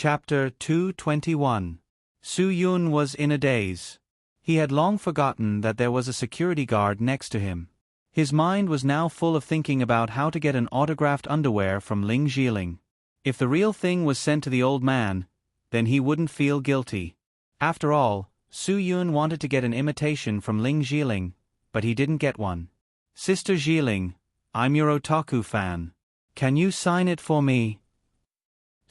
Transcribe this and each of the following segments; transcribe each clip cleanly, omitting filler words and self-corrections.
Chapter 221. Su Yun was in a daze. He had long forgotten that there was a security guard next to him. His mind was now full of thinking about how to get an autographed underwear from Ling Jiling. If the real thing was sent to the old man, then he wouldn't feel guilty. After all, Su Yun wanted to get an imitation from Ling Jiling, but he didn't get one. Sister Jiling, I'm your otaku fan. Can you sign it for me?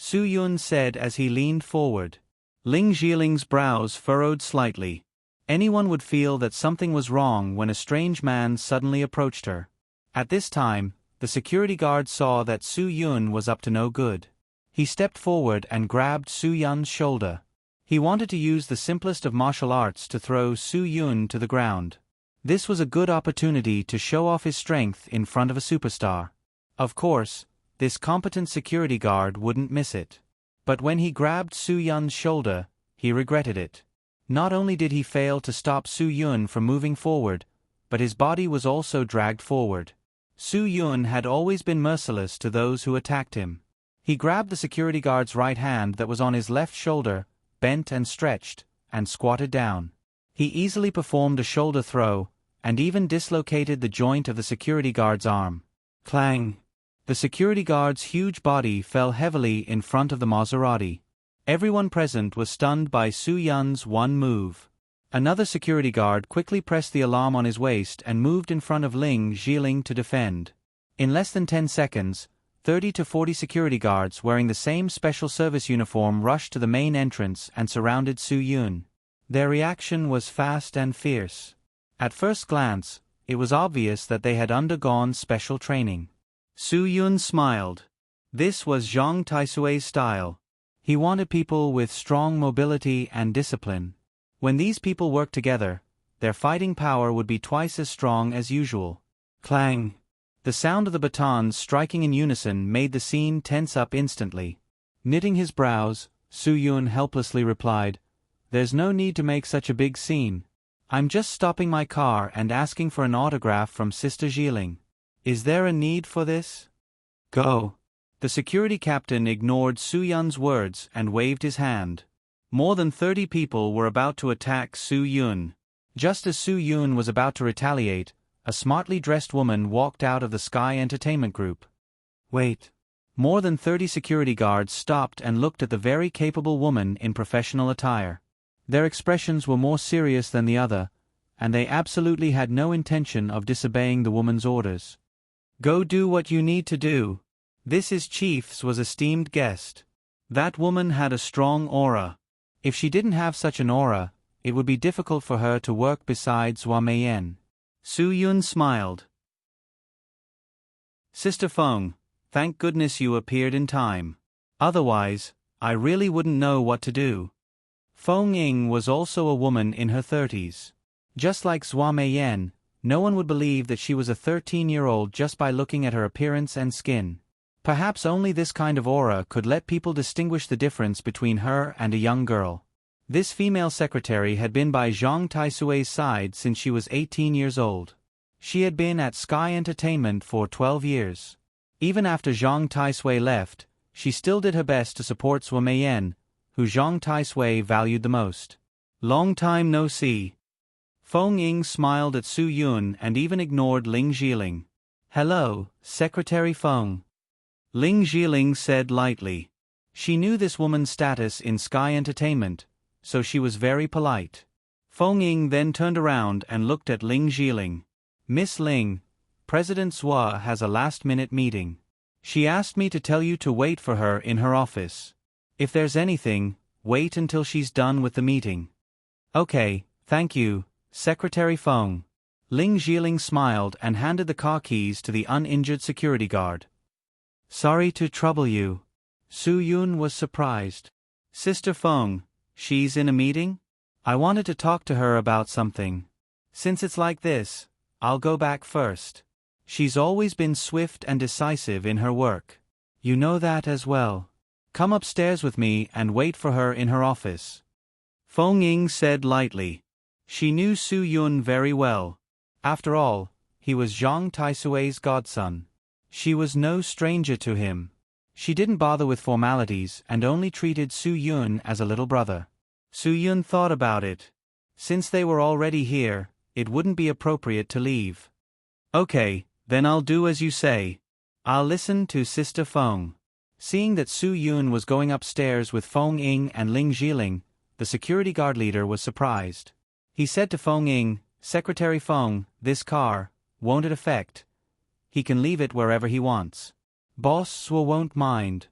Su Yun said as he leaned forward. Ling Jiling's brows furrowed slightly. Anyone would feel that something was wrong when a strange man suddenly approached her. At this time, the security guard saw that Su Yun was up to no good. He stepped forward and grabbed Su Yun's shoulder. He wanted to use the simplest of martial arts to throw Su Yun to the ground. This was a good opportunity to show off his strength in front of a superstar. Of course, this competent security guard wouldn't miss it. But when he grabbed Su Yun's shoulder, he regretted it. Not only did he fail to stop Su Yun from moving forward, but his body was also dragged forward. Su Yun had always been merciless to those who attacked him. He grabbed the security guard's right hand that was on his left shoulder, bent and stretched, and squatted down. He easily performed a shoulder throw, and even dislocated the joint of the security guard's arm. Clang! The security guard's huge body fell heavily in front of the Maserati. Everyone present was stunned by Su Yun's one move. Another security guard quickly pressed the alarm on his waist and moved in front of Ling Jiling to defend. In less than 10 seconds, 30 to 40 security guards wearing the same special service uniform rushed to the main entrance and surrounded Su Yun. Their reaction was fast and fierce. At first glance, it was obvious that they had undergone special training. Su Yun smiled. This was Zhang Taisui's style. He wanted people with strong mobility and discipline. When these people worked together, their fighting power would be twice as strong as usual. Clang! The sound of the batons striking in unison made the scene tense up instantly. Knitting his brows, Su Yun helplessly replied, "There's no need to make such a big scene. I'm just stopping my car and asking for an autograph from Sister Jiling. Is there a need for this? Go." The security captain ignored Su Yun's words and waved his hand. More than 30 people were about to attack Su Yun. Just as Su Yun was about to retaliate, a smartly dressed woman walked out of the Sky Entertainment Group. Wait. More than 30 security guards stopped and looked at the very capable woman in professional attire. Their expressions were more serious than the other, and they absolutely had no intention of disobeying the woman's orders. Go do what you need to do. This is Chief's was esteemed guest. That woman had a strong aura. If she didn't have such an aura, it would be difficult for her to work beside Zhua Meiyan. Su Yun smiled. Sister Feng, thank goodness you appeared in time. Otherwise, I really wouldn't know what to do. Feng Ying was also a woman in her 30s. Just like Zhua Meiyan, no one would believe that she was a 13-year-old just by looking at her appearance and skin. Perhaps only this kind of aura could let people distinguish the difference between her and a young girl. This female secretary had been by Zhang Taisui's side since she was 18 years old. She had been at Sky Entertainment for 12 years. Even after Zhang Taisui left, she still did her best to support Zhua Meiyan, who Zhang Taisui valued the most. Long time no see. Feng Ying smiled at Su Yun and even ignored Ling Jiling. Hello, Secretary Feng. Ling Jiling said lightly. She knew this woman's status in Sky Entertainment, so she was very polite. Feng Ying then turned around and looked at Ling Jiling. Miss Ling, President Zhua has a last-minute meeting. She asked me to tell you to wait for her in her office. If there's anything, wait until she's done with the meeting. Okay, thank you, Secretary Feng. Ling Jiling smiled and handed the car keys to the uninjured security guard. Sorry to trouble you. Su Yun was surprised. Sister Feng, she's in a meeting? I wanted to talk to her about something. Since it's like this, I'll go back first. She's always been swift and decisive in her work. You know that as well. Come upstairs with me and wait for her in her office. Feng Ying said lightly. She knew Su Yun very well. After all, he was Zhang Taisui's godson. She was no stranger to him. She didn't bother with formalities and only treated Su Yun as a little brother. Su Yun thought about it. Since they were already here, it wouldn't be appropriate to leave. Okay, then I'll do as you say. I'll listen to Sister Feng. Seeing that Su Yun was going upstairs with Feng Ying and Ling Jiling, the security guard leader was surprised. He said to Feng Ying, "Secretary Feng, this car, won't it affect? He can leave it wherever he wants. Boss Swo won't mind."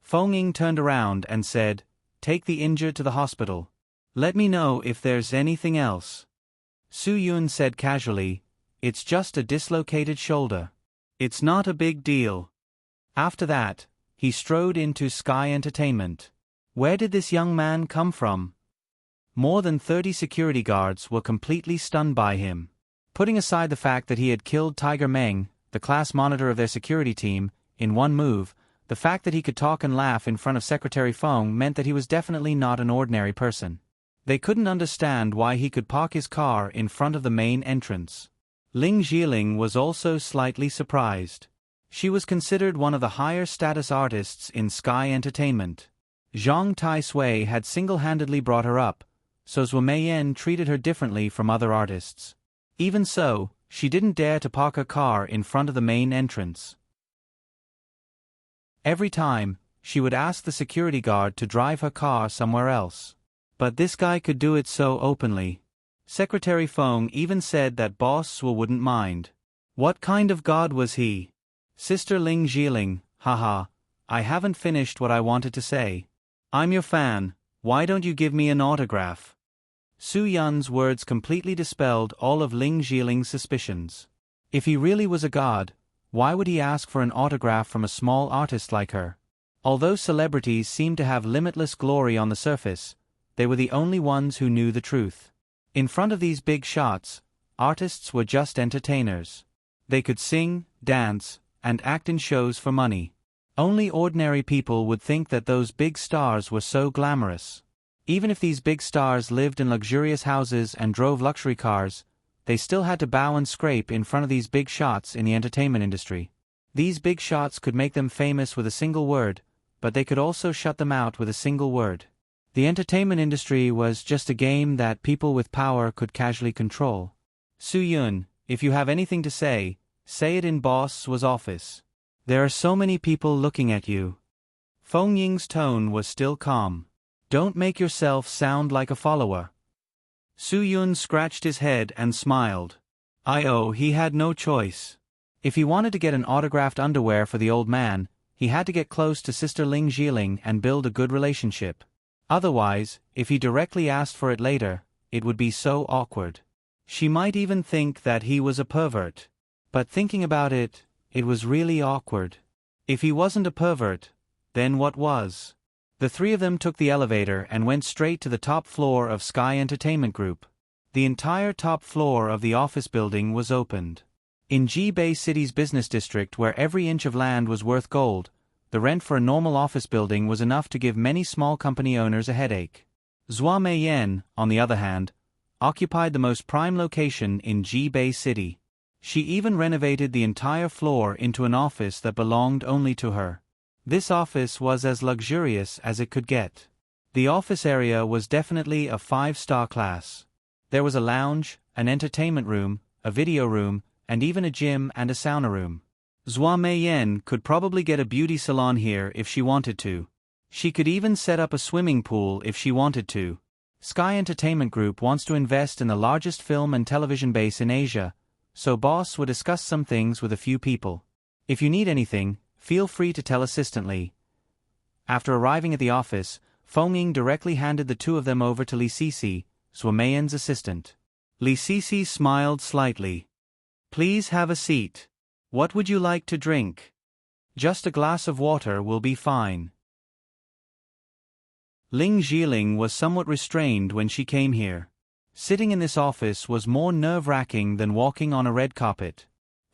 Feng Ying turned around and said, "Take the injured to the hospital. Let me know if there's anything else." Su Yun said casually, "It's just a dislocated shoulder. It's not a big deal." After that, he strode into Sky Entertainment. Where did this young man come from? More than 30 security guards were completely stunned by him. Putting aside the fact that he had killed Tiger Meng, the class monitor of their security team, in one move, the fact that he could talk and laugh in front of Secretary Feng meant that he was definitely not an ordinary person. They couldn't understand why he could park his car in front of the main entrance. Ling Jiling was also slightly surprised. She was considered one of the higher status artists in Sky Entertainment. Zhang Tai-sui had single-handedly brought her up, so Zhuo Meiyan treated her differently from other artists. Even so, she didn't dare to park her car in front of the main entrance. Every time, she would ask the security guard to drive her car somewhere else. But this guy could do it so openly. Secretary Feng even said that Boss Swo wouldn't mind. What kind of god was he? Sister Ling Jiling, haha, I haven't finished what I wanted to say. I'm your fan, why don't you give me an autograph? Su Yun's words completely dispelled all of Ling Jiling's suspicions. If he really was a god, why would he ask for an autograph from a small artist like her? Although celebrities seemed to have limitless glory on the surface, they were the only ones who knew the truth. In front of these big shots, artists were just entertainers. They could sing, dance, and act in shows for money. Only ordinary people would think that those big stars were so glamorous. Even if these big stars lived in luxurious houses and drove luxury cars, they still had to bow and scrape in front of these big shots in the entertainment industry. These big shots could make them famous with a single word, but they could also shut them out with a single word. The entertainment industry was just a game that people with power could casually control. Su Yun, if you have anything to say it in Boss Swo's office. There are so many people looking at you. Feng Ying's tone was still calm. Don't make yourself sound like a follower. Su Yun scratched his head and smiled. He had no choice. If he wanted to get an autographed underwear for the old man, he had to get close to Sister Ling Jiling and build a good relationship. Otherwise, if he directly asked for it later, it would be so awkward. She might even think that he was a pervert. But thinking about it, it was really awkward. If he wasn't a pervert, then what was? The three of them took the elevator and went straight to the top floor of Sky Entertainment Group. The entire top floor of the office building was opened. In Jibei City's business district, where every inch of land was worth gold, the rent for a normal office building was enough to give many small company owners a headache. Zhuo Meiyan, on the other hand, occupied the most prime location in Jibei City. She even renovated the entire floor into an office that belonged only to her. This office was as luxurious as it could get. The office area was definitely a 5-star class. There was a lounge, an entertainment room, a video room, and even a gym and a sauna room. Zhuo Meiyan could probably get a beauty salon here if she wanted to. She could even set up a swimming pool if she wanted to. Sky Entertainment Group wants to invest in the largest film and television base in Asia, so boss will discuss some things with a few people. If you need anything, feel free to tell Assistant Li. After arriving at the office, Feng Ying directly handed the two of them over to Li Sisi, Zhuo Meiyan's assistant. Li Sisi smiled slightly. Please have a seat. What would you like to drink? Just a glass of water will be fine. Ling Jiling was somewhat restrained when she came here. Sitting in this office was more nerve-wracking than walking on a red carpet.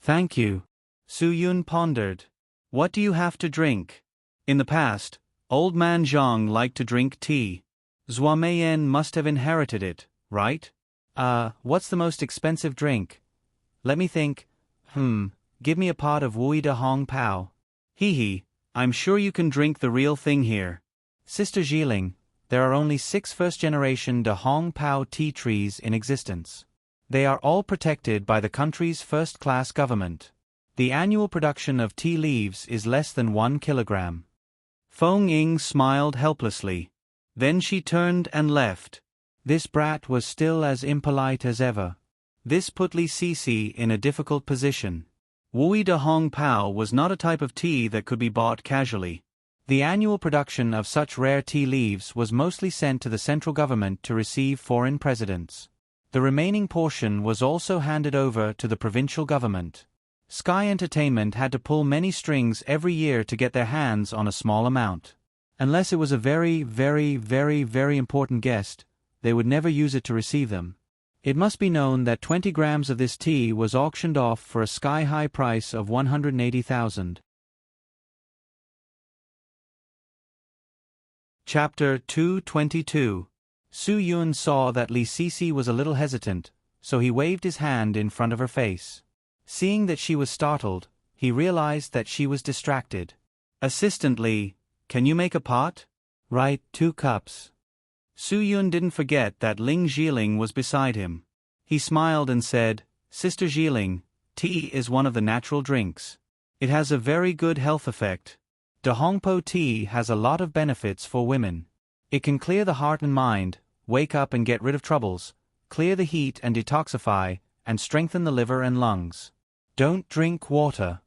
Thank you. Su Yun pondered. What do you have to drink? In the past, old man Zhang liked to drink tea. Zhuo Meiyan must have inherited it, right? What's the most expensive drink? Let me think. Give me a pot of Wui de Hong Pao. Hee, I'm sure you can drink the real thing here. Sister Jiling, there are only 6 first-generation De Hong Pao tea trees in existence. They are all protected by the country's first-class government. The annual production of tea leaves is less than 1 kilogram. Feng Ying smiled helplessly. Then she turned and left. This brat was still as impolite as ever. This put Li Sisi in a difficult position. Wui De Hong Pao was not a type of tea that could be bought casually. The annual production of such rare tea leaves was mostly sent to the central government to receive foreign presidents. The remaining portion was also handed over to the provincial government. Sky Entertainment had to pull many strings every year to get their hands on a small amount. Unless it was a very, very, very, very important guest, they would never use it to receive them. It must be known that 20 grams of this tea was auctioned off for a sky-high price of 180,000. Chapter 222. Su Yun saw that Li Sisi was a little hesitant, so he waved his hand in front of her face. Seeing that she was startled, he realized that she was distracted. Assistant Li, can you make a pot? Right, 2 cups. Su Yun didn't forget that Ling Jiling was beside him. He smiled and said, Sister Jiling, tea is one of the natural drinks. It has a very good health effect. De Hongpo tea has a lot of benefits for women. It can clear the heart and mind, wake up and get rid of troubles, clear the heat and detoxify, and strengthen the liver and lungs. Don't drink water.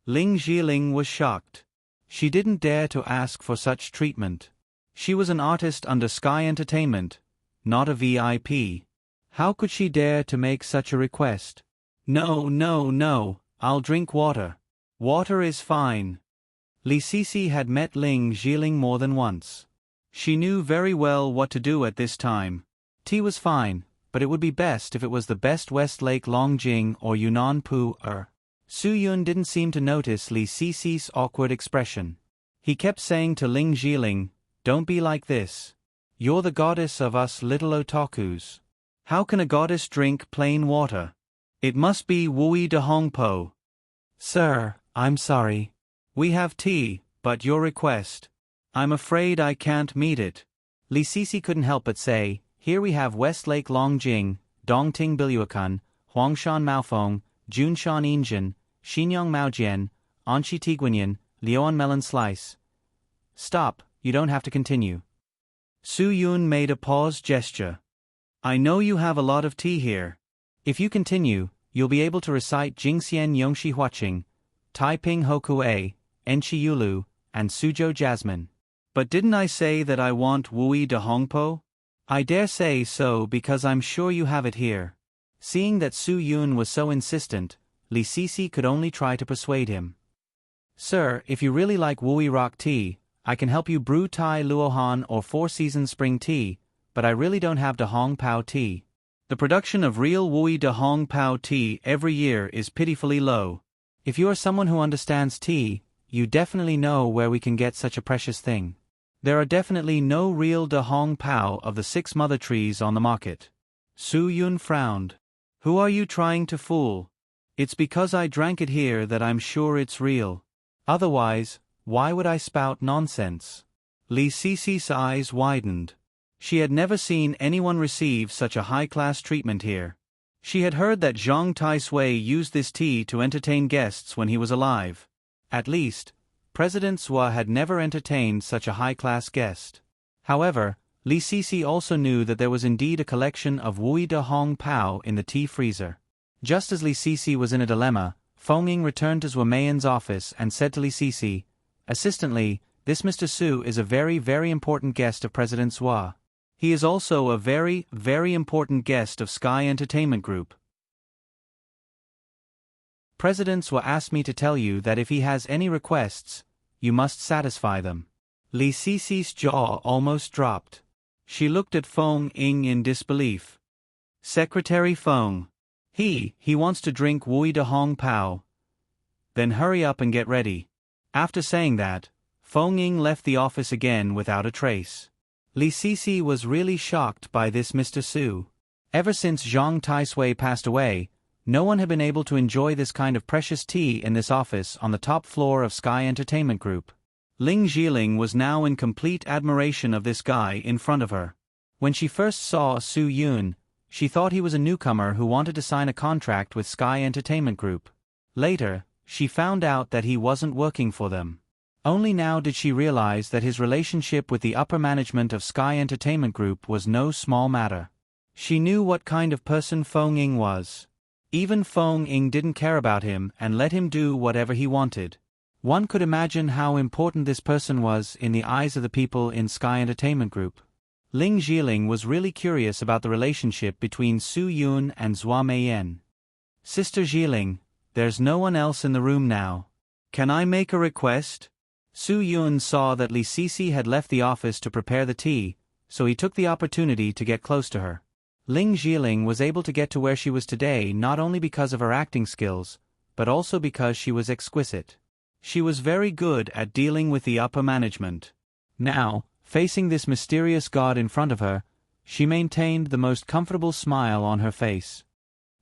Ling Jiling was shocked. She didn't dare to ask for such treatment. She was an artist under Sky Entertainment, not a VIP. How could she dare to make such a request? No, no, no, I'll drink water. Water is fine. Li Sisi had met Ling Jiling more than once. She knew very well what to do at this time. Tea was fine, but it would be best if it was the best Westlake Longjing or Yunnan Pu-er. Su Yun didn't seem to notice Li Sisi's awkward expression. He kept saying to Ling Jiling, don't be like this. You're the goddess of us little otakus. How can a goddess drink plain water? It must be Wui De Hongpo. Sir, I'm sorry. We have tea, but your request. I'm afraid I can't meet it. Li Sisi couldn't help but say, here we have Westlake Longjing, Dongting Biluakan, Huangshan Maofeng, Junshan Injin, Xinyang Maojian, Anshi Tiguanyan, Liuan Melon Slice. Stop, you don't have to continue. Su Yun made a pause gesture. I know you have a lot of tea here. If you continue, you'll be able to recite Jingxian Yongxi Huaqing, Taiping Hokue, Enchi Yulu, and Suzhou Jasmine. But didn't I say that I want Wui De Hongpo? I dare say so because I'm sure you have it here. Seeing that Su Yun was so insistent, Li Sisi could only try to persuade him. Sir, if you really like Wui Rock tea, I can help you brew Thai Luohan or Four Seasons Spring tea, but I really don't have De Hong Pao tea. The production of real Wui De Hong Pao tea every year is pitifully low. If you are someone who understands tea, you definitely know where we can get such a precious thing. There are definitely no real De Hong Pao of the 6 mother trees on the market. Su Yun frowned. Who are you trying to fool? It's because I drank it here that I'm sure it's real. Otherwise, why would I spout nonsense? Li Sisi's eyes widened. She had never seen anyone receive such a high-class treatment here. She had heard that Zhang Taisui used this tea to entertain guests when he was alive. At least, President Zhou had never entertained such a high-class guest. However, Li Sisi also knew that there was indeed a collection of Wui De Hong Pao in the tea freezer. Just as Li Sisi was in a dilemma, Feng Ying returned to Zhou Meiyan's office and said to Li Sisi, Assistant Li, this Mr. Su is a very, very important guest of President Zhou. He is also a very, very important guest of Sky Entertainment Group. President Zhou asked me to tell you that if he has any requests, you must satisfy them. Li Sisi's jaw almost dropped. She looked at Feng Ying in disbelief. Secretary Feng. He wants to drink Wui De Hong Pao. Then hurry up and get ready. After saying that, Feng Ying left the office again without a trace. Li Sisi was really shocked by this Mr. Su. Ever since Zhang Taisui passed away, no one had been able to enjoy this kind of precious tea in this office on the top floor of Sky Entertainment Group. Ling Jiling was now in complete admiration of this guy in front of her. When she first saw Su Yun, she thought he was a newcomer who wanted to sign a contract with Sky Entertainment Group. Later, she found out that he wasn't working for them. Only now did she realize that his relationship with the upper management of Sky Entertainment Group was no small matter. She knew what kind of person Feng Ying was. Even Feng Ying didn't care about him and let him do whatever he wanted. One could imagine how important this person was in the eyes of the people in Sky Entertainment Group. Ling Jiling was really curious about the relationship between Su Yun and Zhua Meiyan. Sister Jiling, there's no one else in the room now. Can I make a request? Su Yun saw that Li Sisi had left the office to prepare the tea, so he took the opportunity to get close to her. Ling Jiling was able to get to where she was today not only because of her acting skills, but also because she was exquisite. She was very good at dealing with the upper management. Now, facing this mysterious god in front of her, she maintained the most comfortable smile on her face.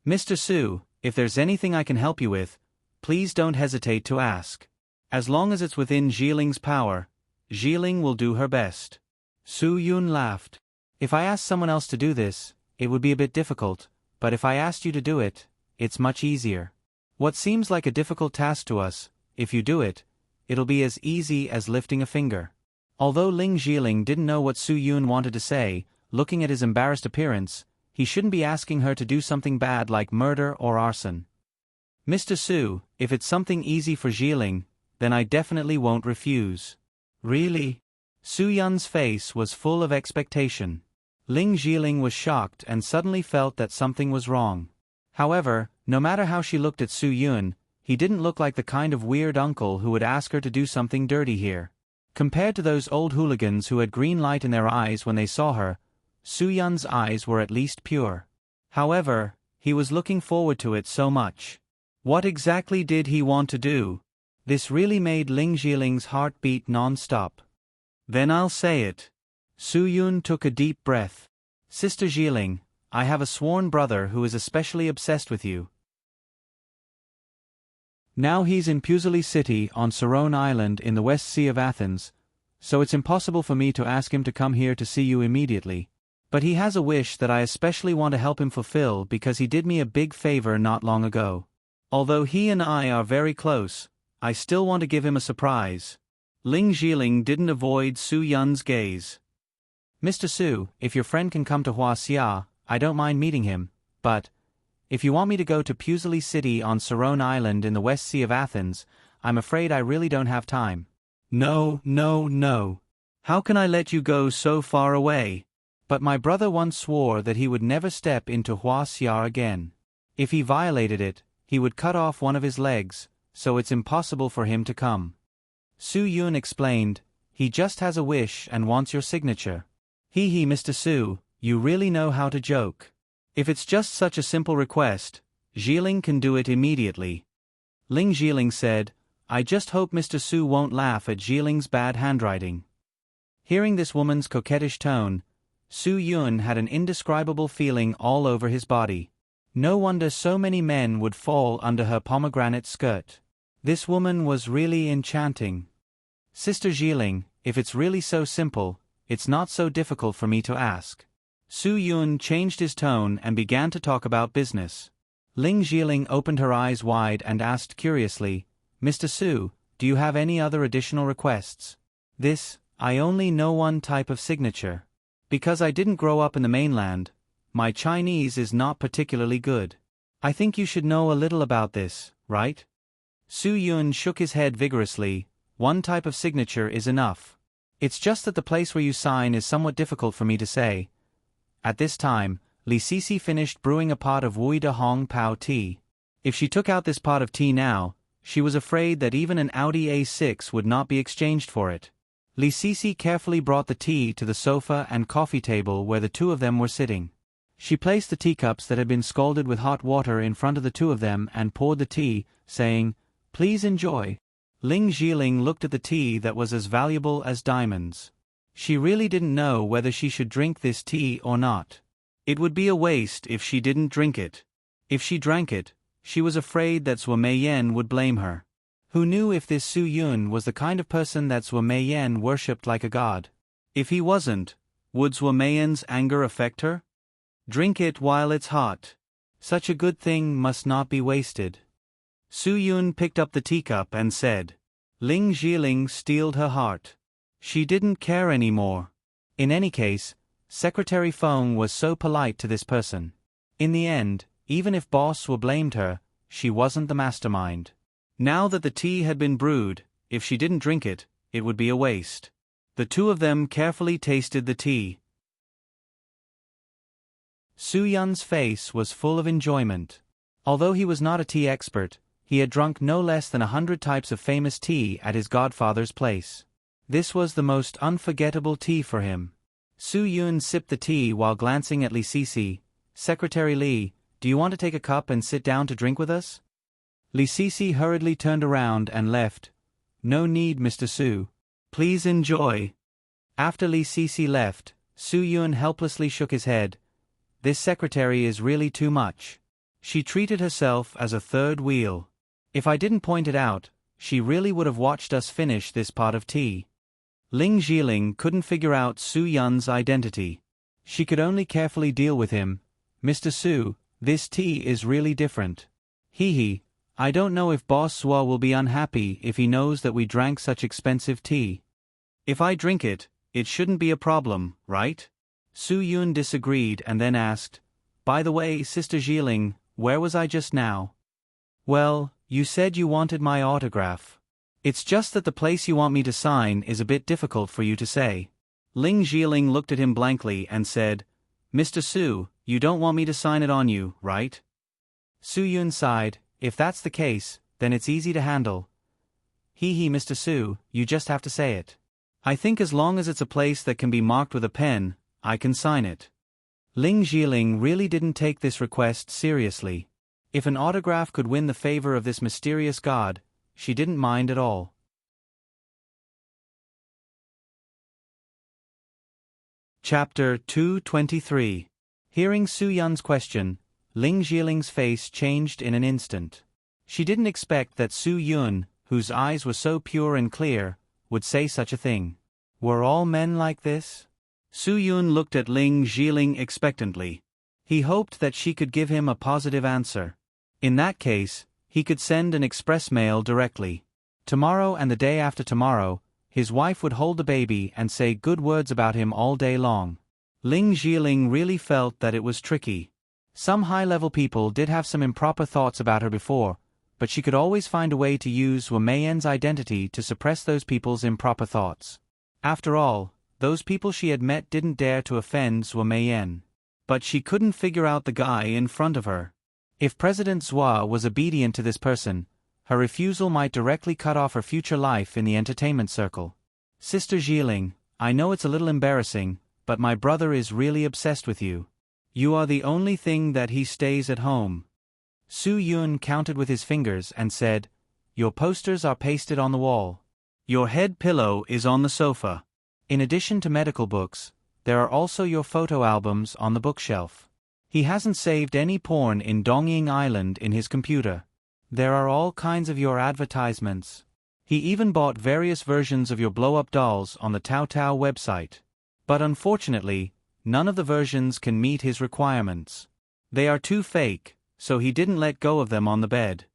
Mr. Su, if there's anything I can help you with, please don't hesitate to ask. As long as it's within Jiling's power, Jiling will do her best. Su Yun laughed. If I asked someone else to do this, it would be a bit difficult, but if I asked you to do it, it's much easier. What seems like a difficult task to us, if you do it, it'll be as easy as lifting a finger. Although Ling Jiling didn't know what Su Yun wanted to say, looking at his embarrassed appearance, he shouldn't be asking her to do something bad like murder or arson. Mr. Su, if it's something easy for Jiling, then I definitely won't refuse. Really? Su Yun's face was full of expectation. Ling Jiling was shocked and suddenly felt that something was wrong. However, no matter how she looked at Su Yun, he didn't look like the kind of weird uncle who would ask her to do something dirty here. Compared to those old hooligans who had green light in their eyes when they saw her, Su Yun's eyes were at least pure. However, he was looking forward to it so much. What exactly did he want to do? This really made Ling Jiling's heart beat non-stop. Then I'll say it. Su Yun took a deep breath. Sister Jiling, I have a sworn brother who is especially obsessed with you. Now he's in Pusely City on Sarone Island in the West Sea of Athens, so it's impossible for me to ask him to come here to see you immediately. But he has a wish that I especially want to help him fulfill because he did me a big favor not long ago. Although he and I are very close, I still want to give him a surprise. Ling Jiling didn't avoid Su Yun's gaze. Mr. Su, if your friend can come to Huaxia, I don't mind meeting him, but if you want me to go to Pusely City on Sarone Island in the West Sea of Athens, I'm afraid I really don't have time. No, no, no. How can I let you go so far away? But my brother once swore that he would never step into Huaxia again. If he violated it, he would cut off one of his legs, so it's impossible for him to come. Su Yun explained, he just has a wish and wants your signature. Hee, Mr. Su, you really know how to joke. If it's just such a simple request, Jiling can do it immediately. Ling Jiling said, I just hope Mr. Su won't laugh at Jiling's bad handwriting. Hearing this woman's coquettish tone, Su Yun had an indescribable feeling all over his body. No wonder so many men would fall under her pomegranate skirt. This woman was really enchanting. Sister Jiling, if it's really so simple, it's not so difficult for me to ask. Su Yun changed his tone and began to talk about business. Ling Jiling opened her eyes wide and asked curiously, Mr. Su, do you have any other additional requests? I only know one type of signature. Because I didn't grow up in the mainland, my Chinese is not particularly good. I think you should know a little about this, right? Su Yun shook his head vigorously. One type of signature is enough. It's just that the place where you sign is somewhat difficult for me to say. At this time, Li Sisi finished brewing a pot of Wui De Hong Pao tea. If she took out this pot of tea now, she was afraid that even an Audi A6 would not be exchanged for it. Li Sisi carefully brought the tea to the sofa and coffee table where the two of them were sitting. She placed the teacups that had been scalded with hot water in front of the two of them and poured the tea, saying, Please enjoy. Ling Jiling looked at the tea that was as valuable as diamonds. She really didn't know whether she should drink this tea or not. It would be a waste if she didn't drink it. If she drank it, she was afraid that Zhua Meiyan would blame her. Who knew if this Su Yun was the kind of person that Zhou Meiyan worshipped like a god? If he wasn't, would Zhou Meiyan's anger affect her? Drink it while it's hot. Such a good thing must not be wasted. Su Yun picked up the teacup and said. Ling Zhiling steeled her heart. She didn't care anymore. In any case, Secretary Feng was so polite to this person. In the end, even if Boss Wu blamed her, she wasn't the mastermind. Now that the tea had been brewed, if she didn't drink it, it would be a waste. The two of them carefully tasted the tea. Su Yun's face was full of enjoyment. Although he was not a tea expert, he had drunk no less than 100 types of famous tea at his godfather's place. This was the most unforgettable tea for him. Su Yun sipped the tea while glancing at Li Sisi. Secretary Li, do you want to take a cup and sit down to drink with us? Li Sisi hurriedly turned around and left. No need, Mr. Su. Please enjoy. After Li Sisi left, Su Yun helplessly shook his head. This secretary is really too much. She treated herself as a third wheel. If I didn't point it out, she really would have watched us finish this pot of tea. Ling Zhiling couldn't figure out Su Yun's identity. She could only carefully deal with him. Mr. Su, this tea is really different. Hee. I don't know if Boss Wu will be unhappy if he knows that we drank such expensive tea. If I drink it, it shouldn't be a problem, right? Su Yun disagreed and then asked, By the way, Sister Zhiling, where was I just now? Well, you said you wanted my autograph. It's just that the place you want me to sign is a bit difficult for you to say. Ling Zhiling looked at him blankly and said, Mr. Su, you don't want me to sign it on you, right? Su Yun sighed. If that's the case, then it's easy to handle. Hee, Mr. Su, you just have to say it. I think as long as it's a place that can be marked with a pen, I can sign it. Ling Zhiling really didn't take this request seriously. If an autograph could win the favor of this mysterious god, she didn't mind at all. Chapter 223. Hearing Su Yun's question, Ling Zhiling's face changed in an instant. She didn't expect that Su Yun, whose eyes were so pure and clear, would say such a thing. Were all men like this? Su Yun looked at Ling Zhiling expectantly. He hoped that she could give him a positive answer. In that case, he could send an express mail directly. Tomorrow and the day after tomorrow, his wife would hold the baby and say good words about him all day long. Ling Zhiling really felt that it was tricky. Some high-level people did have some improper thoughts about her before, but she could always find a way to use Zhou Meiyan's identity to suppress those people's improper thoughts. After all, those people she had met didn't dare to offend Zhou Meiyan. But she couldn't figure out the guy in front of her. If President Zhou was obedient to this person, her refusal might directly cut off her future life in the entertainment circle. Sister Zhiling, I know it's a little embarrassing, but my brother is really obsessed with you. You are the only thing that he stays at home. Su Yun counted with his fingers and said, Your posters are pasted on the wall. Your head pillow is on the sofa. In addition to medical books, there are also your photo albums on the bookshelf. He hasn't saved any porn in Dongying Island in his computer. There are all kinds of your advertisements. He even bought various versions of your blow-up dolls on the Tao Tao website. But unfortunately, none of the versions can meet his requirements. They are too fake, so he didn't let go of them on the bed.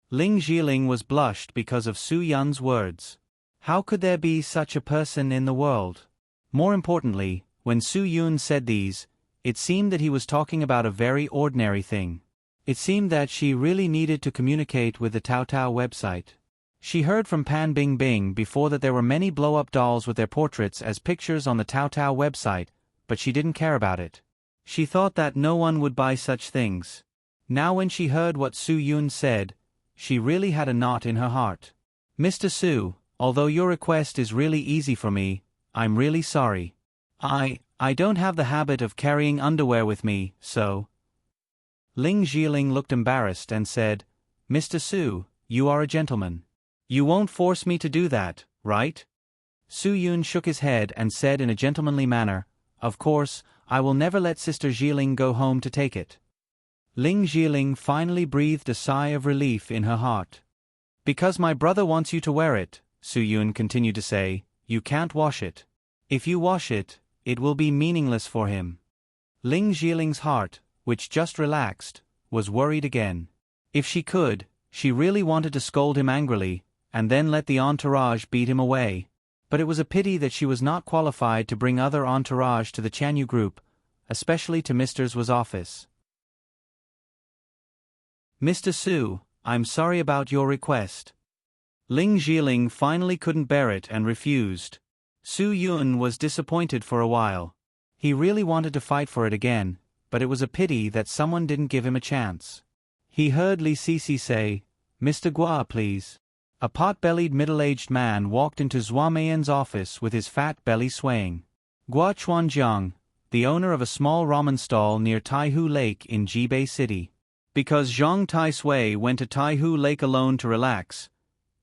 Ling Zhiling was blushed because of Su Yun's words. How could there be such a person in the world? More importantly, when Su Yun said these, it seemed that he was talking about a very ordinary thing. It seemed that she really needed to communicate with the Tao Tao website. She heard from Pan Bingbing before that there were many blow-up dolls with their portraits as pictures on the Tao Tao website, but she didn't care about it. She thought that no one would buy such things. Now when she heard what Su Yun said, she really had a knot in her heart. Mr. Su, although your request is really easy for me, I'm really sorry. I don't have the habit of carrying underwear with me, so... Ling Zhiling looked embarrassed and said, Mr. Su, you are a gentleman. You won't force me to do that, right? Su Yun shook his head and said in a gentlemanly manner, Of course, I will never let Sister Zhiling go home to take it. Ling Zhiling finally breathed a sigh of relief in her heart. Because my brother wants you to wear it, Su Yun continued to say, you can't wash it. If you wash it, it will be meaningless for him. Ling Jiling's heart, which just relaxed, was worried again. If she could, she really wanted to scold him angrily, and then let the entourage beat him away. But it was a pity that she was not qualified to bring other entourage to the Chanyu group, especially to Mr. Zhu's office. Mr. Su, I'm sorry about your request. Ling Jiling finally couldn't bear it and refused. Su Yun was disappointed for a while. He really wanted to fight for it again, but it was a pity that someone didn't give him a chance. He heard Li Sisi say, Mr. Gua, please. A pot-bellied middle-aged man walked into Zhua Meiyan's office with his fat belly swaying. Gua Chuanjiang, the owner of a small ramen stall near Taihu Lake in Jibei City. Because Zhang Taisui went to Taihu Lake alone to relax,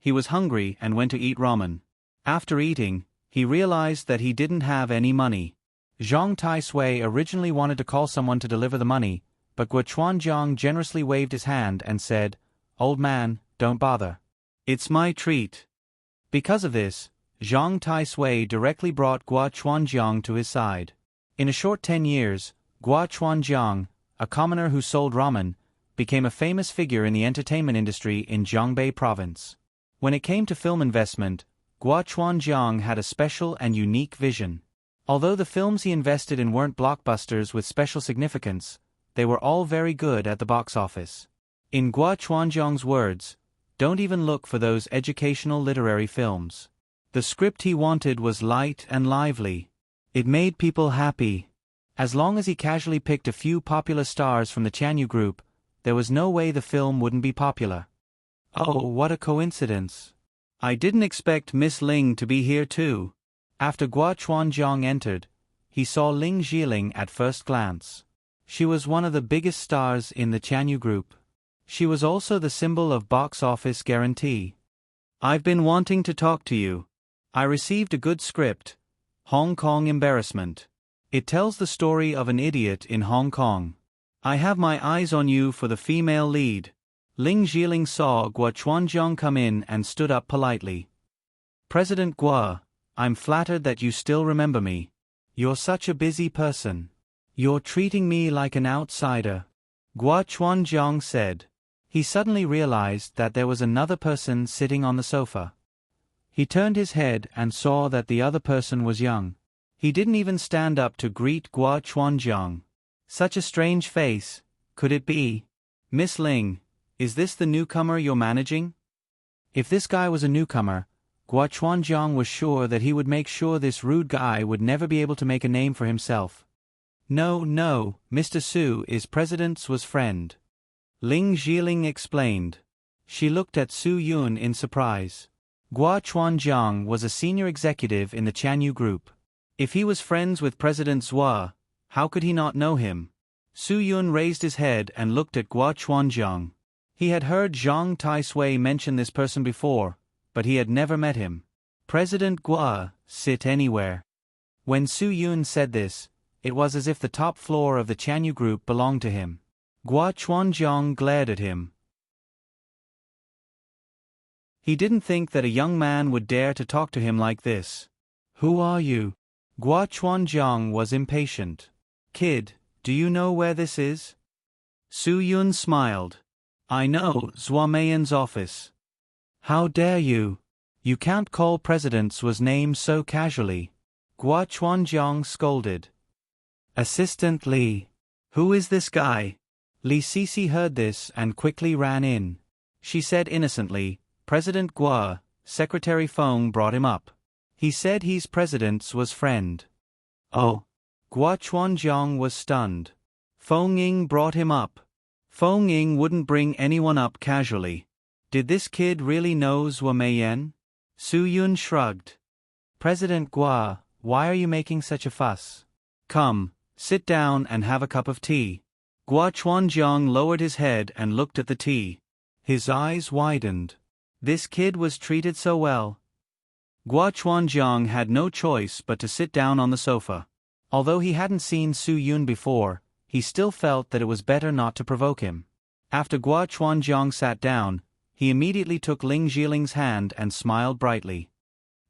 he was hungry and went to eat ramen. After eating, he realized that he didn't have any money. Zhang Taisui originally wanted to call someone to deliver the money, but Gua Chuanjiang generously waved his hand and said, Old man, don't bother. It's my treat. Because of this, Zhang Taisui directly brought Gua Chuanjiang to his side. In a short 10 years, Gua Chuanjiang, a commoner who sold ramen, became a famous figure in the entertainment industry in Jiangbei province. When it came to film investment, Gua Chuanjiang had a special and unique vision. Although the films he invested in weren't blockbusters with special significance, they were all very good at the box office. In Gua Chuanjiang's words, don't even look for those educational literary films. The script he wanted was light and lively. It made people happy. As long as he casually picked a few popular stars from the Chanyu group, there was no way the film wouldn't be popular. Oh, what a coincidence. I didn't expect Miss Ling to be here too. After Gua Chuanjiang entered, he saw Ling Jiling at first glance. She was one of the biggest stars in the Chanyu group. She was also the symbol of box office guarantee. I've been wanting to talk to you. I received a good script, Hong Kong Embarrassment. It tells the story of an idiot in Hong Kong. I have my eyes on you for the female lead. Ling Jiling saw Gua Chuanjiang come in and stood up politely. President Gua, I'm flattered that you still remember me. You're such a busy person. You're treating me like an outsider. Gua Chuanjiang said. He suddenly realized that there was another person sitting on the sofa. He turned his head and saw that the other person was young. He didn't even stand up to greet Gua Chuanjiang. Such a strange face, could it be? Miss Ling, is this the newcomer you're managing? If this guy was a newcomer, Gua Chuanjiang was sure that he would make sure this rude guy would never be able to make a name for himself. No, Mr. Su is President Zhu's friend. Ling Jiling explained. She looked at Su Yun in surprise. Gua Chuanjiang was a senior executive in the Chanyu group. If he was friends with President Zhu, how could he not know him? Su Yun raised his head and looked at Gua Chuanjiang. He had heard Zhang Taisui mention this person before, but he had never met him. President Gua, sit anywhere. When Su Yun said this, it was as if the top floor of the Chanyu group belonged to him. Gua Chuanjiang glared at him. He didn't think that a young man would dare to talk to him like this. Who are you? Gua Chuanjiang was impatient. Kid, do you know where this is? Su Yun smiled. I know, Zhua Meiyan's office. How dare you? You can't call President Zhu's name so casually. Gua Chuanjiang scolded. Assistant Li. Who is this guy? Li Sisi heard this and quickly ran in. She said innocently, President Gua, Secretary Feng brought him up. He said he's President Zhu's friend. Oh. Gua Chuanjiang was stunned. Feng Ying brought him up. Feng Ying wouldn't bring anyone up casually. Did this kid really know Zhua Meiyan? Su Yun shrugged. President Gua, why are you making such a fuss? Come, sit down and have a cup of tea. Gua Chuanjiang lowered his head and looked at the tea. His eyes widened. This kid was treated so well. Gua Chuanjiang had no choice but to sit down on the sofa. Although he hadn't seen Su Yun before, he still felt that it was better not to provoke him. After Gua Chuanjiang sat down, he immediately took Ling Jiling's hand and smiled brightly.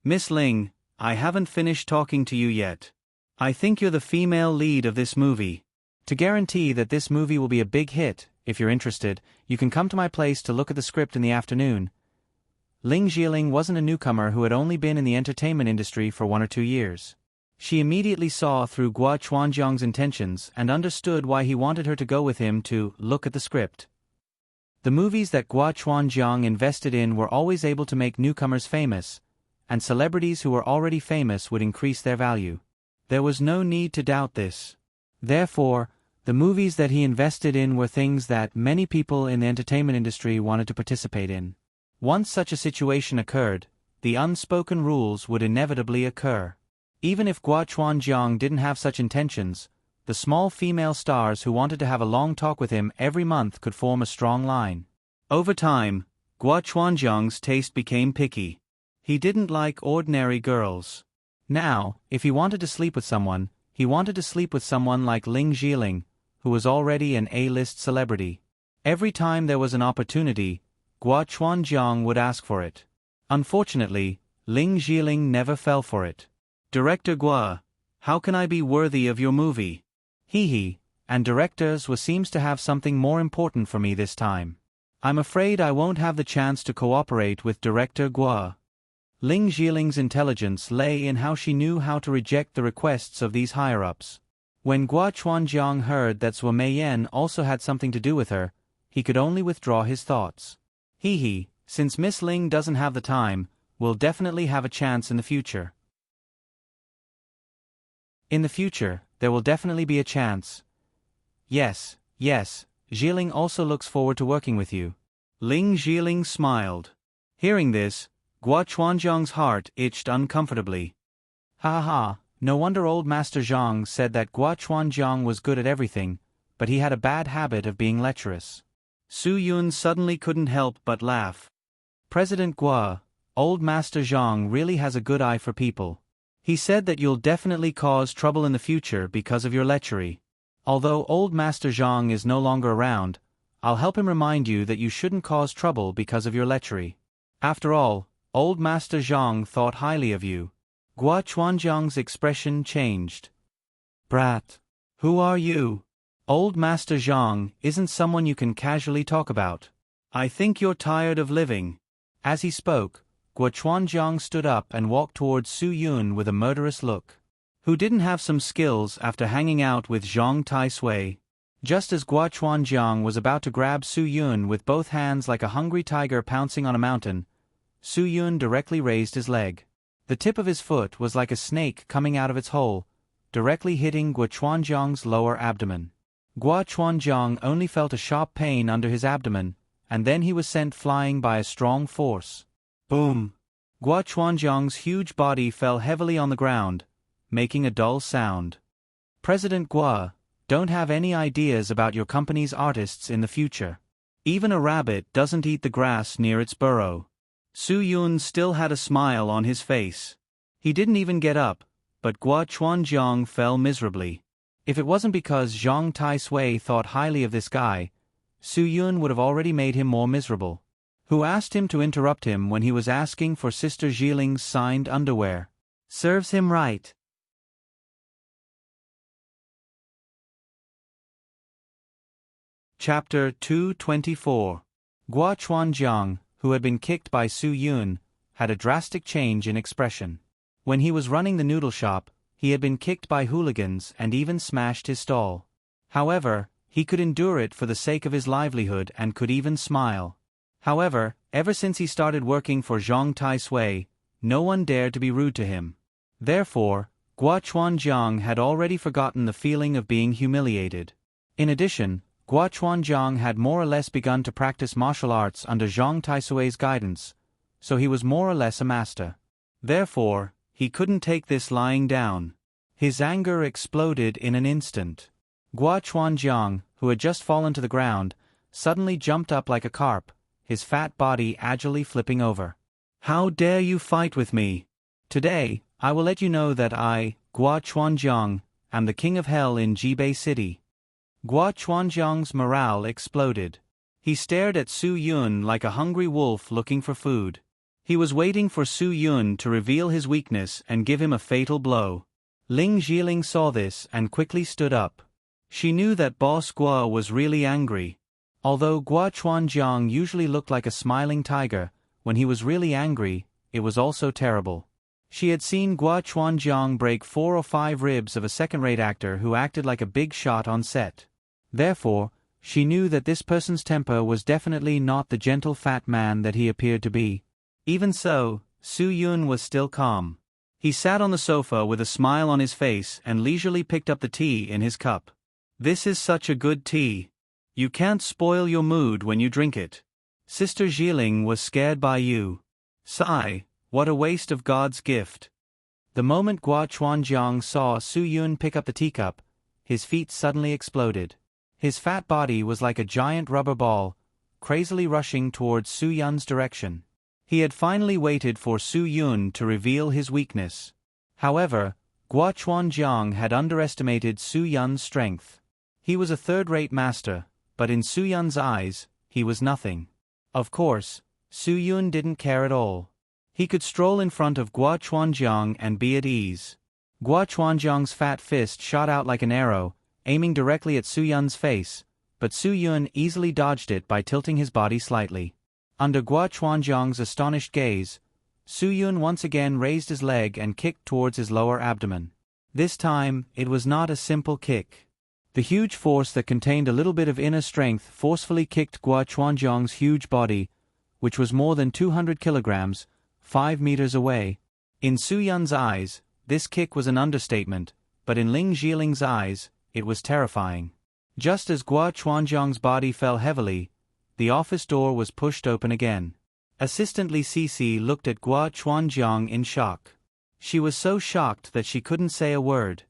Miss Ling, I haven't finished talking to you yet. I think you're the female lead of this movie. To guarantee that this movie will be a big hit, if you're interested, you can come to my place to look at the script in the afternoon. Ling Jiling wasn't a newcomer who had only been in the entertainment industry for 1 or 2 years. She immediately saw through Guo Chuanjiang's intentions and understood why he wanted her to go with him to look at the script. The movies that Guo Chuanjiang invested in were always able to make newcomers famous, and celebrities who were already famous would increase their value. There was no need to doubt this. Therefore, the movies that he invested in were things that many people in the entertainment industry wanted to participate in. Once such a situation occurred, the unspoken rules would inevitably occur. Even if Guo Chuanjiang didn't have such intentions, the small female stars who wanted to have a long talk with him every month could form a strong line. Over time, Guo Chuanjiang's taste became picky. He didn't like ordinary girls. Now, if he wanted to sleep with someone, he wanted to sleep with someone like Ling Jiling, who was already an A-list celebrity. Every time there was an opportunity, Guo Chuanjiang would ask for it. Unfortunately, Ling Jiling never fell for it. Director Guo, how can I be worthy of your movie? He, and directors seems to have something more important for me this time. I'm afraid I won't have the chance to cooperate with Director Guo. Ling Jiling's intelligence lay in how she knew how to reject the requests of these higher-ups. When Guo Chuanjiang heard that Zhuo Meiyan also had something to do with her, he could only withdraw his thoughts. Since Miss Ling doesn't have the time, we'll definitely have a chance in the future. In the future, there will definitely be a chance. Yes, Jiling also looks forward to working with you. Ling Jiling smiled. Hearing this, Guo Chuanjiang's heart itched uncomfortably. No wonder old Master Zhang said that Guo Chuanjiang was good at everything, but he had a bad habit of being lecherous. Su Yun suddenly couldn't help but laugh. President Guo, old Master Zhang really has a good eye for people. He said that you'll definitely cause trouble in the future because of your lechery. Although old Master Zhang is no longer around, I'll help him remind you that you shouldn't cause trouble because of your lechery. After all, old Master Zhang thought highly of you. Guo Chuanjiang's expression changed. Brat. Who are you? Old Master Zhang isn't someone you can casually talk about. I think you're tired of living. As he spoke, Guo Chuanjiang stood up and walked towards Su Yun with a murderous look. Who didn't have some skills after hanging out with Zhang Taisui? Just as Guo Chuanjiang was about to grab Su Yun with both hands like a hungry tiger pouncing on a mountain, Su Yun directly raised his leg. The tip of his foot was like a snake coming out of its hole, directly hitting Guo Chuanjiang's lower abdomen. Guo Chuanjiang only felt a sharp pain under his abdomen, and then he was sent flying by a strong force. Boom! Guo Chuanjiang's huge body fell heavily on the ground, making a dull sound. President Guo, don't have any ideas about your company's artists in the future. Even a rabbit doesn't eat the grass near its burrow. Su Yun still had a smile on his face. He didn't even get up, but Guo Chuanjiang fell miserably. If it wasn't because Zhang Taisui thought highly of this guy, Su Yun would have already made him more miserable. Who asked him to interrupt him when he was asking for Sister Jiling's signed underwear? Serves him right. Chapter 224. Guo Chuanjiang, who had been kicked by Su Yun, had a drastic change in expression. When he was running the noodle shop, he had been kicked by hooligans and even smashed his stall. However, he could endure it for the sake of his livelihood and could even smile. However, ever since he started working for Zhang Taisui, no one dared to be rude to him. Therefore, Guo Chuanjiang had already forgotten the feeling of being humiliated. In addition, Guo Chuanjiang had more or less begun to practice martial arts under Zhang Taisui's guidance, so he was more or less a master. Therefore, he couldn't take this lying down. His anger exploded in an instant. Guo Chuanjiang, who had just fallen to the ground, suddenly jumped up like a carp, his fat body agilely flipping over. How dare you fight with me? Today, I will let you know that I, Guo Chuanjiang, am the king of hell in Jibei City. Guo Chuanjiang's morale exploded. He stared at Su Yun like a hungry wolf looking for food. He was waiting for Su Yun to reveal his weakness and give him a fatal blow. Ling Jiling saw this and quickly stood up. She knew that Boss Gua was really angry. Although Gua Chuanjiang usually looked like a smiling tiger, when he was really angry, it was also terrible. She had seen Gua Chuanjiang break 4 or 5 ribs of a second-rate actor who acted like a big shot on set. Therefore, she knew that this person's temper was definitely not the gentle fat man that he appeared to be. Even so, Su Yun was still calm. He sat on the sofa with a smile on his face and leisurely picked up the tea in his cup. "This is such a good tea. You can't spoil your mood when you drink it. Sister Jiling was scared by you. Sigh, what a waste of God's gift." The moment Gua Chuanjiang saw Su Yun pick up the teacup, his feet suddenly exploded. His fat body was like a giant rubber ball, crazily rushing towards Su Yun's direction. He had finally waited for Su Yun to reveal his weakness. However, Gua Chuanjiang had underestimated Su Yun's strength. He was a third-rate master, but in Su Yun's eyes, he was nothing. Of course, Su Yun didn't care at all. He could stroll in front of Gua Chuanjiang and be at ease. Gua Chuanjiang's fat fist shot out like an arrow, aiming directly at Su Yun's face, but Su Yun easily dodged it by tilting his body slightly. Under Gua Chuanjiang's astonished gaze, Su Yun once again raised his leg and kicked towards his lower abdomen. This time, it was not a simple kick. The huge force that contained a little bit of inner strength forcefully kicked Gua Chuanjiang's huge body, which was more than 200 kilograms, 5 meters away. In Su Yun's eyes, this kick was an understatement, but in Ling Jiling's eyes, it was terrifying. Just as Gua Chuanjiang's body fell heavily, the office door was pushed open again. Assistant Li Sisi looked at Gua Chuanjiang in shock. She was so shocked that she couldn't say a word.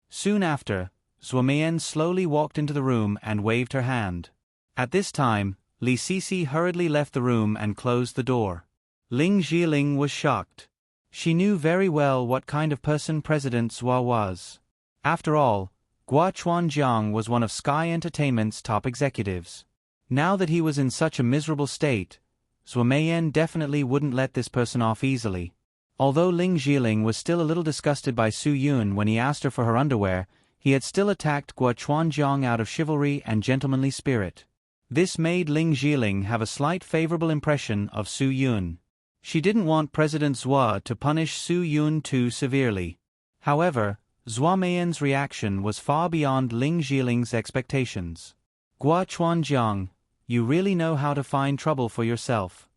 Soon after, Zhuo Meiyan slowly walked into the room and waved her hand. At this time, Li Sisi hurriedly left the room and closed the door. Ling Jiling was shocked. She knew very well what kind of person President Zhuo was. After all, Gua Chuanjiang was one of Sky Entertainment's top executives. Now that he was in such a miserable state, Zhuo Meiyan definitely wouldn't let this person off easily. Although Ling Jiling was still a little disgusted by Su Yun when he asked her for her underwear, he had still attacked Gua Chuanjiang out of chivalry and gentlemanly spirit. This made Ling Jiling have a slight favorable impression of Su Yun. She didn't want President Zhuo to punish Su Yun too severely. However, Zhuo Meiyan's reaction was far beyond Ling Jiling's expectations. "Gua Chuanjiang, you really know how to find trouble for yourself."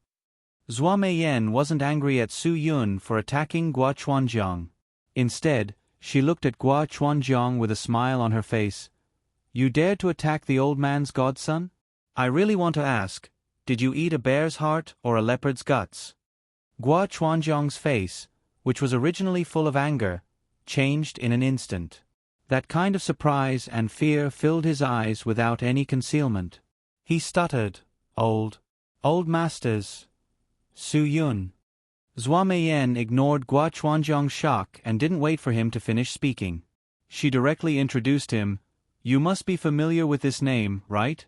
Zhuo Meiyan wasn't angry at Su Yun for attacking Gua Chuanjiang. Instead, she looked at Gua Chuanjiang with a smile on her face. "You dared to attack the old man's godson? I really want to ask, did you eat a bear's heart or a leopard's guts?" Gua Chuanjiang's face, which was originally full of anger, changed in an instant. That kind of surprise and fear filled his eyes without any concealment. He stuttered, Old masters. Su Yun." Zhuo Meiyan ignored Gua Chuanjiang's shock and didn't wait for him to finish speaking. She directly introduced him. "You must be familiar with this name, right?"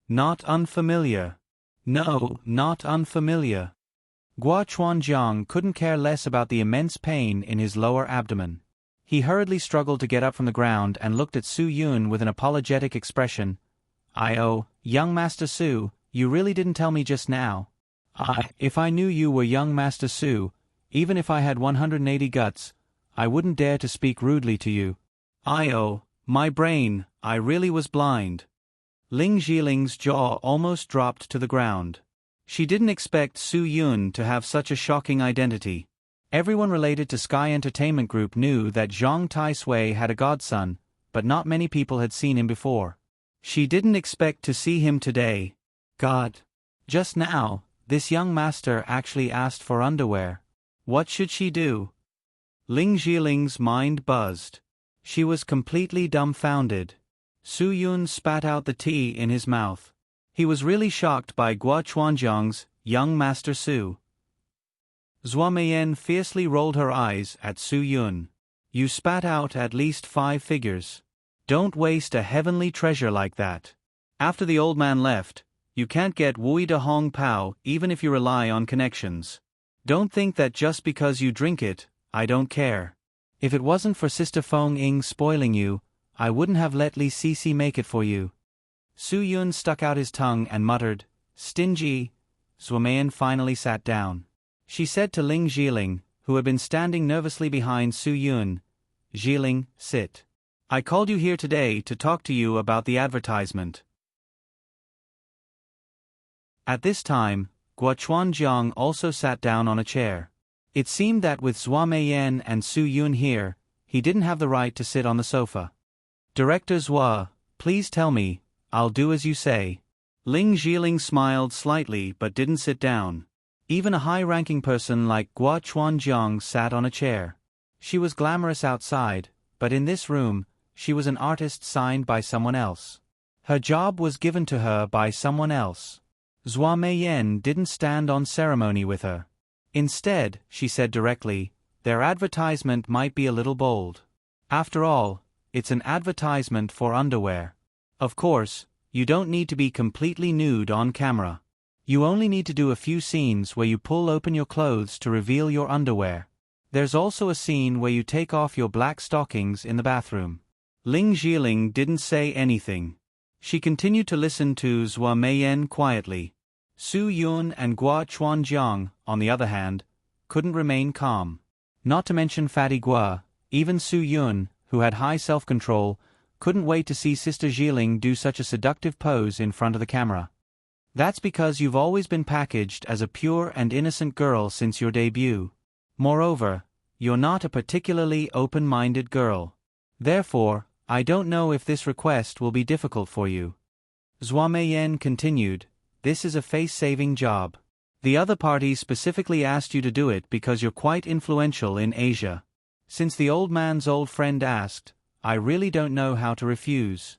"Not unfamiliar." "No, not unfamiliar." Gua Chuanjiang couldn't care less about the immense pain in his lower abdomen. He hurriedly struggled to get up from the ground and looked at Su Yun with an apologetic expression. Young Master Su, you really didn't tell me just now." If I knew you were young Master Su, even if I had 180 guts, I wouldn't dare to speak rudely to you." My brain, I really was blind." Ling Jiling's jaw almost dropped to the ground. She didn't expect Su Yun to have such a shocking identity. Everyone related to Sky Entertainment Group knew that Zhang Taisui had a godson, but not many people had seen him before. She didn't expect to see him today. God. Just now, this young master actually asked for underwear. What should she do? Ling Jiling's mind buzzed. She was completely dumbfounded. Su Yun spat out the tea in his mouth. He was really shocked by Gua Chuanjiang's young Master Su. Zhuo Meiyan fiercely rolled her eyes at Su Yun. "You spat out at least 5 figures. Don't waste a heavenly treasure like that." After the old man left, you can't get Wui de Hong Pao even if you rely on connections. Don't think that just because you drink it, I don't care. If it wasn't for Sister Feng Ying spoiling you, I wouldn't have let Li Sisi make it for you. Su Yun stuck out his tongue and muttered, "Stingy." Zuomeyan finally sat down. She said to Ling Jiling, who had been standing nervously behind Su Yun, "Jiling, sit. I called you here today to talk to you about the advertisement." At this time, Guo Chuanjiang also sat down on a chair. It seemed that with Zuomeyan and Su Yun here, he didn't have the right to sit on the sofa. "Director Zua, please tell me, I'll do as you say." Ling Jiling smiled slightly but didn't sit down. Even a high-ranking person like Guo Chuanjiang sat on a chair. She was glamorous outside, but in this room, she was an artist signed by someone else. Her job was given to her by someone else. Zuomeyan didn't stand on ceremony with her. Instead, she said directly, their advertisement might be a little bold. After all, it's an advertisement for underwear. Of course, you don't need to be completely nude on camera. You only need to do a few scenes where you pull open your clothes to reveal your underwear. There's also a scene where you take off your black stockings in the bathroom. Ling Jiling didn't say anything. She continued to listen to Zuomeyan quietly. Su Yun and Guo Chuanjiang, on the other hand, couldn't remain calm. Not to mention Fatty Guo, even Su Yun, who had high self-control, couldn't wait to see Sister Jiling do such a seductive pose in front of the camera. That's because you've always been packaged as a pure and innocent girl since your debut. Moreover, you're not a particularly open-minded girl. Therefore, I don't know if this request will be difficult for you. Zuomeyan continued, this is a face-saving job. The other party specifically asked you to do it because you're quite influential in Asia. Since the old man's old friend asked, I really don't know how to refuse.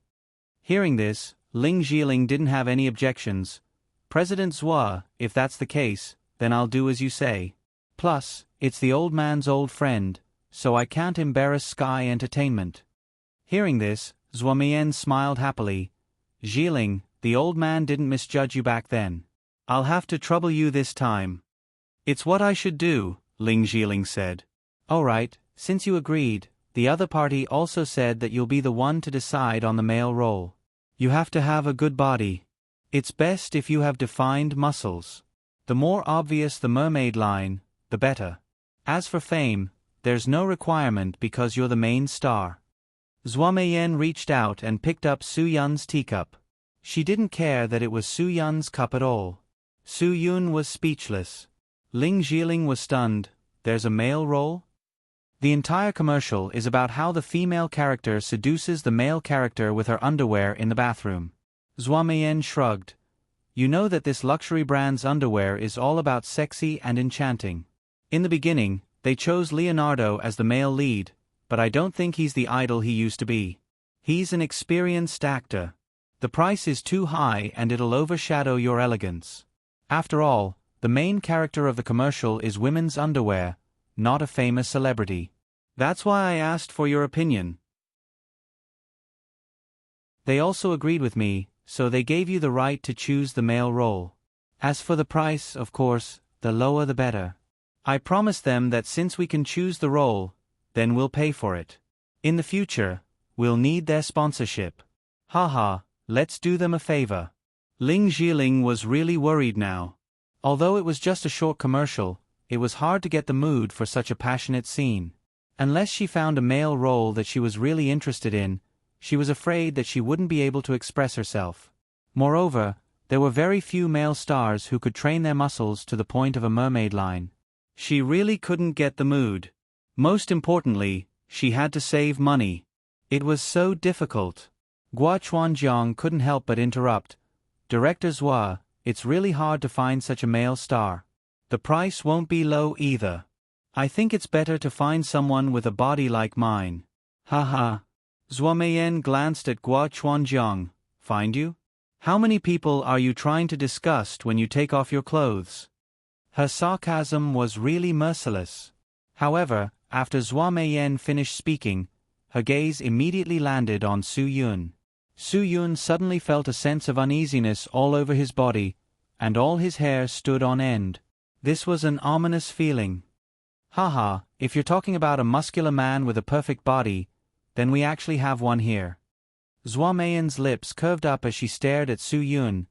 Hearing this, Ling Jiling didn't have any objections. President Zhua, if that's the case, then I'll do as you say. Plus, it's the old man's old friend, so I can't embarrass Sky Entertainment. Hearing this, Zuomeyan smiled happily. Jiling, the old man didn't misjudge you back then. I'll have to trouble you this time. It's what I should do, Ling Jiling said. Alright, since you agreed, the other party also said that you'll be the one to decide on the male role. You have to have a good body. It's best if you have defined muscles. The more obvious the mermaid line, the better. As for fame, there's no requirement because you're the main star. Zuomeyan reached out and picked up Su Yun's teacup. She didn't care that it was Su Yun's cup at all. Su Yun was speechless. Ling Jiling was stunned. There's a male role? The entire commercial is about how the female character seduces the male character with her underwear in the bathroom. Zuomeyan shrugged. You know that this luxury brand's underwear is all about sexy and enchanting. In the beginning, they chose Leonardo as the male lead, but I don't think he's the idol he used to be. He's an experienced actor. The price is too high and it'll overshadow your elegance. After all, the main character of the commercial is women's underwear, not a famous celebrity. That's why I asked for your opinion. They also agreed with me, so they gave you the right to choose the male role. As for the price, of course, the lower the better. I promised them that since we can choose the role, then we'll pay for it. In the future, we'll need their sponsorship. Haha, let's do them a favor. Ling Jiling was really worried now. Although it was just a short commercial, it was hard to get the mood for such a passionate scene. Unless she found a male role that she was really interested in, she was afraid that she wouldn't be able to express herself. Moreover, there were very few male stars who could train their muscles to the point of a mermaid line. She really couldn't get the mood. Most importantly, she had to save money. It was so difficult. Guo Chuanjiang couldn't help but interrupt. Director Zhua, it's really hard to find such a male star. The price won't be low either. I think it's better to find someone with a body like mine. Haha. Zuomeyan glanced at Guo Chuanjiang. Find you? How many people are you trying to disgust when you take off your clothes? Her sarcasm was really merciless. However, after Zuomeyan finished speaking, her gaze immediately landed on Su Yun. Su Yun suddenly felt a sense of uneasiness all over his body, and all his hair stood on end. This was an ominous feeling. Haha, if you're talking about a muscular man with a perfect body, then we actually have one here. Zhua Meiyan's lips curved up as she stared at Su Yun.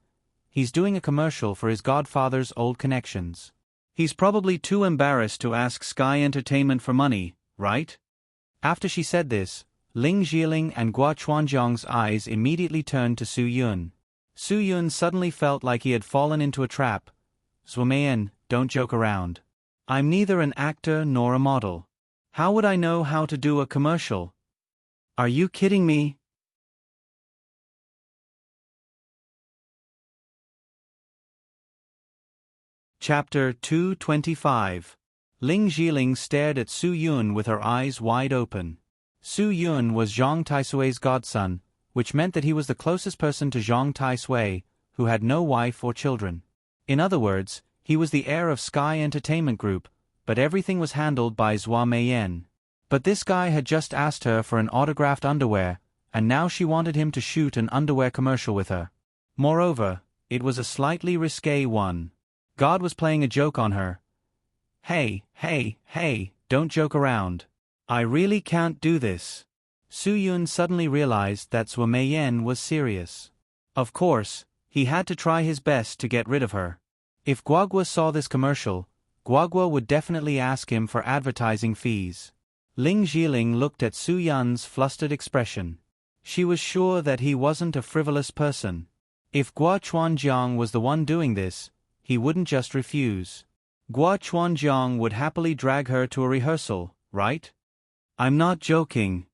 He's doing a commercial for his godfather's old connections. He's probably too embarrassed to ask Sky Entertainment for money, right? After she said this, Ling Jiling and Guo Chuanjiang's eyes immediately turned to Su Yun. Su Yun suddenly felt like he had fallen into a trap. Zhua Meiyan, don't joke around. I'm neither an actor nor a model. How would I know how to do a commercial? Are you kidding me? Chapter 225. Ling Jiling stared at Su Yun with her eyes wide open. Su Yun was Zhang Taisui's godson, which meant that he was the closest person to Zhang Taisui, who had no wife or children. In other words, he was the heir of Sky Entertainment Group, but everything was handled by Zhua Meiyan. But this guy had just asked her for an autographed underwear, and now she wanted him to shoot an underwear commercial with her. Moreover, it was a slightly risque one. God was playing a joke on her. Hey, don't joke around. I really can't do this. Su Yun suddenly realized that Zhua Meiyan was serious. Of course, he had to try his best to get rid of her. If Guagua saw this commercial, Guagua would definitely ask him for advertising fees. Ling Jiling looked at Su Yun's flustered expression. She was sure that he wasn't a frivolous person. If Guo Chuanjiang was the one doing this, he wouldn't just refuse. Guo Chuanjiang would happily drag her to a rehearsal, right? I'm not joking.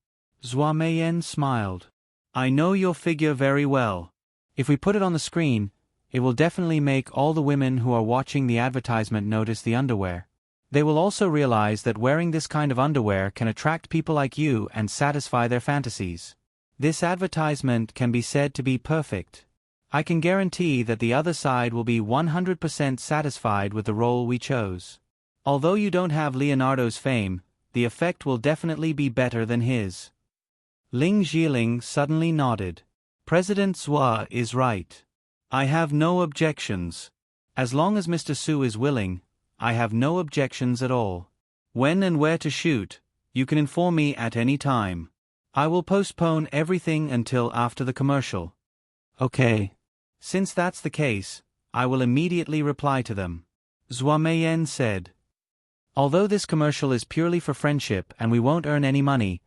Zhua Meiyan smiled. I know your figure very well. If we put it on the screen, it will definitely make all the women who are watching the advertisement notice the underwear. They will also realize that wearing this kind of underwear can attract people like you and satisfy their fantasies. This advertisement can be said to be perfect. I can guarantee that the other side will be 100% satisfied with the role we chose. Although you don't have Leonardo's fame, the effect will definitely be better than his. Ling Jiling suddenly nodded. President Zhua is right. I have no objections. As long as Mr. Su is willing, I have no objections at all. When and where to shoot, you can inform me at any time. I will postpone everything until after the commercial. Okay. Since that's the case, I will immediately reply to them. Zhua Meiyan said. Although this commercial is purely for friendship and we won't earn any money,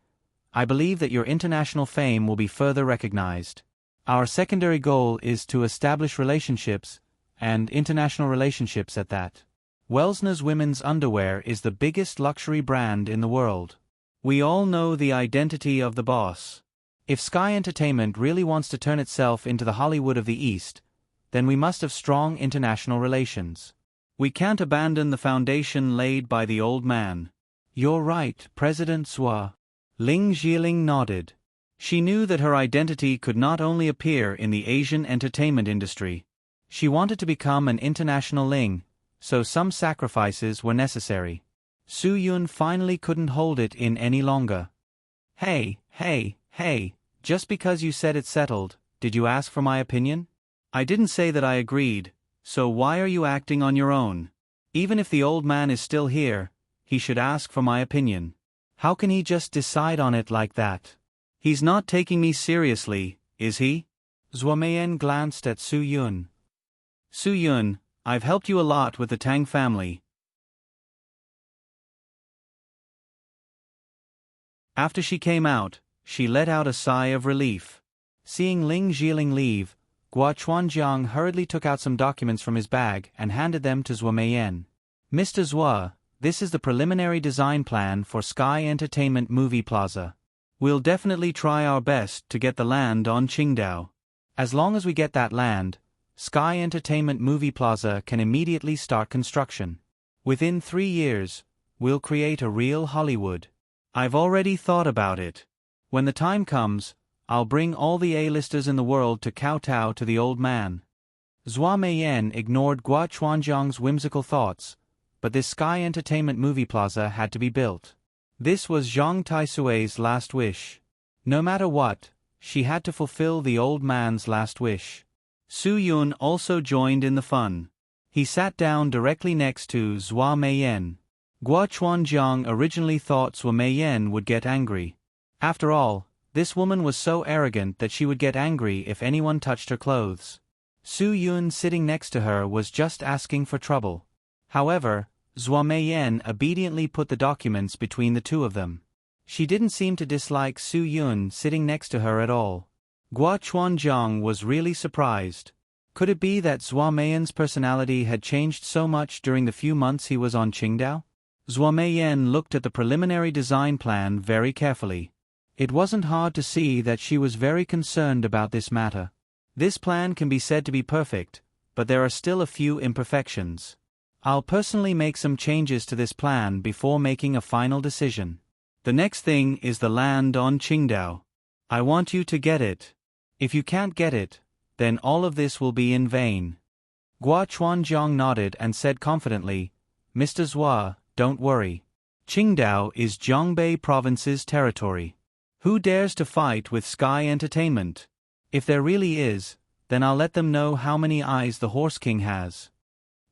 I believe that your international fame will be further recognized. Our secondary goal is to establish relationships, and international relationships at that. Welsner's women's underwear is the biggest luxury brand in the world. We all know the identity of the boss. If Sky Entertainment really wants to turn itself into the Hollywood of the East, then we must have strong international relations. We can't abandon the foundation laid by the old man. You're right, President Zhua. Ling Jiling nodded. She knew that her identity could not only appear in the Asian entertainment industry. She wanted to become an international Ling, so some sacrifices were necessary. Su Yun finally couldn't hold it in any longer. Hey, just because you said it's settled, did you ask for my opinion? I didn't say that I agreed, so why are you acting on your own? Even if the old man is still here, he should ask for my opinion. How can he just decide on it like that? He's not taking me seriously, is he? Zhua Meiyan glanced at Su Yun. Su Yun, I've helped you a lot with the Tang family. After she came out, she let out a sigh of relief. Seeing Ling Jiling leave, Guo Chuanjiang hurriedly took out some documents from his bag and handed them to Zhua Meiyan. Mr. Zhua, this is the preliminary design plan for Sky Entertainment Movie Plaza. We'll definitely try our best to get the land on Qingdao. As long as we get that land, Sky Entertainment Movie Plaza can immediately start construction. Within 3 years, we'll create a real Hollywood. I've already thought about it. When the time comes, I'll bring all the A-listers in the world to kowtow to the old man. Zhua Meiyan ignored Guo Chuanjiang's whimsical thoughts, but this Sky Entertainment Movie Plaza had to be built. This was Zhang Taisui's last wish. No matter what, she had to fulfill the old man's last wish. Su Yun also joined in the fun. He sat down directly next to Zhua Meiyan. Guo Chuanjiang originally thought Zhua Meiyan would get angry. After all, this woman was so arrogant that she would get angry if anyone touched her clothes. Su Yun sitting next to her was just asking for trouble. However, Zhua Meiyan obediently put the documents between the two of them. She didn't seem to dislike Su Yun sitting next to her at all. Guo Chuanjiang was really surprised. Could it be that Zhua Meiyan's personality had changed so much during the few months he was on Qingdao? Zhua Meiyan looked at the preliminary design plan very carefully. It wasn't hard to see that she was very concerned about this matter. This plan can be said to be perfect, but there are still a few imperfections. I'll personally make some changes to this plan before making a final decision. The next thing is the land on Qingdao. I want you to get it. If you can't get it, then all of this will be in vain. Guo Chuanjiang nodded and said confidently, Mr. Zhua, don't worry. Qingdao is Zhongbei Province's territory. Who dares to fight with Sky Entertainment? If there really is, then I'll let them know how many eyes the Horse King has.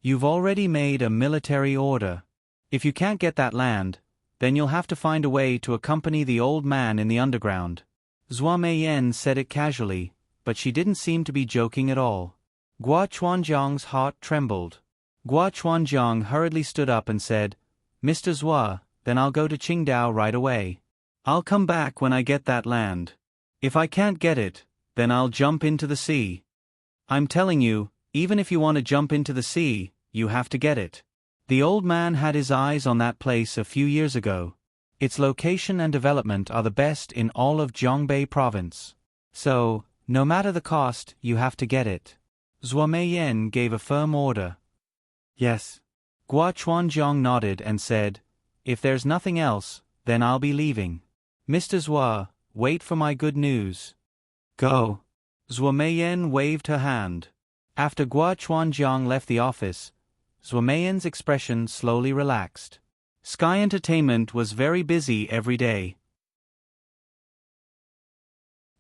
You've already made a military order. If you can't get that land, then you'll have to find a way to accompany the old man in the underground. Zhua Meiyan said it casually, but she didn't seem to be joking at all. Guo Chuanjiang's heart trembled. Guo Chuanjiang hurriedly stood up and said, Mr. Zhua, then I'll go to Qingdao right away. I'll come back when I get that land. If I can't get it, then I'll jump into the sea. I'm telling you, even if you want to jump into the sea, you have to get it. The old man had his eyes on that place a few years ago. Its location and development are the best in all of Zhongbei Province. So, no matter the cost, you have to get it. Zhua Meiyan gave a firm order. Yes. Guo Chuanjiang nodded and said, If there's nothing else, then I'll be leaving. Mr. Zhua, wait for my good news. Go. Zhua Meiyan waved her hand. After Guo Chuanjiang left the office, Zhua Meiyan's expression slowly relaxed. Sky Entertainment was very busy every day.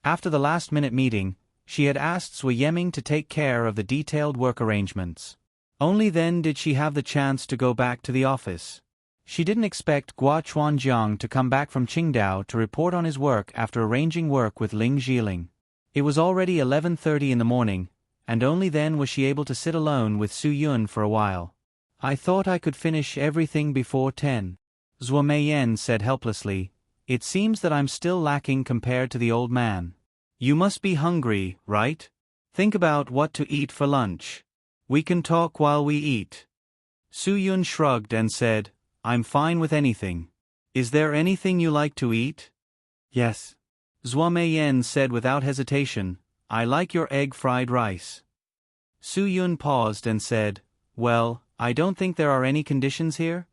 After the last-minute meeting, she had asked Zhou Yeming to take care of the detailed work arrangements. Only then did she have the chance to go back to the office. She didn't expect Guo Chuanjiang to come back from Qingdao to report on his work after arranging work with Ling Zhiling. It was already 11:30 in the morning, and only then was she able to sit alone with Su Yun for a while. I thought I could finish everything before 10. Zhua Meiyan said helplessly, It seems that I'm still lacking compared to the old man. You must be hungry, right? Think about what to eat for lunch. We can talk while we eat. Su Yun shrugged and said, I'm fine with anything. Is there anything you like to eat? Yes. Zhua Meiyan said without hesitation, I like your egg fried rice. Su Yun paused and said, Well, I don't think there are any conditions here.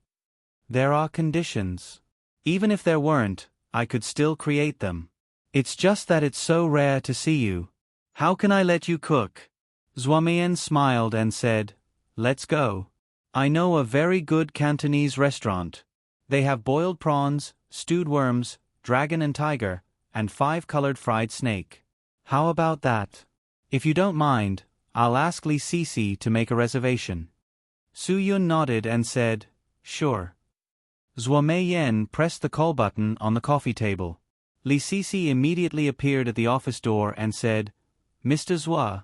There are conditions. Even if there weren't, I could still create them. It's just that it's so rare to see you. How can I let you cook? Zhua Meiyan smiled and said, Let's go. I know a very good Cantonese restaurant. They have boiled prawns, stewed worms, dragon and tiger, and 5-colored fried snake. How about that? If you don't mind, I'll ask Li Sisi to make a reservation. Su Yun nodded and said, Sure. Zhua Meiyan pressed the call button on the coffee table. Li Sisi immediately appeared at the office door and said, Mr. Zhua.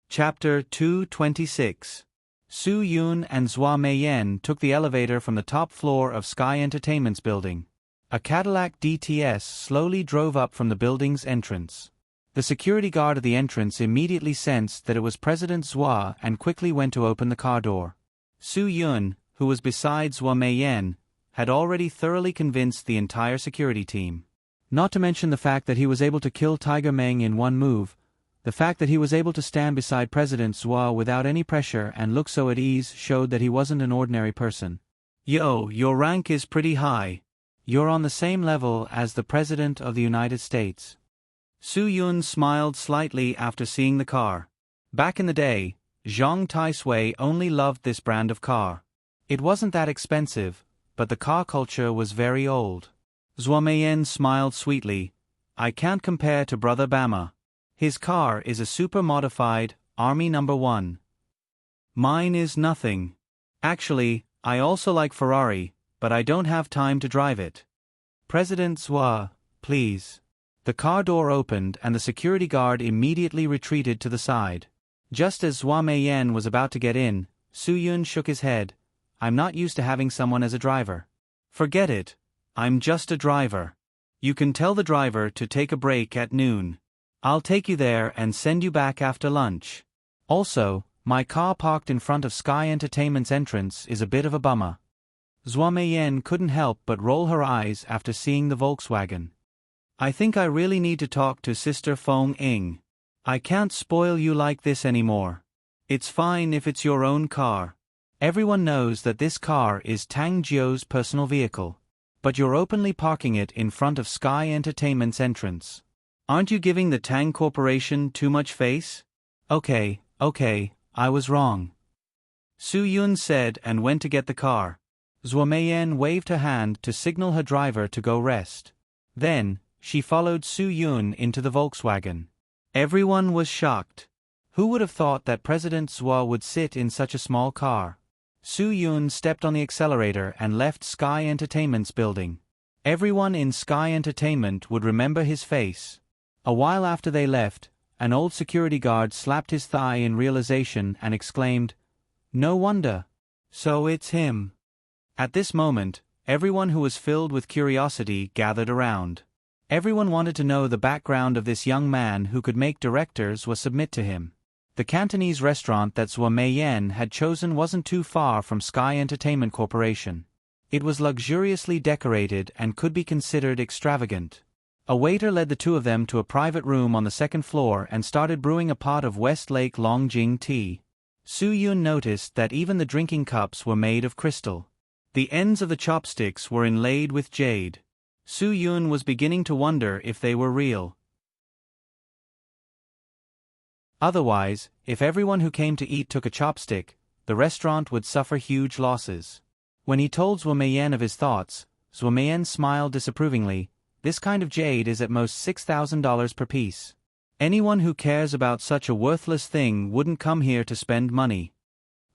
Chapter 226. Su Yun and Zhua Meiyan took the elevator from the top floor of Sky Entertainment's building. A Cadillac DTS slowly drove up from the building's entrance. The security guard at the entrance immediately sensed that it was President Zhua and quickly went to open the car door. Su Yun, who was beside Zhua Meiyan, had already thoroughly convinced the entire security team. Not to mention the fact that he was able to kill Tiger Meng in one move, the fact that he was able to stand beside President Zhua without any pressure and look so at ease showed that he wasn't an ordinary person. Yo, your rank is pretty high. You're on the same level as the President of the United States. Su Yun smiled slightly after seeing the car. Back in the day, Zhang Taisui only loved this brand of car. It wasn't that expensive, but the car culture was very old. Zhuo Meiyan smiled sweetly. I can't compare to Brother Bama. His car is a super-modified, Army No. 1. Mine is nothing. Actually, I also like Ferrari, but I don't have time to drive it. President Zhuo, please. The car door opened and the security guard immediately retreated to the side. Just as Zhuo Meiyan was about to get in, Su Yun shook his head. I'm not used to having someone as a driver. Forget it. I'm just a driver. You can tell the driver to take a break at noon. I'll take you there and send you back after lunch. Also, my car parked in front of Sky Entertainment's entrance is a bit of a bummer. Zhuo Meiyan couldn't help but roll her eyes after seeing the Volkswagen. I think I really need to talk to Sister Feng Ying. I can't spoil you like this anymore. It's fine if it's your own car. Everyone knows that this car is Tang Jiu's personal vehicle. But you're openly parking it in front of Sky Entertainment's entrance. Aren't you giving the Tang Corporation too much face? Okay, I was wrong. Su Yun said and went to get the car. Zhuo Meiyan waved her hand to signal her driver to go rest. Then, she followed Su Yun into the Volkswagen. Everyone was shocked. Who would have thought that President Zhuo would sit in such a small car? Su Yun stepped on the accelerator and left Sky Entertainment's building. Everyone in Sky Entertainment would remember his face. A while after they left, an old security guard slapped his thigh in realization and exclaimed, "No wonder. So it's him." At this moment, everyone who was filled with curiosity gathered around. Everyone wanted to know the background of this young man who could make directors submit to him. The Cantonese restaurant that Zhuo Meiyan had chosen wasn't too far from Sky Entertainment Corporation. It was luxuriously decorated and could be considered extravagant. A waiter led the two of them to a private room on the second floor and started brewing a pot of Westlake Longjing tea. Su Yun noticed that even the drinking cups were made of crystal. The ends of the chopsticks were inlaid with jade. Su Yun was beginning to wonder if they were real. Otherwise, if everyone who came to eat took a chopstick, the restaurant would suffer huge losses. When he told Zhuo Meiyan of his thoughts, Zhuo Meiyan smiled disapprovingly. This kind of jade is at most $6,000 per piece. Anyone who cares about such a worthless thing wouldn't come here to spend money.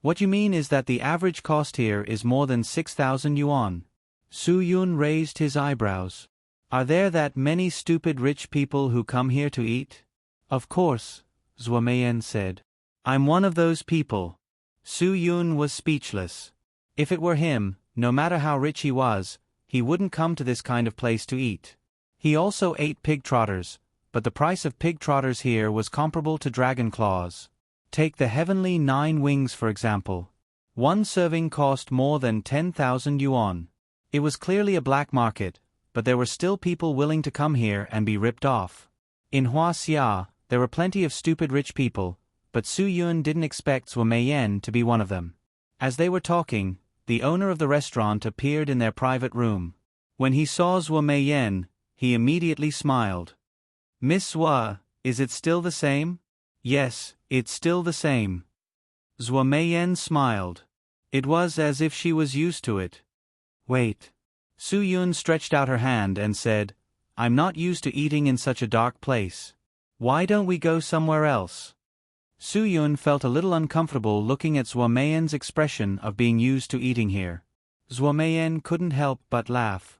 What you mean is that the average cost here is more than 6,000 yuan. Su Yun raised his eyebrows. Are there that many stupid rich people who come here to eat? Of course, Zhuo Meiyan said. I'm one of those people. Su Yun was speechless. If it were him, no matter how rich he was, he wouldn't come to this kind of place to eat. He also ate pig trotters, but the price of pig trotters here was comparable to dragon claws. Take the heavenly 9 wings for example. One serving cost more than 10,000 yuan. It was clearly a black market, but there were still people willing to come here and be ripped off. In Huaxia, there were plenty of stupid rich people, but Su Yun didn't expect Zhuo Meiyan to be one of them. As they were talking, the owner of the restaurant appeared in their private room. When he saw Zhuo Meiyan, he immediately smiled. Miss Zhuo, is it still the same? Yes, it's still the same. Zhuo Meiyan smiled. It was as if she was used to it. Wait. Su Yun stretched out her hand and said, I'm not used to eating in such a dark place. Why don't we go somewhere else? Su Yun felt a little uncomfortable looking at Zhuo Meiyan's expression of being used to eating here. Zhuo Meiyan couldn't help but laugh.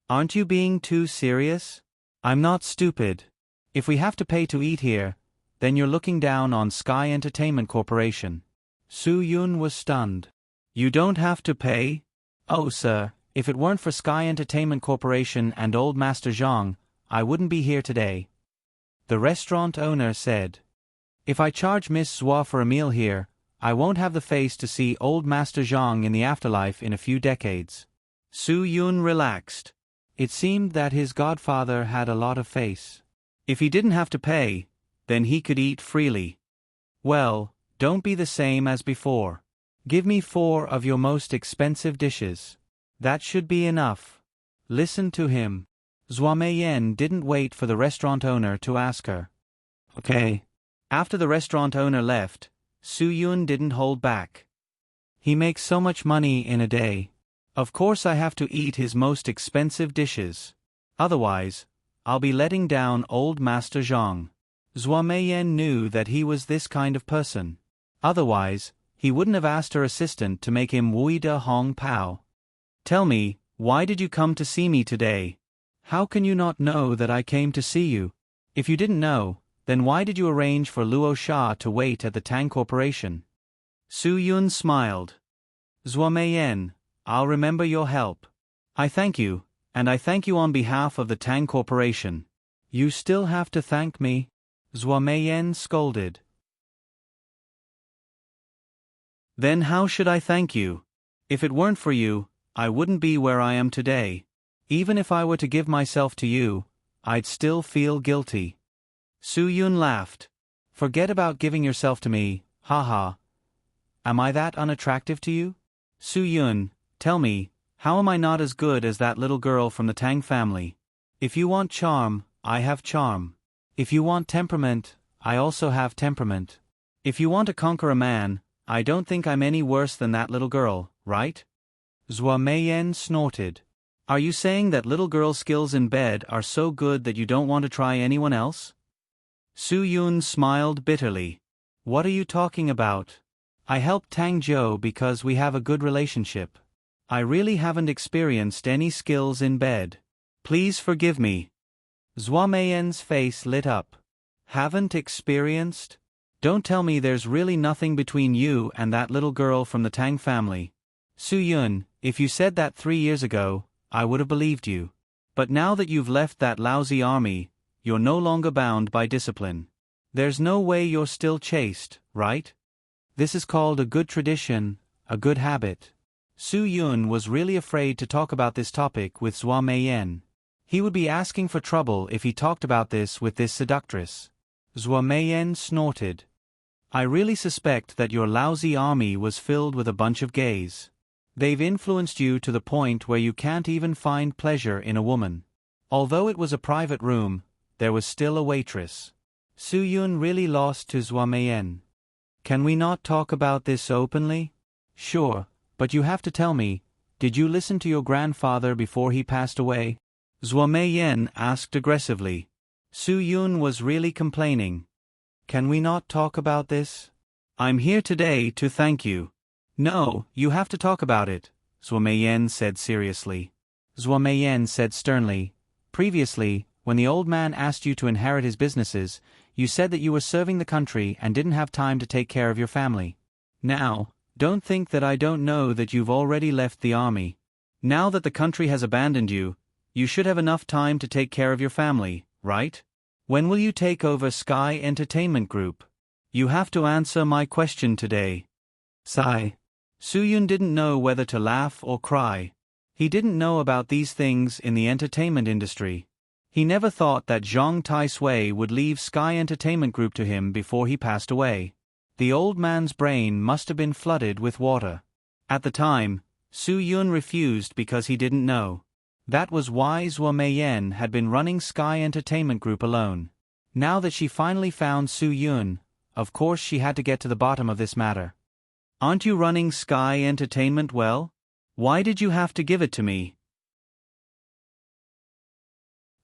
Aren't you being too serious? I'm not stupid. If we have to pay to eat here, then you're looking down on Sky Entertainment Corporation. Su Yun was stunned. You don't have to pay? Oh sir, if it weren't for Sky Entertainment Corporation and old Master Zhang, I wouldn't be here today. The restaurant owner said. If I charge Miss Zhuo for a meal here, I won't have the face to see old Master Zhang in the afterlife in a few decades. Su Yun relaxed. It seemed that his godfather had a lot of face. If he didn't have to pay, then he could eat freely. Well, don't be the same as before. Give me 4 of your most expensive dishes. That should be enough. Listen to him. Zhuo Meiyan didn't wait for the restaurant owner to ask her. Okay. After the restaurant owner left, Su Yun didn't hold back. He makes so much money in a day. Of course I have to eat his most expensive dishes. Otherwise, I'll be letting down old Master Zhang. Zhua Meiyan knew that he was this kind of person. Otherwise, he wouldn't have asked her assistant to make him Wui De Hong Pao. Tell me, why did you come to see me today? How can you not know that I came to see you? If you didn't know, then why did you arrange for Luo Sha to wait at the Tang Corporation? Su Yun smiled. Zhua Meiyan, I'll remember your help. I thank you, and I thank you on behalf of the Tang Corporation. You still have to thank me? Zhua Meiyan scolded. Then how should I thank you? If it weren't for you, I wouldn't be where I am today. Even if I were to give myself to you, I'd still feel guilty. Su Yun laughed. Forget about giving yourself to me, haha. Am I that unattractive to you? Su Yun, tell me, how am I not as good as that little girl from the Tang family? If you want charm, I have charm. If you want temperament, I also have temperament. If you want to conquer a man, I don't think I'm any worse than that little girl, right? Zhua Meiyan snorted. Are you saying that little girl's skills in bed are so good that you don't want to try anyone else? Su Yun smiled bitterly. What are you talking about? I helped Tang Zhou because we have a good relationship. I really haven't experienced any skills in bed. Please forgive me. Zhua Meiyan's face lit up. Haven't experienced? Don't tell me there's really nothing between you and that little girl from the Tang family. Su Yun, if you said that 3 years ago, I would have believed you. But now that you've left that lousy army, you're no longer bound by discipline. There's no way you're still chaste, right? This is called a good tradition, a good habit. Su Yun was really afraid to talk about this topic with Zhua Meiyan. He would be asking for trouble if he talked about this with this seductress. Zhua Meiyan snorted. I really suspect that your lousy army was filled with a bunch of gays. They've influenced you to the point where you can't even find pleasure in a woman. Although it was a private room, there was still a waitress. Su Yun really lost to Zhua Meiyan. Can we not talk about this openly? Sure, but you have to tell me, did you listen to your grandfather before he passed away? Zhua Meiyan asked aggressively. Su Yun was really complaining. Can we not talk about this? I'm here today to thank you. No, you have to talk about it, Zhua Meiyan said seriously. Zhua Meiyan said sternly, previously, when the old man asked you to inherit his businesses, you said that you were serving the country and didn't have time to take care of your family. Now, don't think that I don't know that you've already left the army. Now that the country has abandoned you, you should have enough time to take care of your family, right? When will you take over Sky Entertainment Group? You have to answer my question today. Sigh. Su Yun didn't know whether to laugh or cry. He didn't know about these things in the entertainment industry. He never thought that Zhang Taisui would leave Sky Entertainment Group to him before he passed away. The old man's brain must have been flooded with water. At the time, Su Yun refused because he didn't know. That was why Zhua Meiyan had been running Sky Entertainment Group alone. Now that she finally found Su Yun, of course she had to get to the bottom of this matter. Aren't you running Sky Entertainment well? Why did you have to give it to me?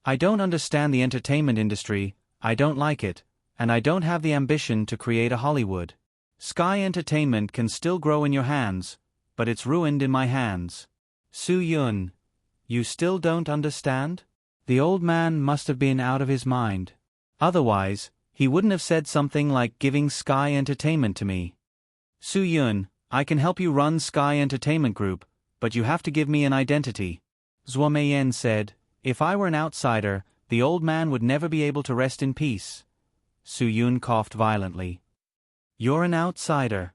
I don't understand the entertainment industry, I don't like it, and I don't have the ambition to create a Hollywood. Sky Entertainment can still grow in your hands, but it's ruined in my hands. Su Yun, you still don't understand? The old man must have been out of his mind. Otherwise, he wouldn't have said something like giving Sky Entertainment to me. Su Yun, I can help you run Sky Entertainment Group, but you have to give me an identity. Zhua Meiyan said, if I were an outsider, the old man would never be able to rest in peace. Su Yun coughed violently. You're an outsider.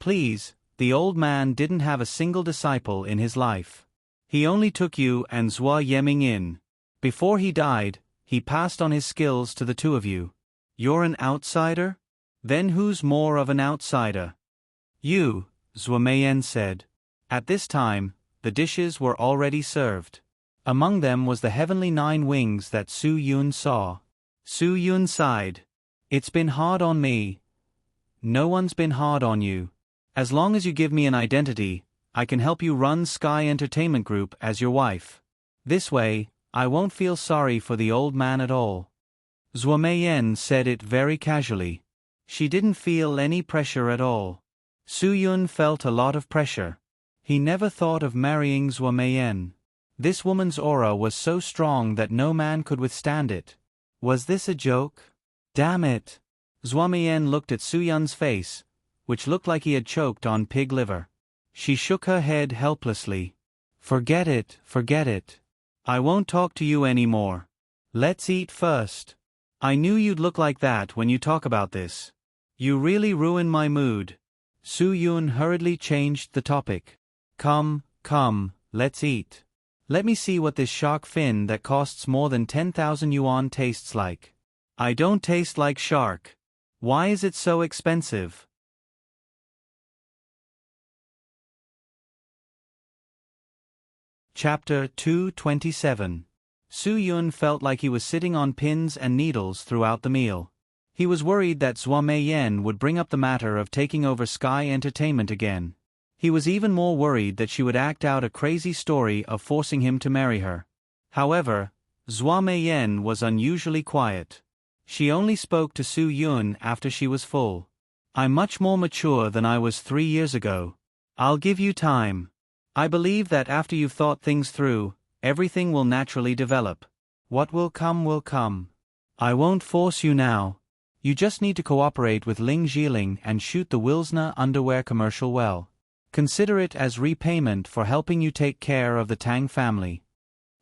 Please, the old man didn't have a single disciple in his life. He only took you and Zhua Yeming in. Before he died, he passed on his skills to the two of you. You're an outsider? Then who's more of an outsider? You, Zhua Meiyan said. At this time, the dishes were already served. Among them was the heavenly 9 wings that Su Yun saw. Su Yun sighed. It's been hard on me. No one's been hard on you. As long as you give me an identity, I can help you run Sky Entertainment Group as your wife. This way, I won't feel sorry for the old man at all." Zhuo Meiyan said it very casually. She didn't feel any pressure at all. Su Yun felt a lot of pressure. He never thought of marrying Zhuo Meiyan. This woman's aura was so strong that no man could withstand it. Was this a joke? Damn it! Zhuo Meiyan looked at Su Yun's face, which looked like he had choked on pig liver. She shook her head helplessly. Forget it, forget it. I won't talk to you anymore. Let's eat first. I knew you'd look like that when you talk about this. You really ruin my mood. Su Yun hurriedly changed the topic. Come, let's eat. Let me see what this shark fin that costs more than 10,000 yuan tastes like. I don't taste like shark. Why is it so expensive? Chapter 227. Su Yun felt like he was sitting on pins and needles throughout the meal. He was worried that Zhuo Meiyan would bring up the matter of taking over Sky Entertainment again. He was even more worried that she would act out a crazy story of forcing him to marry her. However, Zhuo Meiyan was unusually quiet. She only spoke to Su Yun after she was full. I'm much more mature than I was 3 years ago. I'll give you time. I believe that after you've thought things through, everything will naturally develop. What will come will come. I won't force you now. You just need to cooperate with Ling Jiling and shoot the Wilsner underwear commercial well. Consider it as repayment for helping you take care of the Tang family.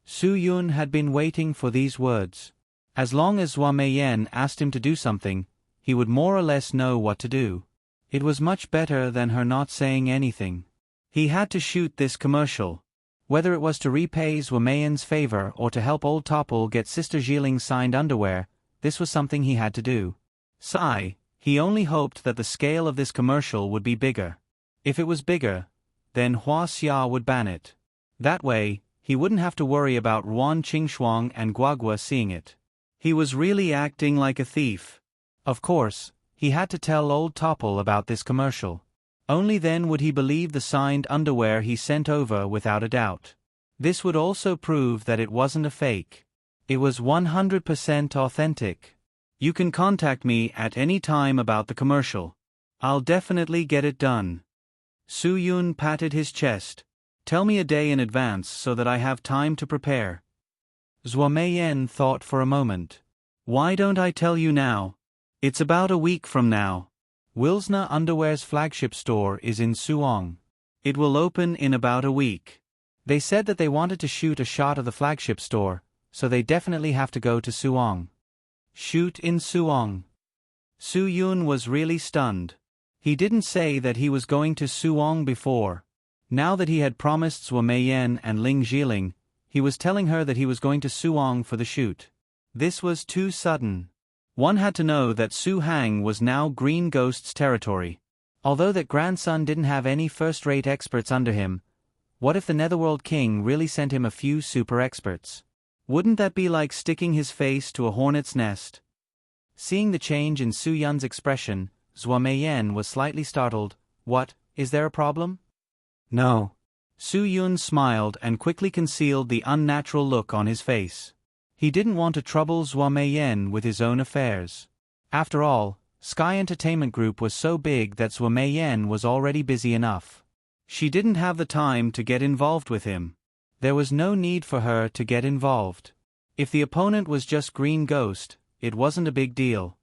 Su Yun had been waiting for these words. As long as Zhuo Meiyan asked him to do something, he would more or less know what to do. It was much better than her not saying anything. He had to shoot this commercial. Whether it was to repay Zhuo Meiyan's favor or to help old Topple get Sister Jiling's signed underwear, this was something he had to do. Sigh, he only hoped that the scale of this commercial would be bigger. If it was bigger, then Hua Xia would ban it. That way, he wouldn't have to worry about Ruan Qingshuang and Guagua seeing it. He was really acting like a thief. Of course, he had to tell old Topple about this commercial. Only then would he believe the signed underwear he sent over without a doubt. This would also prove that it wasn't a fake. It was 100% authentic. You can contact me at any time about the commercial. I'll definitely get it done. Su Yun patted his chest. Tell me a day in advance so that I have time to prepare. Zhuo Meiyan thought for a moment. Why don't I tell you now? It's about a week from now. Wilsner Underwear's flagship store is in Suong. It will open in about a week. They said that they wanted to shoot a shot of the flagship store, so they definitely have to go to Suong. Shoot in Suong. Su Yun was really stunned. He didn't say that he was going to Suong before. Now that he had promised Zhuo Meiyan and Ling Jiling, he was telling her that he was going to Suong for the shoot. This was too sudden. One had to know that Su Hang was now Green Ghost's territory. Although that grandson didn't have any first-rate experts under him, what if the Netherworld King really sent him a few super experts? Wouldn't that be like sticking his face to a hornet's nest? Seeing the change in Su Yun's expression, Zhuo Meiyan was slightly startled. What, is there a problem? No. Su Yun smiled and quickly concealed the unnatural look on his face. He didn't want to trouble Zhuo Meiyan with his own affairs. After all, Sky Entertainment Group was so big that Zhuo Meiyan was already busy enough. She didn't have the time to get involved with him. There was no need for her to get involved. If the opponent was just Green Ghost, it wasn't a big deal.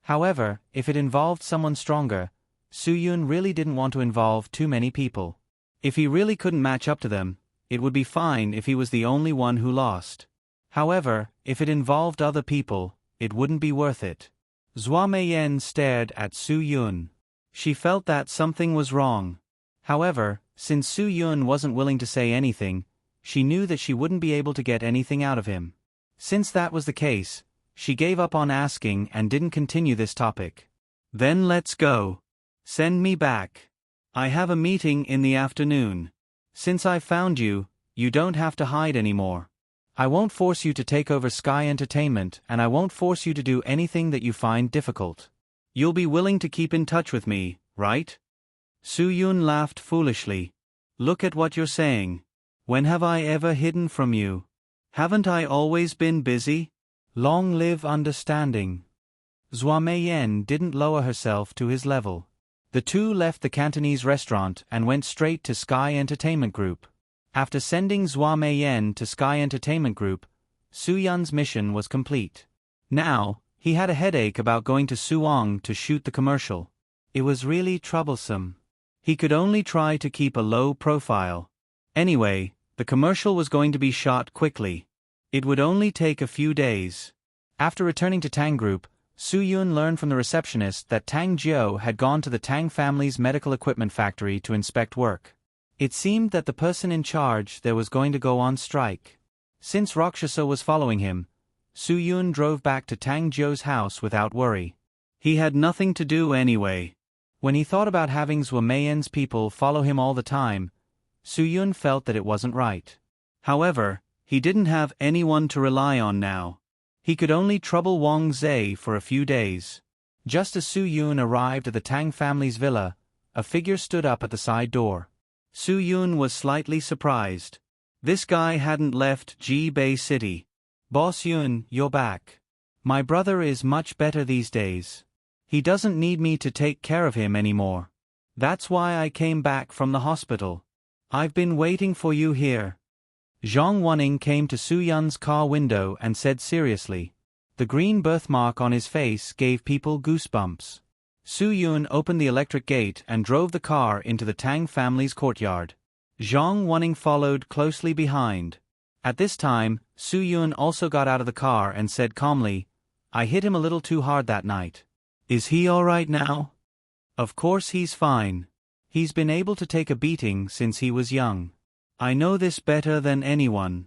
However, if it involved someone stronger, Su Yun really didn't want to involve too many people. If he really couldn't match up to them, it would be fine if he was the only one who lost. However, if it involved other people, it wouldn't be worth it. Zhuo Meiyan stared at Su Yun. She felt that something was wrong. However, since Su Yun wasn't willing to say anything, she knew that she wouldn't be able to get anything out of him. Since that was the case, she gave up on asking and didn't continue this topic. Then let's go. Send me back. I have a meeting in the afternoon. Since I found you, you don't have to hide anymore. I won't force you to take over Sky Entertainment, and I won't force you to do anything that you find difficult. You'll be willing to keep in touch with me, right? Su Yun laughed foolishly. Look at what you're saying. When have I ever hidden from you? Haven't I always been busy? Long live understanding. Zhua Meiyan didn't lower herself to his level. The two left the Cantonese restaurant and went straight to Sky Entertainment Group. After sending Zhua Meiyan to Sky Entertainment Group, Su Yun's mission was complete. Now, he had a headache about going to Suwon to shoot the commercial. It was really troublesome. He could only try to keep a low profile. Anyway, the commercial was going to be shot quickly. It would only take a few days. After returning to Tang Group, Su Yun learned from the receptionist that Tang Jiu had gone to the Tang family's medical equipment factory to inspect work. It seemed that the person in charge there was going to go on strike. Since Rakshasa was following him, Su Yun drove back to Tang Jiu's house without worry. He had nothing to do anyway. When he thought about having Zhua Meiyan's people follow him all the time, Su Yun felt that it wasn't right. However, he didn't have anyone to rely on now. He could only trouble Wang Zhe for a few days. Just as Su Yun arrived at the Tang family's villa, a figure stood up at the side door. Su Yun was slightly surprised. This guy hadn't left Jibei City. Boss Yun, you're back. My brother is much better these days. He doesn't need me to take care of him anymore. That's why I came back from the hospital. I've been waiting for you here. Zhang Wanning came to Su Yun's car window and said seriously. The green birthmark on his face gave people goosebumps. Su Yun opened the electric gate and drove the car into the Tang family's courtyard. Zhang Wanning followed closely behind. At this time, Su Yun also got out of the car and said calmly, I hit him a little too hard that night. Is he all right now? Of course he's fine. He's been able to take a beating since he was young. I know this better than anyone.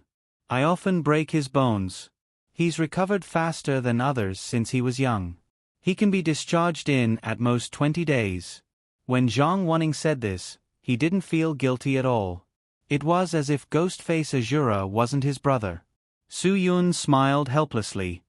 I often break his bones. He's recovered faster than others since he was young. He can be discharged in at most 20 days. When Zhang Wanning said this, he didn't feel guilty at all. It was as if Ghostface Azura wasn't his brother. Su Yun smiled helplessly.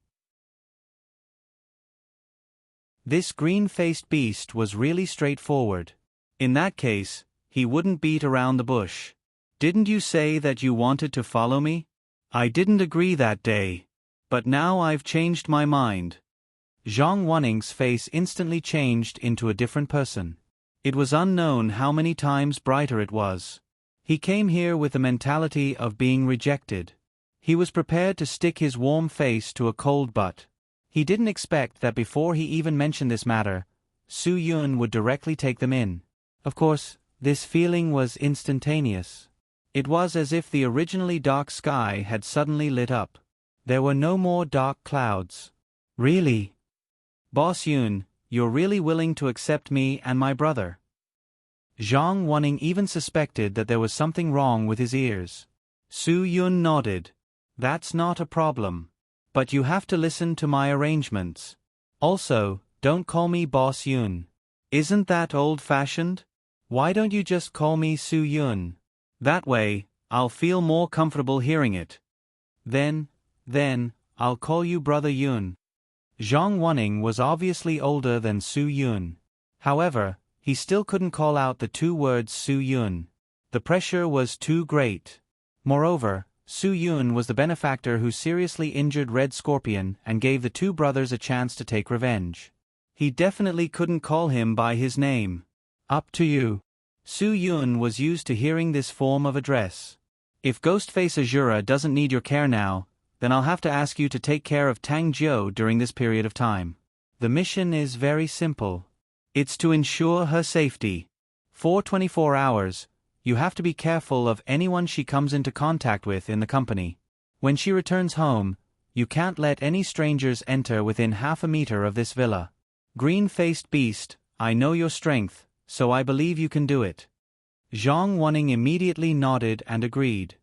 This green-faced beast was really straightforward. In that case, he wouldn't beat around the bush. Didn't you say that you wanted to follow me? I didn't agree that day. But now I've changed my mind. Zhang Wanning's face instantly changed into a different person. It was unknown how many times brighter it was. He came here with the mentality of being rejected. He was prepared to stick his warm face to a cold butt. He didn't expect that before he even mentioned this matter, Su Yun would directly take them in. Of course, this feeling was instantaneous. It was as if the originally dark sky had suddenly lit up. There were no more dark clouds. Really? Boss Yun, you're really willing to accept me and my brother? Zhang Wanning even suspected that there was something wrong with his ears. Su Yun nodded. That's not a problem. But you have to listen to my arrangements. Also, don't call me Boss Yun. Isn't that old-fashioned? Why don't you just call me Su Yun? That way, I'll feel more comfortable hearing it. Then, I'll call you Brother Yun. Zhang Wanning was obviously older than Su Yun. However, he still couldn't call out the two words Su Yun. The pressure was too great. Moreover, Su Yun was the benefactor who seriously injured Red Scorpion and gave the two brothers a chance to take revenge. He definitely couldn't call him by his name. Up to you. Su Yun was used to hearing this form of address. If Ghostface Azura doesn't need your care now, then I'll have to ask you to take care of Tang Jiu during this period of time. The mission is very simple. It's to ensure her safety. For 24 hours, you have to be careful of anyone she comes into contact with in the company. When she returns home, you can't let any strangers enter within half a meter of this villa. Green-faced beast, I know your strength, so I believe you can do it. Zhang Wanning immediately nodded and agreed.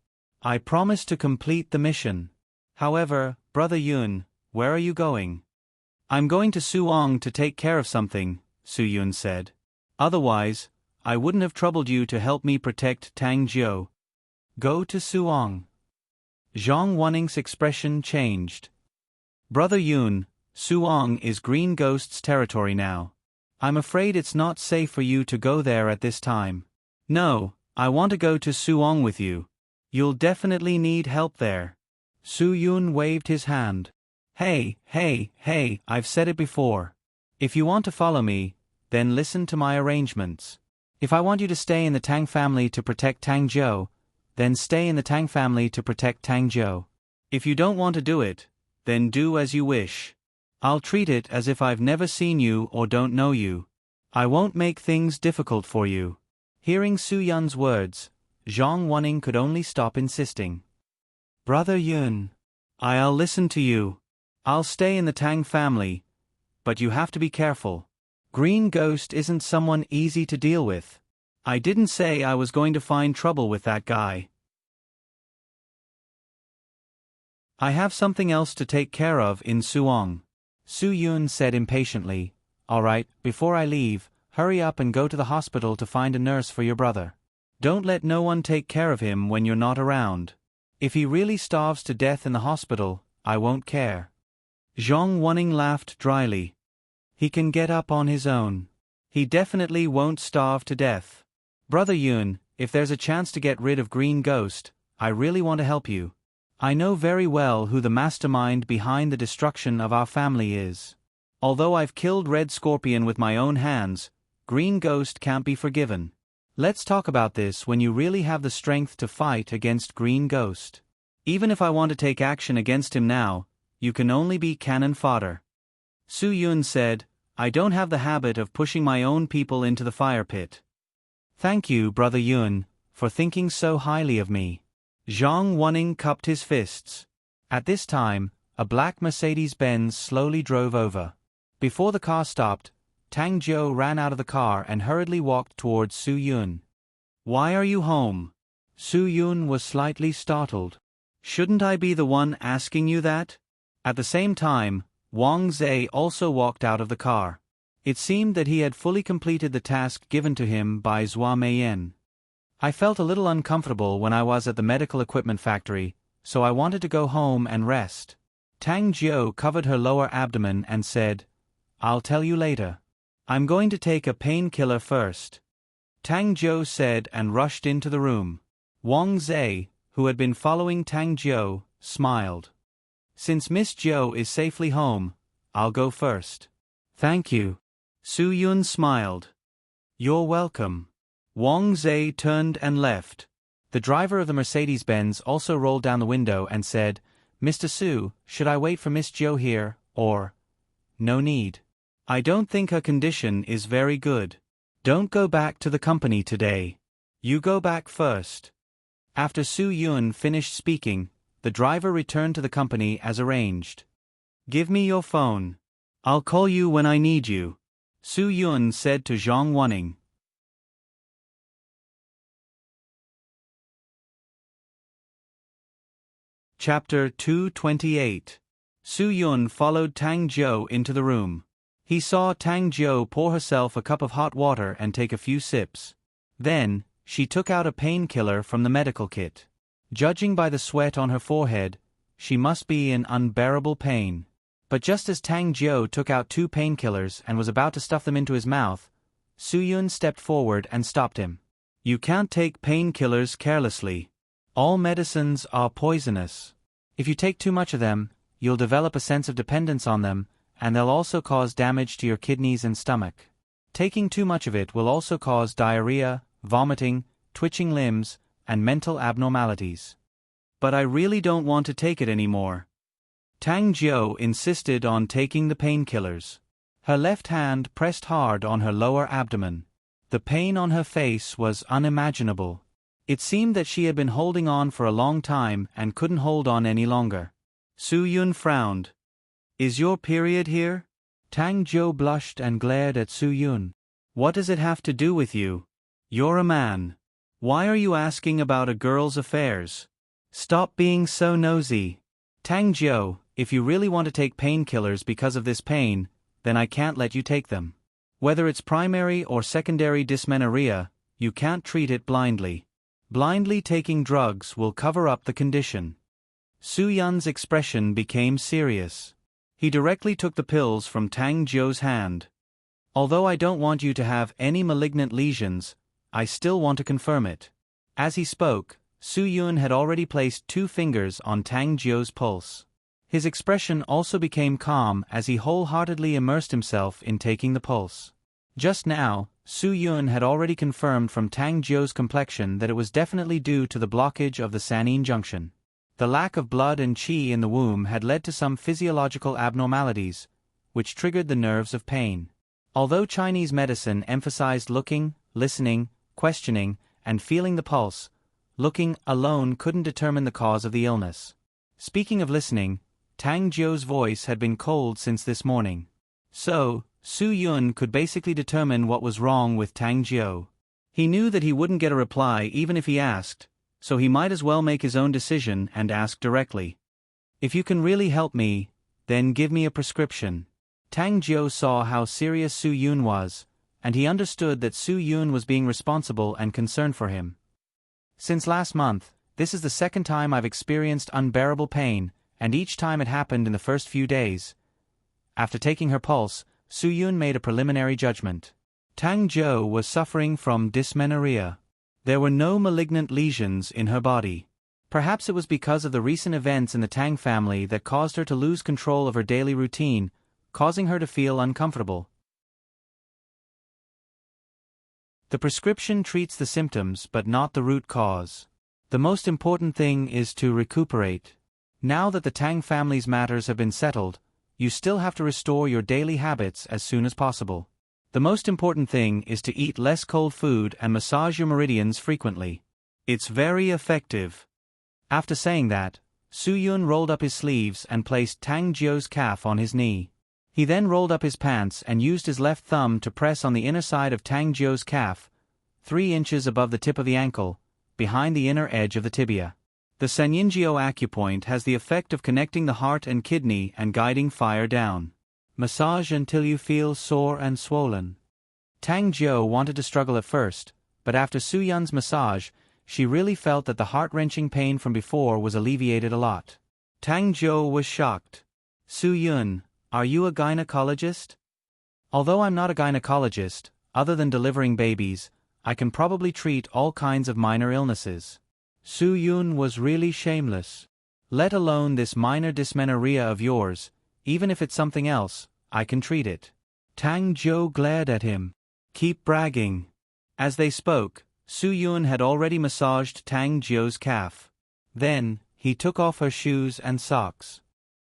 I promise to complete the mission. However, Brother Yun, where are you going? I'm going to Suwon to take care of something, Su Yun said. Otherwise, I wouldn't have troubled you to help me protect Tang Jiu. Go to Suwon. Zhang Wanning's expression changed. Brother Yun, Suwon is Green Ghost's territory now. I'm afraid it's not safe for you to go there at this time. No, I want to go to Suong with you. You'll definitely need help there. Su Yun waved his hand. Hey, I've said it before. If you want to follow me, then listen to my arrangements. If I want you to stay in the Tang family to protect Tang Zhou, then stay in the Tang family to protect Tang Zhou. If you don't want to do it, then do as you wish. I'll treat it as if I've never seen you or don't know you. I won't make things difficult for you. Hearing Su Yun's words, Zhang Wanning could only stop insisting. Brother Yun, I'll listen to you. I'll stay in the Tang family, but you have to be careful. Green Ghost isn't someone easy to deal with. I didn't say I was going to find trouble with that guy. I have something else to take care of in Suong. Su Yun said impatiently. All right, before I leave, hurry up and go to the hospital to find a nurse for your brother. Don't let no one take care of him when you're not around. If he really starves to death in the hospital, I won't care. Zhang Wanning laughed dryly. He can get up on his own. He definitely won't starve to death. Brother Yun, if there's a chance to get rid of Green Ghost, I really want to help you. I know very well who the mastermind behind the destruction of our family is. Although I've killed Red Scorpion with my own hands, Green Ghost can't be forgiven. Let's talk about this when you really have the strength to fight against Green Ghost. Even if I want to take action against him now, you can only be cannon fodder. Su Yun said, I don't have the habit of pushing my own people into the fire pit. Thank you, Brother Yun, for thinking so highly of me. Zhang Wanning cupped his fists. At this time, a black Mercedes-Benz slowly drove over. Before the car stopped, Tang Zhou ran out of the car and hurriedly walked towards Su Yun. Why are you home? Su Yun was slightly startled. Shouldn't I be the one asking you that? At the same time, Wang Zhe also walked out of the car. It seemed that he had fully completed the task given to him by Zhua Meiyan. I felt a little uncomfortable when I was at the medical equipment factory, so I wanted to go home and rest. Tang Zhou covered her lower abdomen and said, I'll tell you later. I'm going to take a painkiller first. Tang Zhou said and rushed into the room. Wang Zhe, who had been following Tang Zhou, smiled. Since Miss Zhou is safely home, I'll go first. Thank you. Su Yun smiled. You're welcome. Wang Zhe turned and left. The driver of the Mercedes-Benz also rolled down the window and said, Mr. Su, should I wait for Miss Zhou here, or? No need. I don't think her condition is very good. Don't go back to the company today. You go back first. After Su Yun finished speaking, the driver returned to the company as arranged. Give me your phone. I'll call you when I need you, Su Yun said to Zhang Wanning. Chapter 228. Su Yun followed Tang Zhou into the room. He saw Tang Zhou pour herself a cup of hot water and take a few sips. Then, she took out a painkiller from the medical kit. Judging by the sweat on her forehead, she must be in unbearable pain. But just as Tang Zhou took out 2 painkillers and was about to stuff them into his mouth, Su Yun stepped forward and stopped him. You can't take painkillers carelessly. All medicines are poisonous. If you take too much of them, you'll develop a sense of dependence on them, and they'll also cause damage to your kidneys and stomach. Taking too much of it will also cause diarrhea, vomiting, twitching limbs, and mental abnormalities. But I really don't want to take it anymore. Tang Zhou insisted on taking the painkillers. Her left hand pressed hard on her lower abdomen. The pain on her face was unimaginable. It seemed that she had been holding on for a long time and couldn't hold on any longer. Su Yun frowned. Is your period here? Tang Zhou blushed and glared at Su Yun. What does it have to do with you? You're a man. Why are you asking about a girl's affairs? Stop being so nosy. Tang Zhou, if you really want to take painkillers because of this pain, then I can't let you take them. Whether it's primary or secondary dysmenorrhea, you can't treat it blindly. Blindly taking drugs will cover up the condition. Su Yun's expression became serious. He directly took the pills from Tang Zhou's hand. Although I don't want you to have any malignant lesions, I still want to confirm it. As he spoke, Su Yun had already placed 2 fingers on Tang Jiu's pulse. His expression also became calm as he wholeheartedly immersed himself in taking the pulse. Just now, Su Yun had already confirmed from Tang Jiu's complexion that it was definitely due to the blockage of the Sanyin junction. The lack of blood and qi in the womb had led to some physiological abnormalities, which triggered the nerves of pain. Although Chinese medicine emphasized looking, listening, questioning, and feeling the pulse, looking alone couldn't determine the cause of the illness. Speaking of listening, Tang Jiu's voice had been cold since this morning. So, Su Yun could basically determine what was wrong with Tang Jiu. He knew that he wouldn't get a reply even if he asked, so he might as well make his own decision and ask directly. If you can really help me, then give me a prescription. Tang Jiu saw how serious Su Yun was, and he understood that Su Yun was being responsible and concerned for him. Since last month, this is the 2nd time I've experienced unbearable pain, and each time it happened in the first few days. After taking her pulse, Su Yun made a preliminary judgment. Tang Jiu was suffering from dysmenorrhea. There were no malignant lesions in her body. Perhaps it was because of the recent events in the Tang family that caused her to lose control of her daily routine, causing her to feel uncomfortable. The prescription treats the symptoms but not the root cause. The most important thing is to recuperate. Now that the Tang family's matters have been settled, you still have to restore your daily habits as soon as possible. The most important thing is to eat less cold food and massage your meridians frequently. It's very effective. After saying that, Su Yun rolled up his sleeves and placed Tang Jiu's calf on his knee. He then rolled up his pants and used his left thumb to press on the inner side of Tang Jiu's calf, 3 inches above the tip of the ankle, behind the inner edge of the tibia. The Sanyinjiu acupoint has the effect of connecting the heart and kidney and guiding fire down. Massage until you feel sore and swollen. Tang Jiu wanted to struggle at first, but after Su Yun's massage, she really felt that the heart-wrenching pain from before was alleviated a lot. Tang Jiu was shocked. Su Yun, are you a gynecologist? Although I'm not a gynecologist, other than delivering babies, I can probably treat all kinds of minor illnesses. Su Yun was really shameless. Let alone this minor dysmenorrhea of yours, even if it's something else, I can treat it. Tang Jiu glared at him. Keep bragging. As they spoke, Su Yun had already massaged Tang Jiu's calf. Then, he took off her shoes and socks.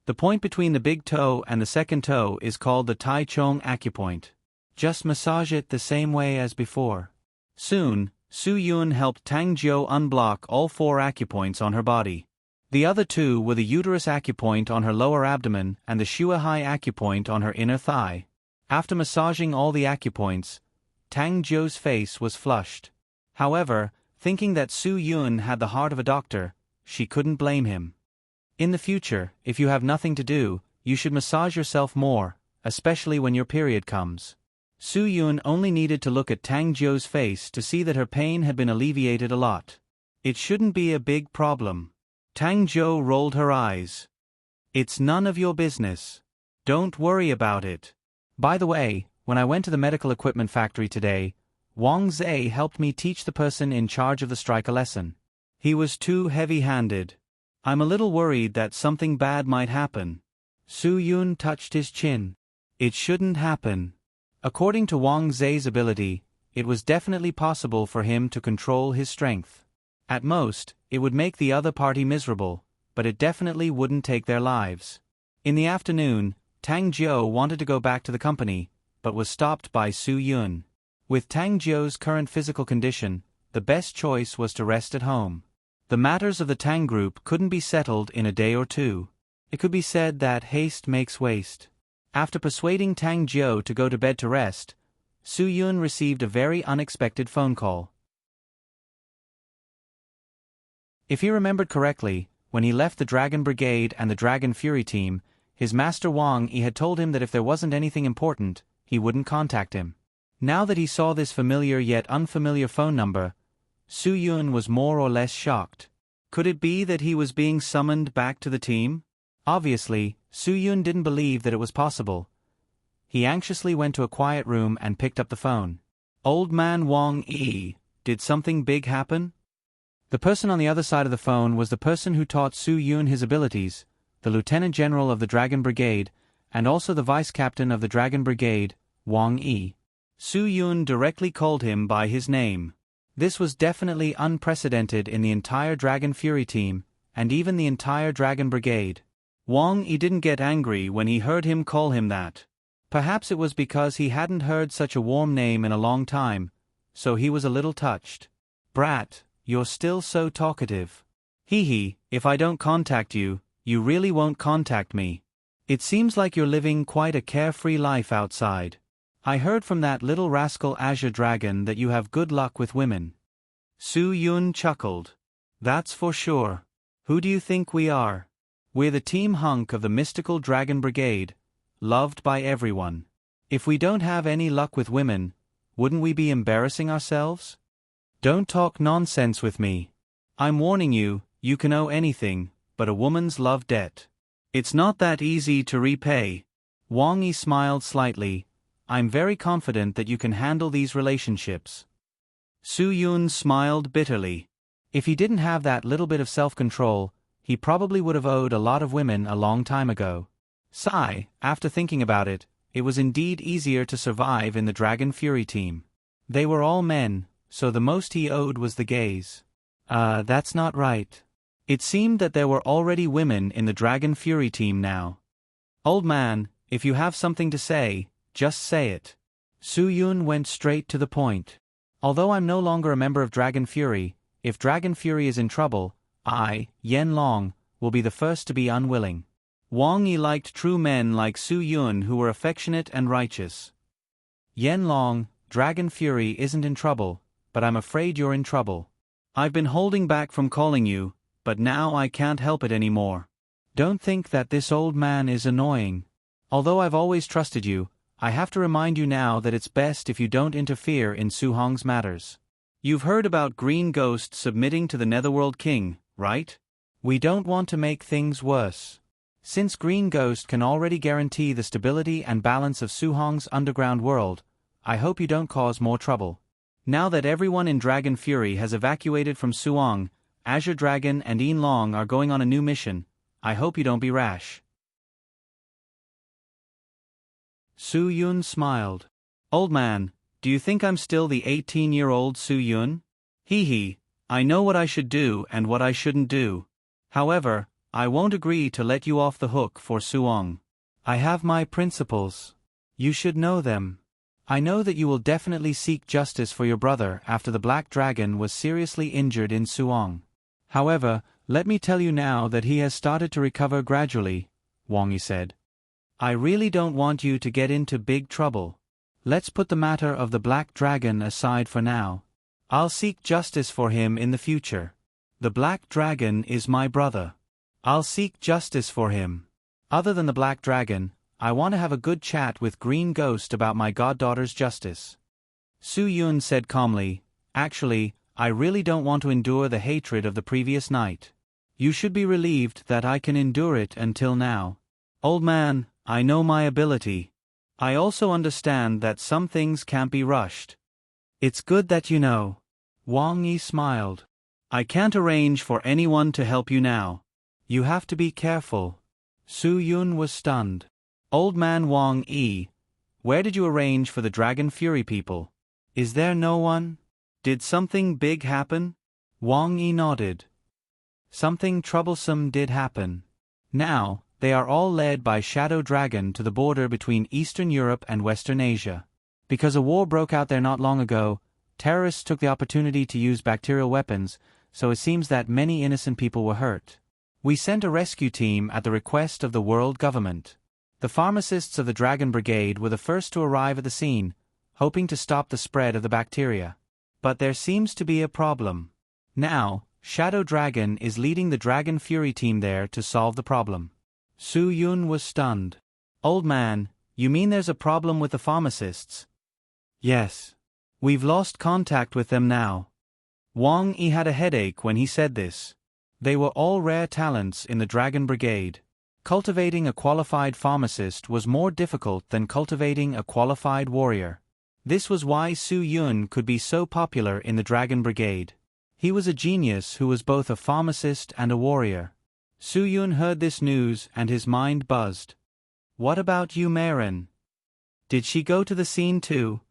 The point between the big toe and the second toe is called the Tai Chong acupoint. Just massage it the same way as before. Soon, Su Yun helped Tang Jiu unblock all 4 acupoints on her body. The other 2 were the uterus acupoint on her lower abdomen and the Shuahai acupoint on her inner thigh. After massaging all the acupoints, Tang Jiu's face was flushed. However, thinking that Su Yun had the heart of a doctor, she couldn't blame him. In the future, if you have nothing to do, you should massage yourself more, especially when your period comes. Su Yun only needed to look at Tang Jiu's face to see that her pain had been alleviated a lot. It shouldn't be a big problem. Tang Jiu rolled her eyes. It's none of your business. Don't worry about it. By the way, when I went to the medical equipment factory today, Wang Zhe helped me teach the person in charge of the strike a lesson. He was too heavy-handed. I'm a little worried that something bad might happen. Su Yun touched his chin. It shouldn't happen. According to Wang Zhe's ability, it was definitely possible for him to control his strength. At most, it would make the other party miserable, but it definitely wouldn't take their lives. In the afternoon, Tang Jiu wanted to go back to the company, but was stopped by Su Yun. With Tang Jiu's current physical condition, the best choice was to rest at home. The matters of the Tang group couldn't be settled in a day or 2. It could be said that haste makes waste. After persuading Tang Jiu to go to bed to rest, Su Yun received a very unexpected phone call. If he remembered correctly, when he left the Dragon Brigade and the Dragon Fury team, his master Wang Yi had told him that if there wasn't anything important, he wouldn't contact him. Now that he saw this familiar yet unfamiliar phone number, Su Yun was more or less shocked. Could it be that he was being summoned back to the team? Obviously, Su Yun didn't believe that it was possible. He anxiously went to a quiet room and picked up the phone. Old man Wang Yi, did something big happen? The person on the other side of the phone was the person who taught Su Yun his abilities, the Lieutenant General of the Dragon Brigade, and also the Vice Captain of the Dragon Brigade, Wang Yi. Su Yun directly called him by his name. This was definitely unprecedented in the entire Dragon Fury team, and even the entire Dragon Brigade. Wang Yi didn't get angry when he heard him call him that. Perhaps it was because he hadn't heard such a warm name in a long time, so he was a little touched. Brat, you're still so talkative. Hee, if I don't contact you, you really won't contact me. It seems like you're living quite a carefree life outside. I heard from that little rascal Azure Dragon that you have good luck with women. Su Yun chuckled. That's for sure. Who do you think we are? We're the Team Hunk of the mystical Dragon Brigade, loved by everyone. If we don't have any luck with women, wouldn't we be embarrassing ourselves? Don't talk nonsense with me. I'm warning you, you can owe anything but a woman's love debt. It's not that easy to repay. Wang Yi smiled slightly. I'm very confident that you can handle these relationships. Su Yun smiled bitterly. If he didn't have that little bit of self-control, he probably would have owed a lot of women a long time ago. Sigh, after thinking about it, it was indeed easier to survive in the Dragon Fury team. They were all men, so the most he owed was the gaze. That's not right. It seemed that there were already women in the Dragon Fury team now. Old man, if you have something to say, just say it. Su Yun went straight to the point. Although I'm no longer a member of Dragon Fury, if Dragon Fury is in trouble, I, Yen Long, will be the first to be unwilling. Wang Yi liked true men like Su Yun who were affectionate and righteous. Yen Long, Dragon Fury isn't in trouble, but I'm afraid you're in trouble. I've been holding back from calling you, but now I can't help it anymore. Don't think that this old man is annoying. Although I've always trusted you, I have to remind you now that it's best if you don't interfere in Su Hong's matters. You've heard about Green Ghost submitting to the Netherworld King, right? We don't want to make things worse. Since Green Ghost can already guarantee the stability and balance of Su Hong's underground world, I hope you don't cause more trouble. Now that everyone in Dragon Fury has evacuated from Suong, Azure Dragon and Yin Long are going on a new mission. I hope you don't be rash. Su Yun smiled. Old man, do you think I'm still the 18-year-old Su Yun? Hee, I know what I should do and what I shouldn't do. However, I won't agree to let you off the hook for Suong. I have my principles. You should know them. I know that you will definitely seek justice for your brother after the Black Dragon was seriously injured in Suong. However, let me tell you now that he has started to recover gradually, Wang Yi said. I really don't want you to get into big trouble. Let's put the matter of the Black Dragon aside for now. I'll seek justice for him in the future. The Black Dragon is my brother. I'll seek justice for him. Other than the Black Dragon, I want to have a good chat with Green Ghost about my goddaughter's justice. Su Yun said calmly, Actually, I really don't want to endure the hatred of the previous night. You should be relieved that I can endure it until now. Old man, I know my ability. I also understand that some things can't be rushed. It's good that you know. Wang Yi smiled. I can't arrange for anyone to help you now. You have to be careful. Su Yun was stunned. Old man Wang Yi, where did you arrange for the Dragon Fury people? Is there no one? Did something big happen? Wang Yi nodded. Something troublesome did happen. Now, they are all led by Shadow Dragon to the border between Eastern Europe and Western Asia. Because a war broke out there not long ago, terrorists took the opportunity to use bacterial weapons, so it seems that many innocent people were hurt. We sent a rescue team at the request of the world government. The pharmacists of the Dragon Brigade were the first to arrive at the scene, hoping to stop the spread of the bacteria. But there seems to be a problem. Now, Shadow Dragon is leading the Dragon Fury team there to solve the problem. Su Yun was stunned. Old man, you mean there's a problem with the pharmacists? Yes. We've lost contact with them now. Wang Yi had a headache when he said this. They were all rare talents in the Dragon Brigade. Cultivating a qualified pharmacist was more difficult than cultivating a qualified warrior. This was why Su Yun could be so popular in the Dragon Brigade. He was a genius who was both a pharmacist and a warrior. Su Yun heard this news and his mind buzzed. What about Yu Meiren? Did she go to the scene too?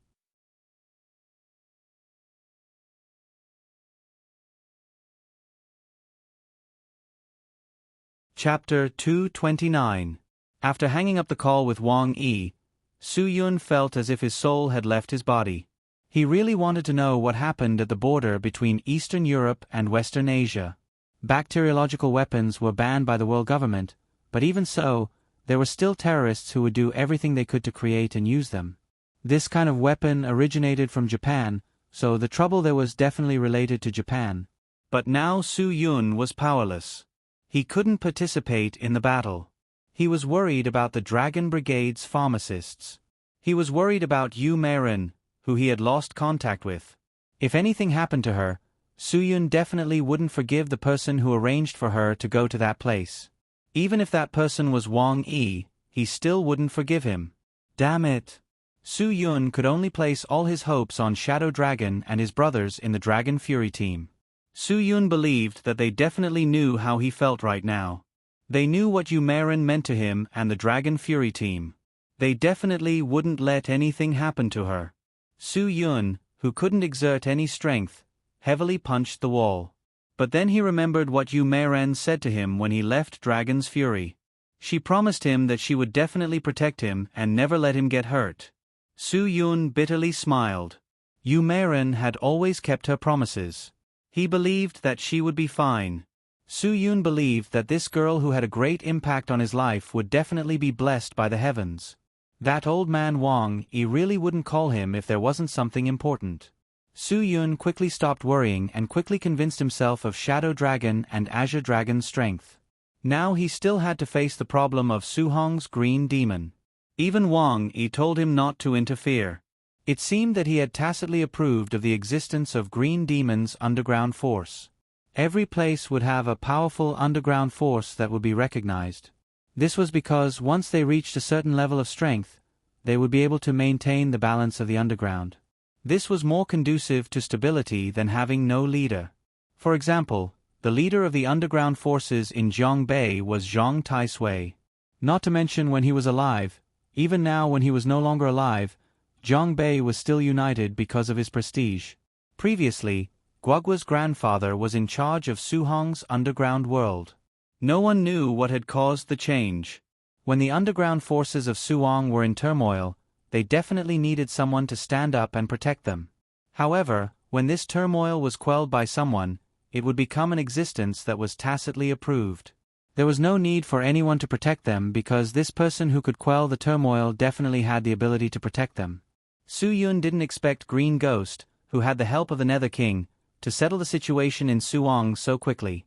Chapter 229. After hanging up the call with Wang Yi, Su Yun felt as if his soul had left his body. He really wanted to know what happened at the border between Eastern Europe and Western Asia. Bacteriological weapons were banned by the world government, but even so, there were still terrorists who would do everything they could to create and use them. This kind of weapon originated from Japan, so the trouble there was definitely related to Japan. But now Su Yun was powerless. He couldn't participate in the battle. He was worried about the Dragon Brigade's pharmacists. He was worried about Yu Meiren, who he had lost contact with. If anything happened to her, Su Yun definitely wouldn't forgive the person who arranged for her to go to that place. Even if that person was Wang Yi, he still wouldn't forgive him. Damn it! Su Yun could only place all his hopes on Shadow Dragon and his brothers in the Dragon Fury team. Su Yun believed that they definitely knew how he felt right now. They knew what Yu Meiren meant to him and the Dragon Fury team. They definitely wouldn't let anything happen to her. Su Yun, who couldn't exert any strength, heavily punched the wall. But then he remembered what Yu Meiren said to him when he left Dragon's Fury. She promised him that she would definitely protect him and never let him get hurt. Su Yun bitterly smiled. Yu Meiren had always kept her promises. He believed that she would be fine. Su Yun believed that this girl who had a great impact on his life would definitely be blessed by the heavens. That old man Wang Yi really wouldn't call him if there wasn't something important. Su Yun quickly stopped worrying and quickly convinced himself of Shadow Dragon and Azure Dragon's strength. Now he still had to face the problem of Su Hong's green demon. Even Wang Yi told him not to interfere. It seemed that he had tacitly approved of the existence of Green Demon's underground force. Every place would have a powerful underground force that would be recognized. This was because once they reached a certain level of strength, they would be able to maintain the balance of the underground. This was more conducive to stability than having no leader. For example, the leader of the underground forces in Zhongbei was Zhong Taisui. Not to mention when he was alive, even now when he was no longer alive, Zhongbei was still united because of his prestige. Previously, Guogua's grandfather was in charge of Su Hong's underground world. No one knew what had caused the change. When the underground forces of Su Hong were in turmoil, they definitely needed someone to stand up and protect them. However, when this turmoil was quelled by someone, it would become an existence that was tacitly approved. There was no need for anyone to protect them because this person who could quell the turmoil definitely had the ability to protect them. Su Yun didn't expect Green Ghost, who had the help of the Nether King, to settle the situation in Su Hong so quickly.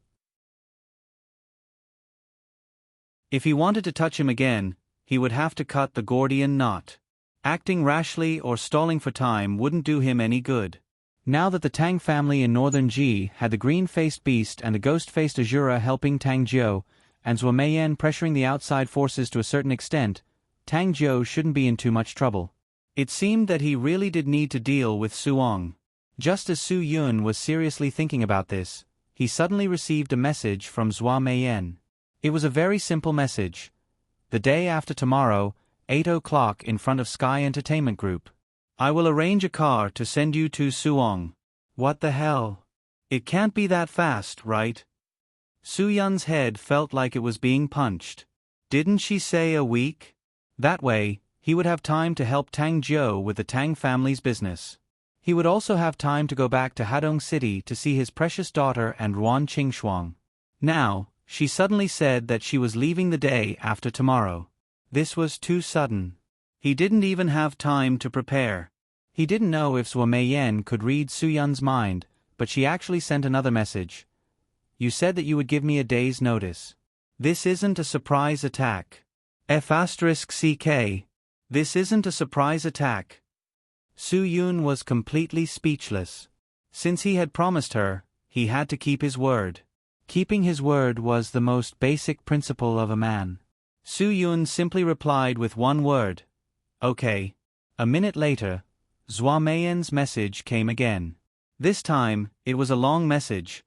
If he wanted to touch him again, he would have to cut the Gordian knot. Acting rashly or stalling for time wouldn't do him any good. Now that the Tang family in northern Ji had the green-faced beast and the ghost-faced Azura helping Tang Jiu, and Zhuo Meiyan pressuring the outside forces to a certain extent, Tang Jiu shouldn't be in too much trouble. It seemed that he really did need to deal with Su Hong. Just as Su Yun was seriously thinking about this, he suddenly received a message from Zhuo Meiyan. It was a very simple message. The day after tomorrow, 8 o'clock in front of Sky Entertainment Group. I will arrange a car to send you to Su Hong. What the hell? It can't be that fast, right? Su Yun's head felt like it was being punched. Didn't she say a week? That way, he would have time to help Tang Jiu with the Tang family's business. He would also have time to go back to Hadong City to see his precious daughter and Ruan Qingshuang. Now, she suddenly said that she was leaving the day after tomorrow. This was too sudden. He didn't even have time to prepare. He didn't know if Zhuo Meiyan could read Su Yun's mind, but she actually sent another message. You said that you would give me a day's notice. This isn't a surprise attack. F***CK. This isn't a surprise attack. Su Yun was completely speechless. Since he had promised her, he had to keep his word. Keeping his word was the most basic principle of a man. Su Yun simply replied with one word. Okay. A minute later, Zhua Meiyan's message came again. This time, it was a long message.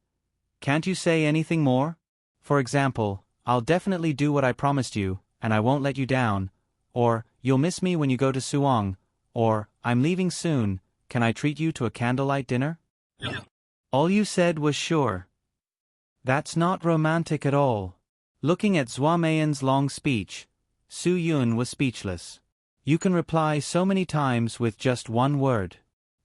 Can't you say anything more? For example, I'll definitely do what I promised you, and I won't let you down. Or, you'll miss me when you go to Suong. Or, I'm leaving soon, can I treat you to a candlelight dinner? Yeah. All you said was sure. That's not romantic at all. Looking at Zhua Meiyan's long speech, Su Yun was speechless. You can reply so many times with just one word.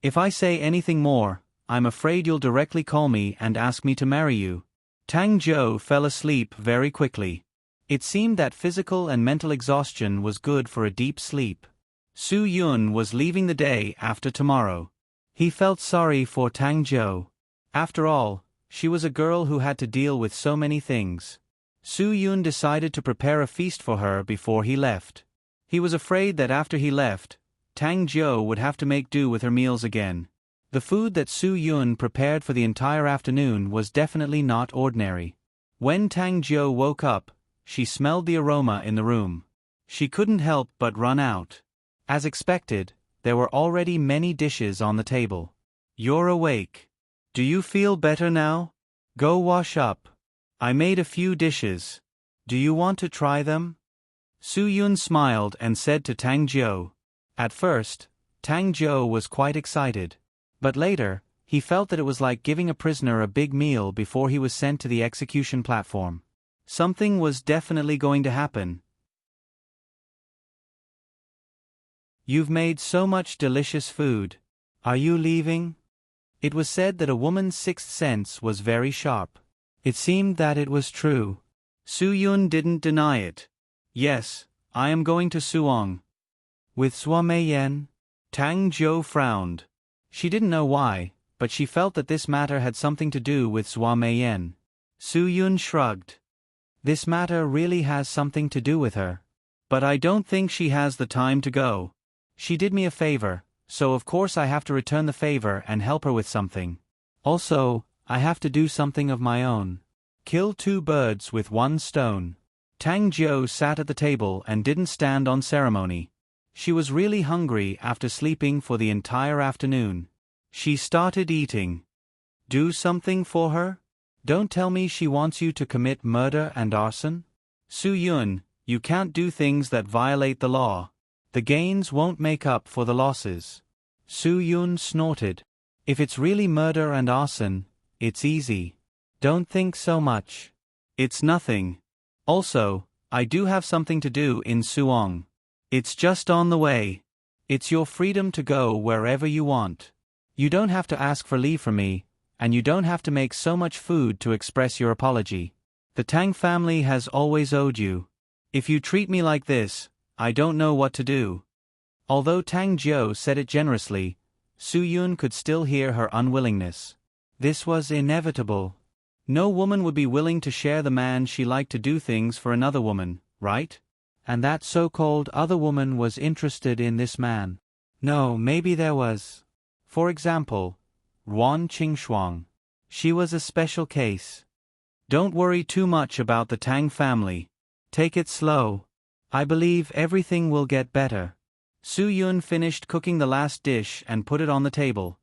If I say anything more, I'm afraid you'll directly call me and ask me to marry you. Tang Zhou fell asleep very quickly. It seemed that physical and mental exhaustion was good for a deep sleep. Su Yun was leaving the day after tomorrow. He felt sorry for Tang Zhou. After all, she was a girl who had to deal with so many things. Su Yun decided to prepare a feast for her before he left. He was afraid that after he left, Tang Zhou would have to make do with her meals again. The food that Su Yun prepared for the entire afternoon was definitely not ordinary. When Tang Zhou woke up, she smelled the aroma in the room. She couldn't help but run out. As expected, there were already many dishes on the table. You're awake. Do you feel better now? Go wash up. I made a few dishes. Do you want to try them? Su Yun smiled and said to Tang Zhou. At first, Tang Zhou was quite excited. But later, he felt that it was like giving a prisoner a big meal before he was sent to the execution platform. Something was definitely going to happen. You've made so much delicious food. Are you leaving? It was said that a woman's sixth sense was very sharp. It seemed that it was true. Su Yun didn't deny it. Yes, I am going to Suong. With Zhua Meiyan? Tang Zhou frowned. She didn't know why, but she felt that this matter had something to do with Zhua Meiyan. Su Yun shrugged. This matter really has something to do with her. But I don't think she has the time to go. She did me a favor, so of course I have to return the favor and help her with something. Also, I have to do something of my own. Kill two birds with one stone. Tang Zhou sat at the table and didn't stand on ceremony. She was really hungry after sleeping for the entire afternoon. She started eating. Do something for her? Don't tell me she wants you to commit murder and arson? Su Yun, you can't do things that violate the law. The gains won't make up for the losses. Su Yun snorted. If it's really murder and arson, it's easy. Don't think so much. It's nothing. Also, I do have something to do in Suong. It's just on the way. It's your freedom to go wherever you want. You don't have to ask for leave from me, and you don't have to make so much food to express your apology. The Tang family has always owed you. If you treat me like this, I don't know what to do. Although Tang Zhou said it generously, Su Yun could still hear her unwillingness. This was inevitable. No woman would be willing to share the man she liked to do things for another woman, right? And that so-called other woman was interested in this man. No, maybe there was. For example, Ruan Qingxuang. She was a special case. Don't worry too much about the Tang family. Take it slow. I believe everything will get better. Su Yun finished cooking the last dish and put it on the table.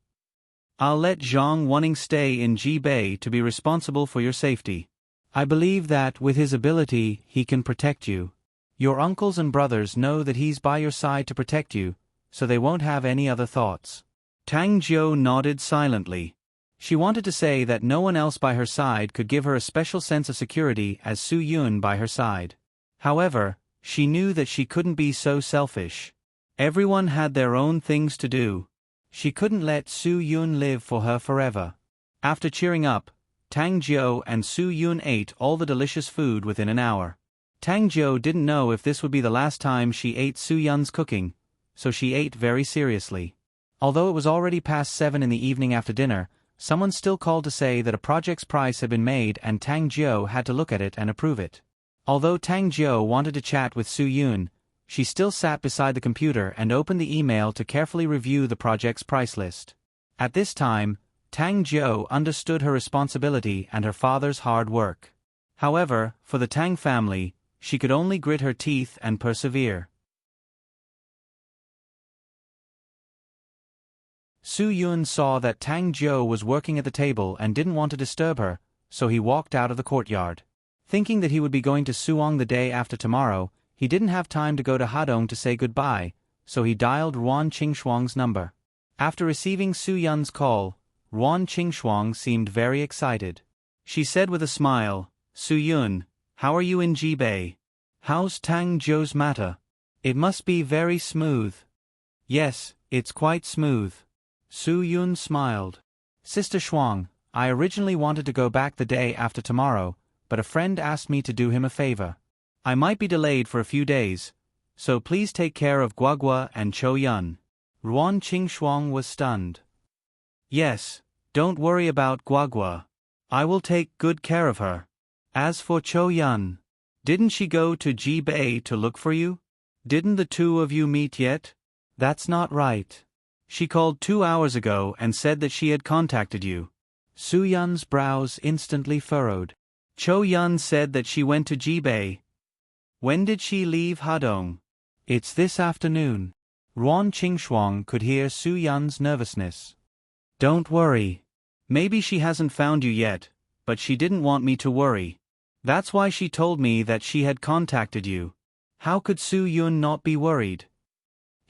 I'll let Zhang Wanning stay in Jibei to be responsible for your safety. I believe that with his ability he can protect you. Your uncles and brothers know that he's by your side to protect you, so they won't have any other thoughts. Tang Zhou nodded silently. She wanted to say that no one else by her side could give her a special sense of security as Su Yun by her side. However, she knew that she couldn't be so selfish. Everyone had their own things to do. She couldn't let Su Yun live for her forever. After cheering up, Tang Zhou and Su Yun ate all the delicious food within an hour. Tang Zhou didn't know if this would be the last time she ate Su Yun's cooking, so she ate very seriously. Although it was already past 7 in the evening after dinner, someone still called to say that a project's price had been made and Tang Zhou had to look at it and approve it. Although Tang Zhou wanted to chat with Su Yun, she still sat beside the computer and opened the email to carefully review the project's price list. At this time, Tang Zhou understood her responsibility and her father's hard work. However, for the Tang family, she could only grit her teeth and persevere. Su Yun saw that Tang Jiu was working at the table and didn't want to disturb her, so he walked out of the courtyard. Thinking that he would be going to Suong the day after tomorrow, he didn't have time to go to Hadong to say goodbye, so he dialed Ruan Qingxuang's number. After receiving Su Yun's call, Ruan Qingxuang seemed very excited. She said with a smile, "Su Yun, how are you in Jibei? How's Tang Jiu's matter? It must be very smooth." "Yes, it's quite smooth." Su Yun smiled. "Sister Shuang, I originally wanted to go back the day after tomorrow, but a friend asked me to do him a favor. I might be delayed for a few days, so please take care of Guagua and Cho Yun." Ruan Qingxuang was stunned. "Yes, don't worry about Guagua. I will take good care of her. As for Cho Yun, didn't she go to Jibei to look for you? Didn't the two of you meet yet?" "That's not right. She called 2 hours ago and said that she had contacted you." Su Yun's brows instantly furrowed. "Cho Yun said that she went to Jibei. When did she leave Hadong?" "It's this afternoon." Ruan Qingxuang could hear Su Yun's nervousness. "Don't worry. Maybe she hasn't found you yet, but she didn't want me to worry. That's why she told me that she had contacted you." How could Su Yun not be worried?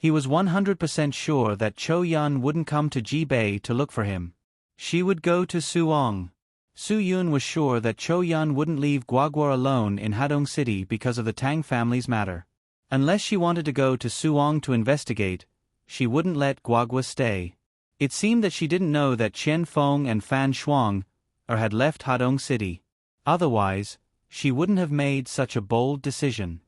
He was 100% sure that Cho Yun wouldn't come to Jibei to look for him. She would go to Suong. Su Yun was sure that Cho Yun wouldn't leave Guagua alone in Hadong City because of the Tang family's matter. Unless she wanted to go to Suong to investigate, she wouldn't let Guagua stay. It seemed that she didn't know that Chen Feng and Fan Shuang had left Hadong City. Otherwise, she wouldn't have made such a bold decision.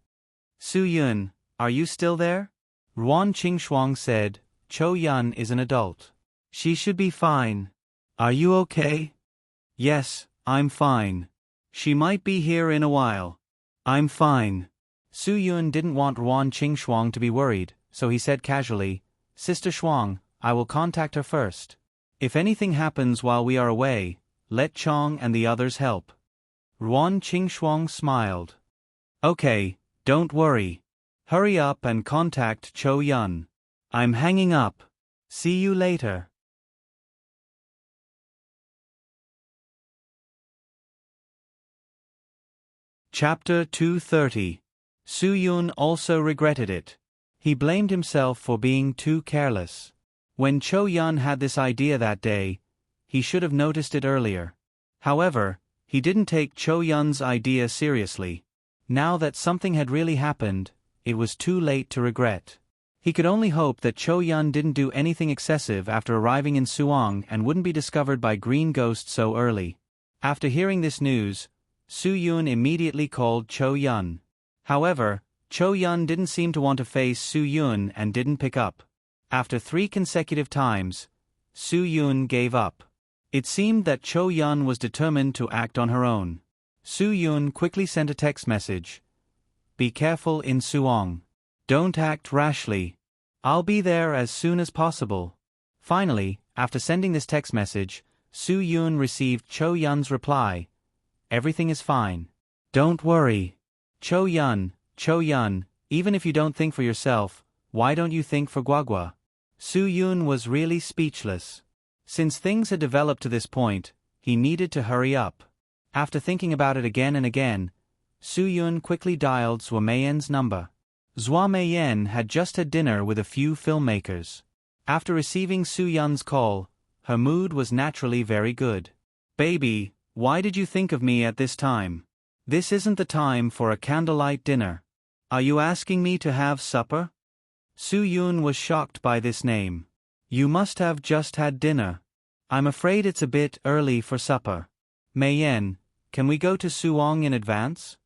"Su Yun, are you still there?" Ruan Qingxuang said, "Cho Yun is an adult. She should be fine. Are you okay?" "Yes, I'm fine. She might be here in a while." "I'm fine." Su Yun didn't want Ruan Qingxuang to be worried, so he said casually, "Sister Shuang, I will contact her first. If anything happens while we are away, let Chong and the others help." Ruan Qingxuang smiled. "Okay, don't worry. Hurry up and contact Cho Yun. I'm hanging up. See you later." Chapter 230. Su Yun also regretted it. He blamed himself for being too careless. When Cho Yun had this idea that day, he should have noticed it earlier. However, he didn't take Cho Yun's idea seriously. Now that something had really happened, it was too late to regret. He could only hope that Cho Yun didn't do anything excessive after arriving in Suong and wouldn't be discovered by Green Ghost so early. After hearing this news, Su Yun immediately called Cho Yun. However, Cho Yun didn't seem to want to face Su Yun and didn't pick up. After 3 consecutive times, Su Yun gave up. It seemed that Cho Yun was determined to act on her own. Su Yun quickly sent a text message. "Be careful in Suong. Don't act rashly. I'll be there as soon as possible." Finally, after sending this text message, Su Yun received Cho Yun's reply. "Everything is fine. Don't worry. Cho Yun, even if you don't think for yourself, why don't you think for Guagua?" Su Yun was really speechless. Since things had developed to this point, he needed to hurry up. After thinking about it again and again, Su Yun quickly dialed Zhua Meiyen's number. Zhua Meiyen had just had dinner with a few filmmakers. After receiving Su Yun's call, her mood was naturally very good. "Baby, why did you think of me at this time? This isn't the time for a candlelight dinner. Are you asking me to have supper?" Su Yun was shocked by this name. "You must have just had dinner. I'm afraid it's a bit early for supper. Meiyen, can we go to Suong in advance?"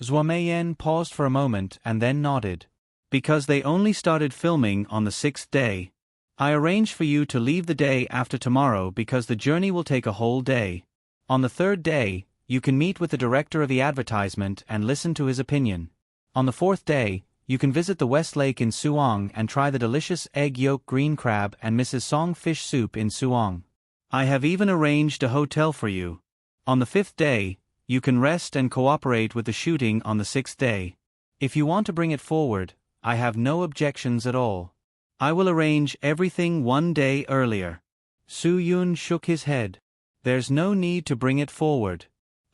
Zhua Meiyen paused for a moment and then nodded. "Because they only started filming on the 6th day. I arranged for you to leave the day after tomorrow because the journey will take a whole day. On the 3rd day, you can meet with the director of the advertisement and listen to his opinion. On the 4th day, you can visit the West Lake in Suong and try the delicious egg yolk green crab and Mrs. Song fish soup in Suong. I have even arranged a hotel for you. On the 5th day, You can rest and cooperate with the shooting on the 6th day. If you want to bring it forward, I have no objections at all. I will arrange everything 1 day earlier. Su-yun shook his head. There's no need to bring it forward.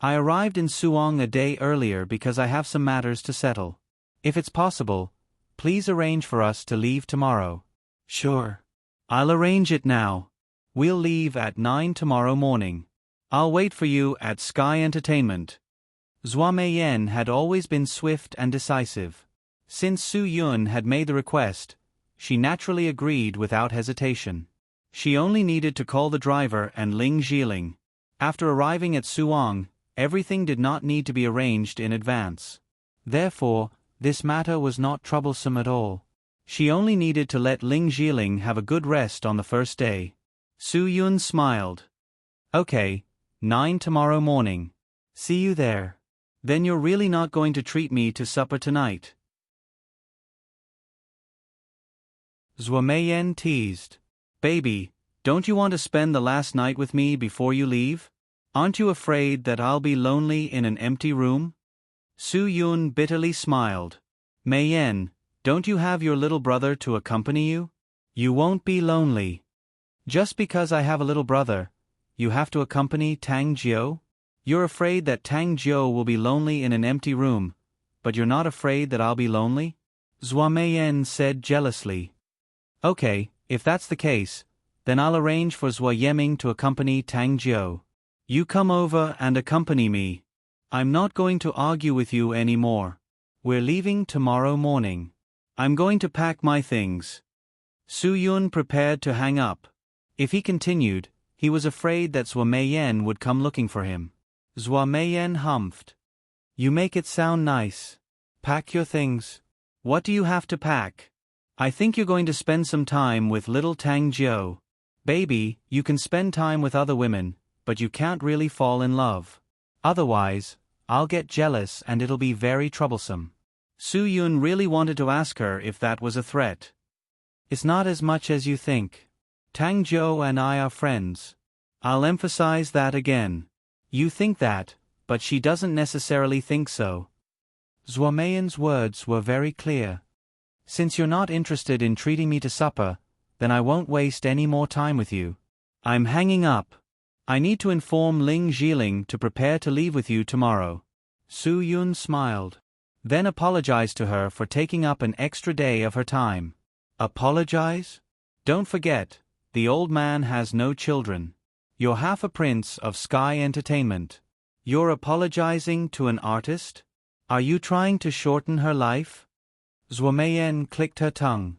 I arrived in Suwon a day earlier because I have some matters to settle. If it's possible, please arrange for us to leave tomorrow. Sure. I'll arrange it now. We'll leave at 9 tomorrow morning. I'll wait for you at Sky Entertainment. Zhua Meiyan had always been swift and decisive. Since Su-yun had made the request, she naturally agreed without hesitation. She only needed to call the driver and Ling Jiling. After arriving at Suwon, everything did not need to be arranged in advance. Therefore, this matter was not troublesome at all. She only needed to let Ling Jiling have a good rest on the first day. Su-yun smiled. Okay, 9 tomorrow morning. See you there. Then you're really not going to treat me to supper tonight? Zhua Meiyan teased. Baby, don't you want to spend the last night with me before you leave? Aren't you afraid that I'll be lonely in an empty room? Su-yun bitterly smiled. Meiyan, don't you have your little brother to accompany you? You won't be lonely. Just because I have a little brother, you have to accompany Tang Jiao? You're afraid that Tang Jiao will be lonely in an empty room, but you're not afraid that I'll be lonely? Zhua Meiyan said jealously. Okay, if that's the case, then I'll arrange for Zhua Yeming to accompany Tang Jiao. You come over and accompany me. I'm not going to argue with you anymore. We're leaving tomorrow morning. I'm going to pack my things. Su-yun prepared to hang up. If he continued, he was afraid that Zhua Meiyan would come looking for him. Zhua Meiyan humphed. You make it sound nice. Pack your things. What do you have to pack? I think you're going to spend some time with little Tang Jiao. Baby, you can spend time with other women, but you can't really fall in love. Otherwise, I'll get jealous and it'll be very troublesome. Su-yun really wanted to ask her if that was a threat. It's not as much as you think. Tang Jiao and I are friends. I'll emphasize that again. You think that, but she doesn't necessarily think so. Zhua Meiyan's words were very clear. Since you're not interested in treating me to supper, then I won't waste any more time with you. I'm hanging up. I need to inform Ling Jiling to prepare to leave with you tomorrow. Su-yun smiled. Then apologized to her for taking up an extra day of her time. Apologize? Don't forget, the old man has no children. You're half a prince of Sky Entertainment. You're apologizing to an artist? Are you trying to shorten her life? Zhua Meiyan clicked her tongue.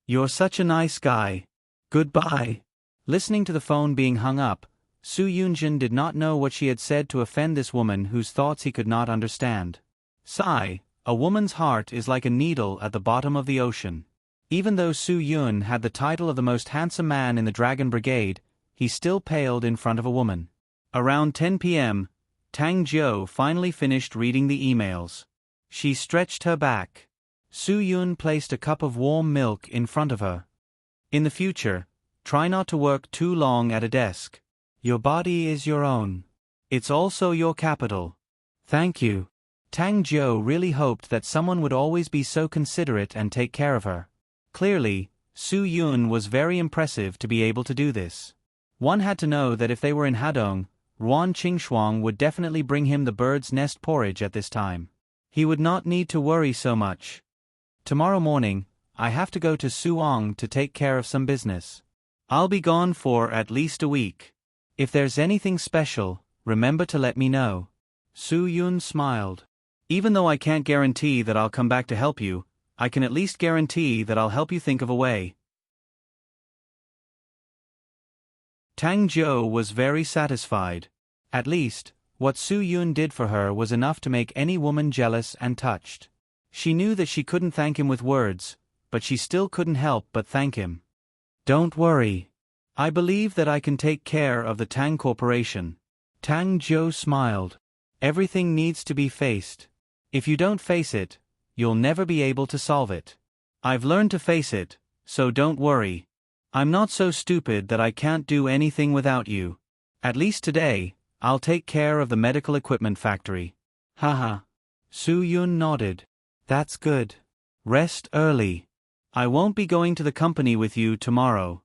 You're such a nice guy. Goodbye. Listening to the phone being hung up, Su-yunjin did not know what she had said to offend this woman whose thoughts he could not understand. Sigh, a woman's heart is like a needle at the bottom of the ocean. Even though Su-yun had the title of the most handsome man in the Dragon Brigade, he still paled in front of a woman. Around 10 p.m., Tang Jiao finally finished reading the emails. She stretched her back. Su-yun placed a cup of warm milk in front of her. In the future, try not to work too long at a desk. Your body is your own. It's also your capital. Thank you. Tang Jiao really hoped that someone would always be so considerate and take care of her. Clearly, Su-yun was very impressive to be able to do this. One had to know that if they were in Hadong, Ruan Qingxuang would definitely bring him the bird's nest porridge at this time. He would not need to worry so much. Tomorrow morning, I have to go to Suwon to take care of some business. I'll be gone for at least a week. If there's anything special, remember to let me know. Su-yun smiled. Even though I can't guarantee that I'll come back to help you, I can at least guarantee that I'll help you think of a way. Tang Jiao was very satisfied. At least, what Su-yun did for her was enough to make any woman jealous and touched. She knew that she couldn't thank him with words, but she still couldn't help but thank him. Don't worry. I believe that I can take care of the Tang Corporation. Tang Jiao smiled. Everything needs to be faced. If you don't face it, you'll never be able to solve it. I've learned to face it, so don't worry. I'm not so stupid that I can't do anything without you. At least today, I'll take care of the medical equipment factory. Haha. Soo-yoon nodded. That's good. Rest early. I won't be going to the company with you tomorrow.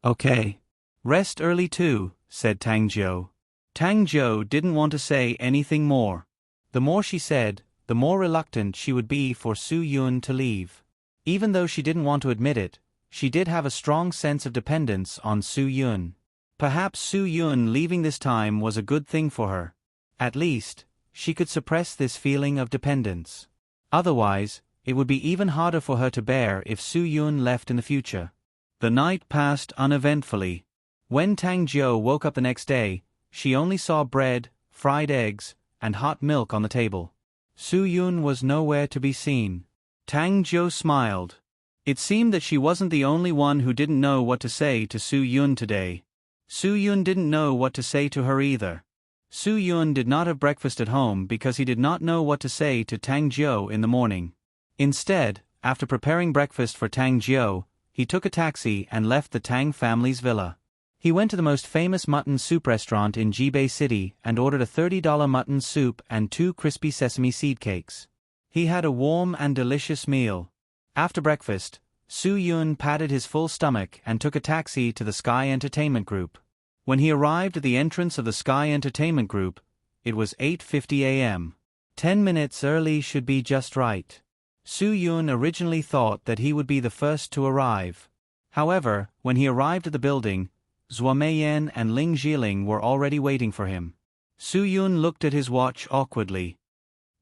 Okay. Rest early too, said Tang-jo. Tang-jo didn't want to say anything more. The more she said, the more reluctant she would be for Soo-yoon to leave. Even though she didn't want to admit it, she did have a strong sense of dependence on Soo-yoon. Perhaps Soo-yoon leaving this time was a good thing for her. At least, she could suppress this feeling of dependence. Otherwise, it would be even harder for her to bear if Soo-yoon left in the future. The night passed uneventfully. When Tang-jo woke up the next day, she only saw bread, fried eggs, and hot milk on the table. Soo-yoon was nowhere to be seen. Tang-jo smiled. It seemed that she wasn't the only one who didn't know what to say to Soo-yoon today. Soo-yoon didn't know what to say to her either. Soo-yoon did not have breakfast at home because he did not know what to say to Tang-jo in the morning. Instead, after preparing breakfast for Tang-jo, he took a taxi and left the Tang family's villa. He went to the most famous mutton soup restaurant in Jibei City and ordered a $30 mutton soup and 2 crispy sesame seed cakes. He had a warm and delicious meal. After breakfast, Soo-yoon patted his full stomach and took a taxi to the Sky Entertainment Group. When he arrived at the entrance of the Sky Entertainment Group, it was 8:50 a.m. 10 minutes early should be just right. Soo-yoon originally thought that he would be the first to arrive. However, when he arrived at the building, Zhua Meiyan and Ling Jiling were already waiting for him. Soo-yoon looked at his watch awkwardly.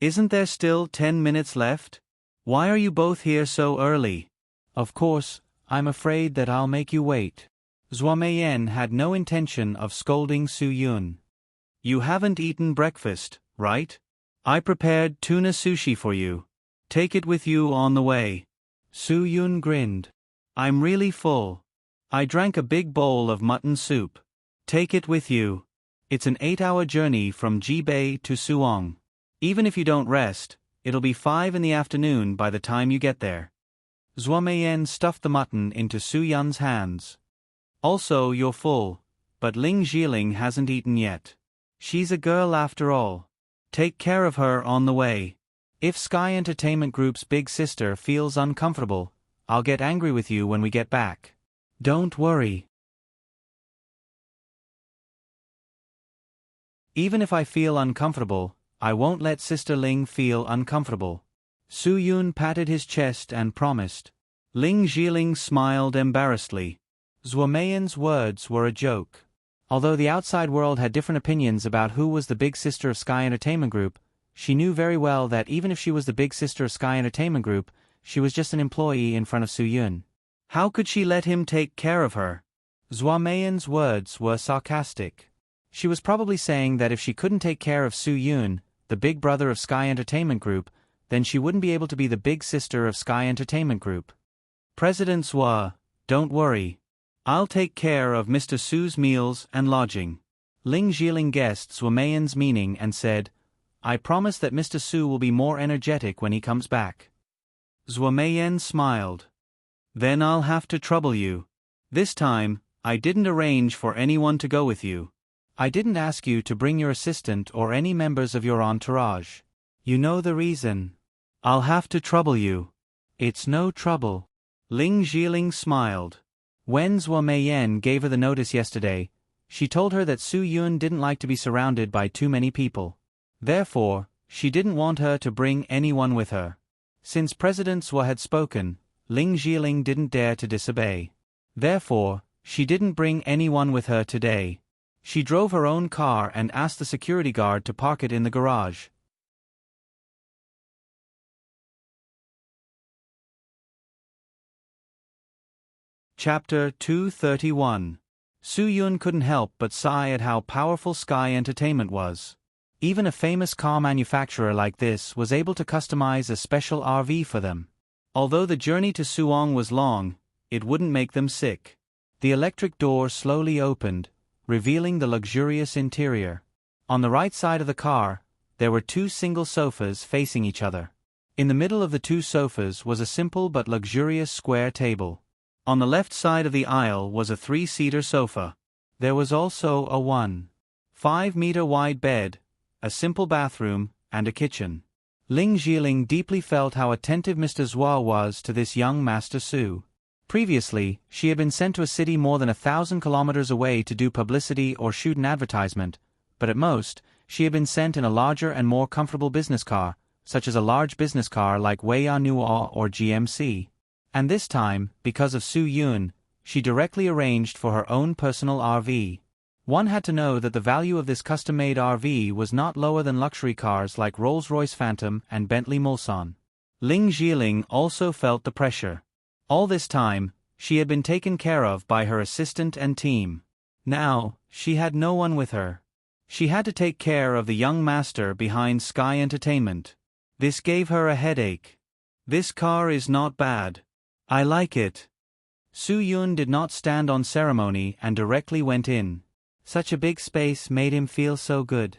Isn't there still 10 minutes left? Why are you both here so early? Of course, I'm afraid that I'll make you wait. Zhua Meiyan had no intention of scolding Soo-yoon. You haven't eaten breakfast, right? I prepared tuna sushi for you. Take it with you on the way. Soo-yoon grinned. I'm really full. I drank a big bowl of mutton soup. Take it with you. It's an 8-hour journey from Jibei to Suwon. Even if you don't rest, it'll be 5 in the afternoon by the time you get there. Zhua Meiyan stuffed the mutton into Soo-yoon's hands. Also, you're full, but Ling Jiling hasn't eaten yet. She's a girl after all. Take care of her on the way. If Sky Entertainment Group's big sister feels uncomfortable, I'll get angry with you when we get back. Don't worry. Even if I feel uncomfortable, I won't let Sister Ling feel uncomfortable. Soo-yoon patted his chest and promised. Ling Jiling smiled embarrassedly. Zhua Meiyan's words were a joke. Although the outside world had different opinions about who was the big sister of Sky Entertainment Group, she knew very well that even if she was the big sister of Sky Entertainment Group, she was just an employee in front of Soo-yoon. How could she let him take care of her? Zhua Meiyan's words were sarcastic. She was probably saying that if she couldn't take care of Soo-yoon, the big brother of Sky Entertainment Group, then she wouldn't be able to be the big sister of Sky Entertainment Group. President Zhua, don't worry. I'll take care of Mr. Su's meals and lodging. Ling Jiling guessed Zhua Meiyan's meaning and said, I promise that Mr. Su will be more energetic when he comes back. Zhua Meiyan smiled. Then I'll have to trouble you. This time, I didn't arrange for anyone to go with you. I didn't ask you to bring your assistant or any members of your entourage. You know the reason. I'll have to trouble you. It's no trouble. Ling Jiling smiled. When Zhua Meiyan gave her the notice yesterday, she told her that Soo-yoon didn't like to be surrounded by too many people. Therefore, she didn't want her to bring anyone with her. Since President Zhua had spoken, Ling Jiling didn't dare to disobey. Therefore, she didn't bring anyone with her today. She drove her own car and asked the security guard to park it in the garage. Chapter 231. Soo-yoon couldn't help but sigh at how powerful Sky Entertainment was. Even a famous car manufacturer like this was able to customize a special RV for them. Although the journey to Suwon was long, it wouldn't make them sick. The electric door slowly opened, revealing the luxurious interior. On the right side of the car, there were 2 single sofas facing each other. In the middle of the 2 sofas was a simple but luxurious square table. On the left side of the aisle was a 3-seater sofa. There was also a 1 5-meter-wide bed, a simple bathroom, and a kitchen. Ling Jiling deeply felt how attentive Mr. Zhua was to this young Master Su. Previously, she had been sent to a city more than 1,000 kilometers away to do publicity or shoot an advertisement, but at most, she had been sent in a larger and more comfortable business car, such as a large business car like Weiya Nuo or GMC. And this time, because of Su Yun, she directly arranged for her own personal RV. One had to know that the value of this custom-made RV was not lower than luxury cars like Rolls-Royce Phantom and Bentley Mulsanne. Ling Jiling also felt the pressure. All this time, she had been taken care of by her assistant and team. Now, she had no one with her. She had to take care of the young master behind Sky Entertainment. This gave her a headache. This car is not bad. I like it. Su Yun did not stand on ceremony and directly went in. Such a big space made him feel so good.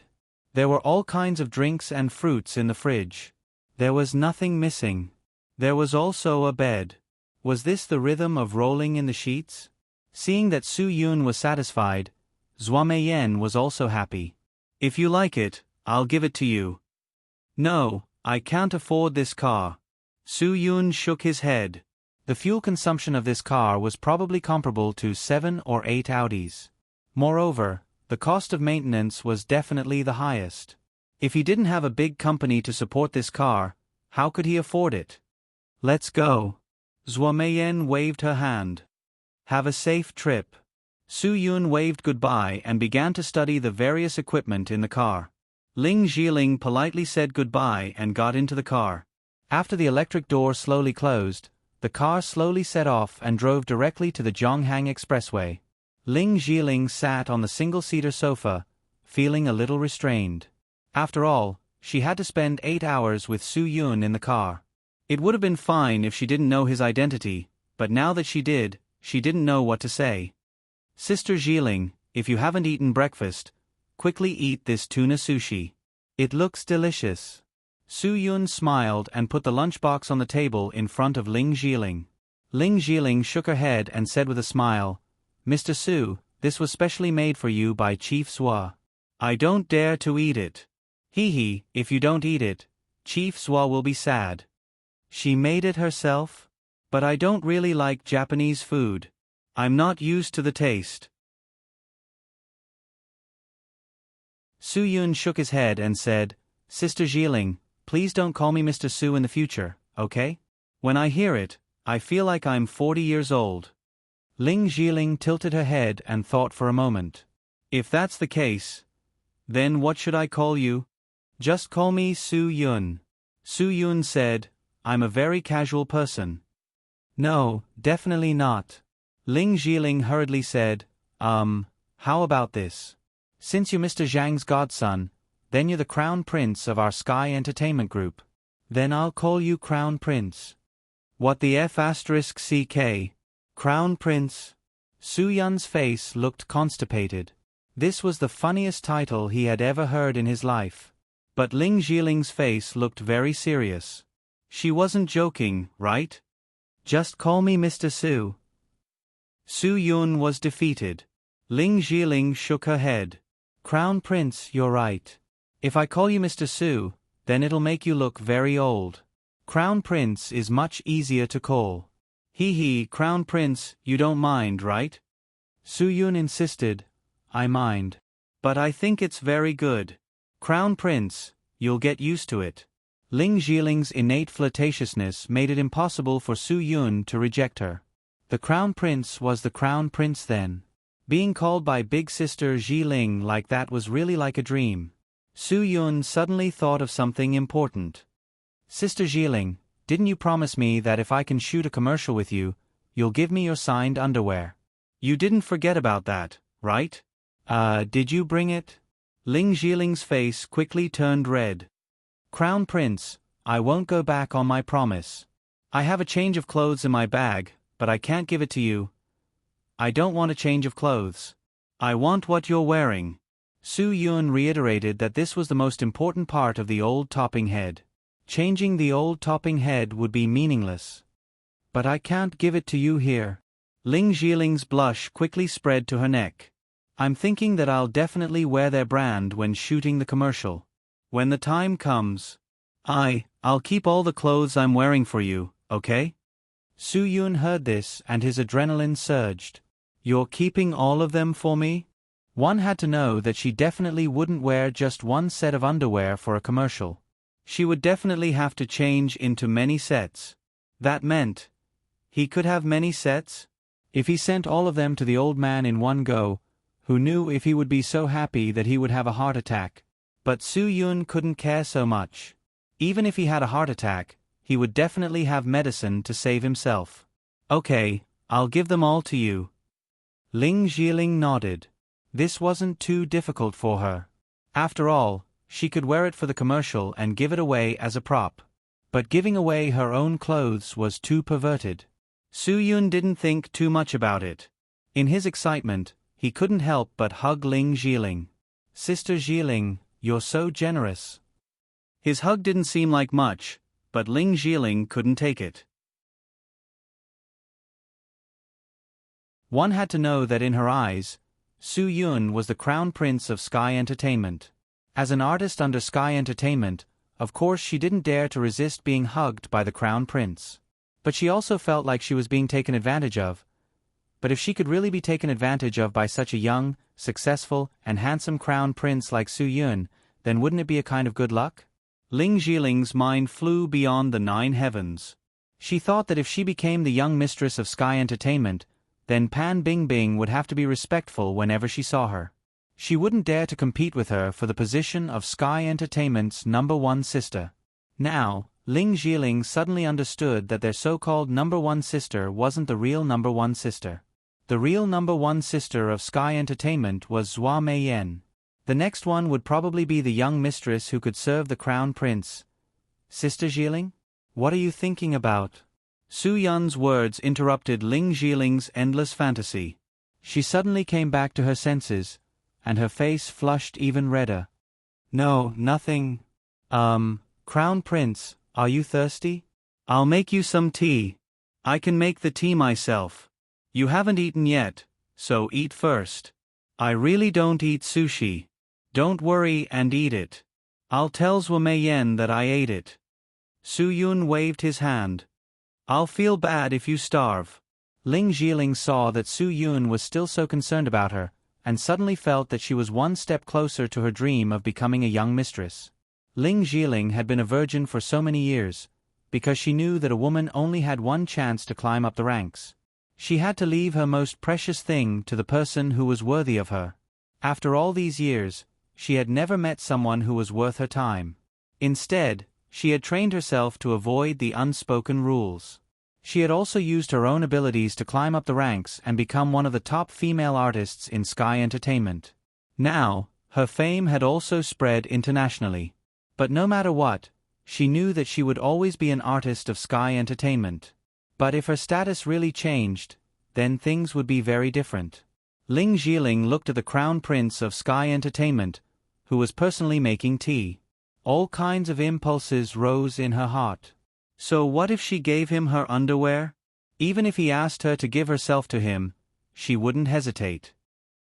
There were all kinds of drinks and fruits in the fridge. There was nothing missing. There was also a bed. Was this the rhythm of rolling in the sheets? Seeing that Su Yun was satisfied, Zhua Meiyan was also happy. If you like it, I'll give it to you. No, I can't afford this car. Su Yun shook his head. The fuel consumption of this car was probably comparable to 7 or 8 Audis. Moreover, the cost of maintenance was definitely the highest. If he didn't have a big company to support this car, how could he afford it? Let's go. Zhua Meiyan waved her hand. Have a safe trip. Su Yun waved goodbye and began to study the various equipment in the car. Ling Jiling politely said goodbye and got into the car. After the electric door slowly closed, the car slowly set off and drove directly to the Zhonghang Expressway. Ling Jiling sat on the single-seater sofa, feeling a little restrained. After all, she had to spend 8 hours with Su Yun in the car. It would have been fine if she didn't know his identity, but now that she didn't know what to say. Sister Jiling, if you haven't eaten breakfast, quickly eat this tuna sushi. It looks delicious. Su Yun smiled and put the lunchbox on the table in front of Ling Jiling. Ling Jiling shook her head and said with a smile, Mr. Su, this was specially made for you by Chief Zhua. I don't dare to eat it. Hee, if you don't eat it, Chief Zhua will be sad. She made it herself? But I don't really like Japanese food. I'm not used to the taste. Su Yun shook his head and said, Sister Jiling, please don't call me Mr. Su in the future, okay? When I hear it, I feel like I'm 40 years old. Ling Jiling tilted her head and thought for a moment. If that's the case, then what should I call you? Just call me Su Yun. Su Yun said, I'm a very casual person. No, definitely not. Ling Jiling hurriedly said, how about this? Since you're Mr. Zhang's godson, then you're the Crown Prince of our Sky Entertainment Group. Then I'll call you Crown Prince. What the F***CK? Crown Prince? Su Yun's face looked constipated. This was the funniest title he had ever heard in his life. But Ling Jiling's face looked very serious. She wasn't joking, right? Just call me Mr. Su. Su Yun was defeated. Ling Jiling shook her head. Crown Prince, you're right. If I call you Mr. Su, then it'll make you look very old. Crown Prince is much easier to call. Hee, Crown Prince, you don't mind, right? Su Yun insisted. I mind. But I think it's very good. Crown Prince, you'll get used to it. Ling Jiling's innate flirtatiousness made it impossible for Su Yun to reject her. The Crown Prince was the Crown Prince then. Being called by Big Sister Jiling like that was really like a dream. Su Yun suddenly thought of something important. Sister Jiling, didn't you promise me that if I can shoot a commercial with you, you'll give me your signed underwear? You didn't forget about that, right? Did you bring it? Ling Jiling's face quickly turned red. Crown Prince, I won't go back on my promise. I have a change of clothes in my bag, but I can't give it to you. I don't want a change of clothes. I want what you're wearing. Su Yun reiterated that this was the most important part of the old topping head. Changing the old topping head would be meaningless. But I can't give it to you here. Ling Jiling's blush quickly spread to her neck. I'm thinking that I'll definitely wear their brand when shooting the commercial. When the time comes. I'll keep all the clothes I'm wearing for you, okay? Soo-yoon heard this and his adrenaline surged. You're keeping all of them for me? One had to know that she definitely wouldn't wear just one set of underwear for a commercial. She would definitely have to change into many sets. That meant he could have many sets? If he sent all of them to the old man in one go, who knew if he would be so happy that he would have a heart attack? But Soo-yoon couldn't care so much. Even if he had a heart attack, he would definitely have medicine to save himself. Okay, I'll give them all to you. Ling Jiling nodded. This wasn't too difficult for her. After all, she could wear it for the commercial and give it away as a prop. But giving away her own clothes was too perverted. Soo-yoon didn't think too much about it. In his excitement, he couldn't help but hug Ling Jiling. Sister Jiling, you're so generous. His hug didn't seem like much, but Ling Jiling couldn't take it. One had to know that in her eyes, Soo-yoon was the crown prince of Sky Entertainment. As an artist under Sky Entertainment, of course she didn't dare to resist being hugged by the crown prince. But she also felt like she was being taken advantage of. But if she could really be taken advantage of by such a young, successful, and handsome crown prince like Soo-yoon, then wouldn't it be a kind of good luck? Ling Jiling's mind flew beyond the 9 heavens. She thought that if she became the young mistress of Sky Entertainment, then Pan Bingbing would have to be respectful whenever she saw her. She wouldn't dare to compete with her for the position of Sky Entertainment's #1 sister. Now, Ling Jiling suddenly understood that their so-called #1 sister wasn't the real #1 sister. The real #1 sister of Sky Entertainment was Zhua Meiyan. The next one would probably be the young mistress who could serve the crown prince. Sister Jiling? What are you thinking about? Soo-yoon's words interrupted Ling Jiling's endless fantasy. She suddenly came back to her senses, and her face flushed even redder. No, nothing. Crown Prince, are you thirsty? I'll make you some tea. I can make the tea myself. You haven't eaten yet, so eat first. I really don't eat sushi. Don't worry and eat it. I'll tell Zhua Meiyan that I ate it. Soo-yoon waved his hand. I'll feel bad if you starve. Ling Jiling saw that Soo-yoon was still so concerned about her, and suddenly felt that she was one step closer to her dream of becoming a young mistress. Ling Jiling had been a virgin for so many years, because she knew that a woman only had one chance to climb up the ranks. She had to leave her most precious thing to the person who was worthy of her. After all these years, she had never met someone who was worth her time. Instead, she had trained herself to avoid the unspoken rules. She had also used her own abilities to climb up the ranks and become one of the top female artists in Sky Entertainment. Now, her fame had also spread internationally. But no matter what, she knew that she would always be an artist of Sky Entertainment. But if her status really changed, then things would be very different. Ling Jiling looked at the crown prince of Sky Entertainment, who was personally making tea. All kinds of impulses rose in her heart. So what if she gave him her underwear? Even if he asked her to give herself to him, she wouldn't hesitate.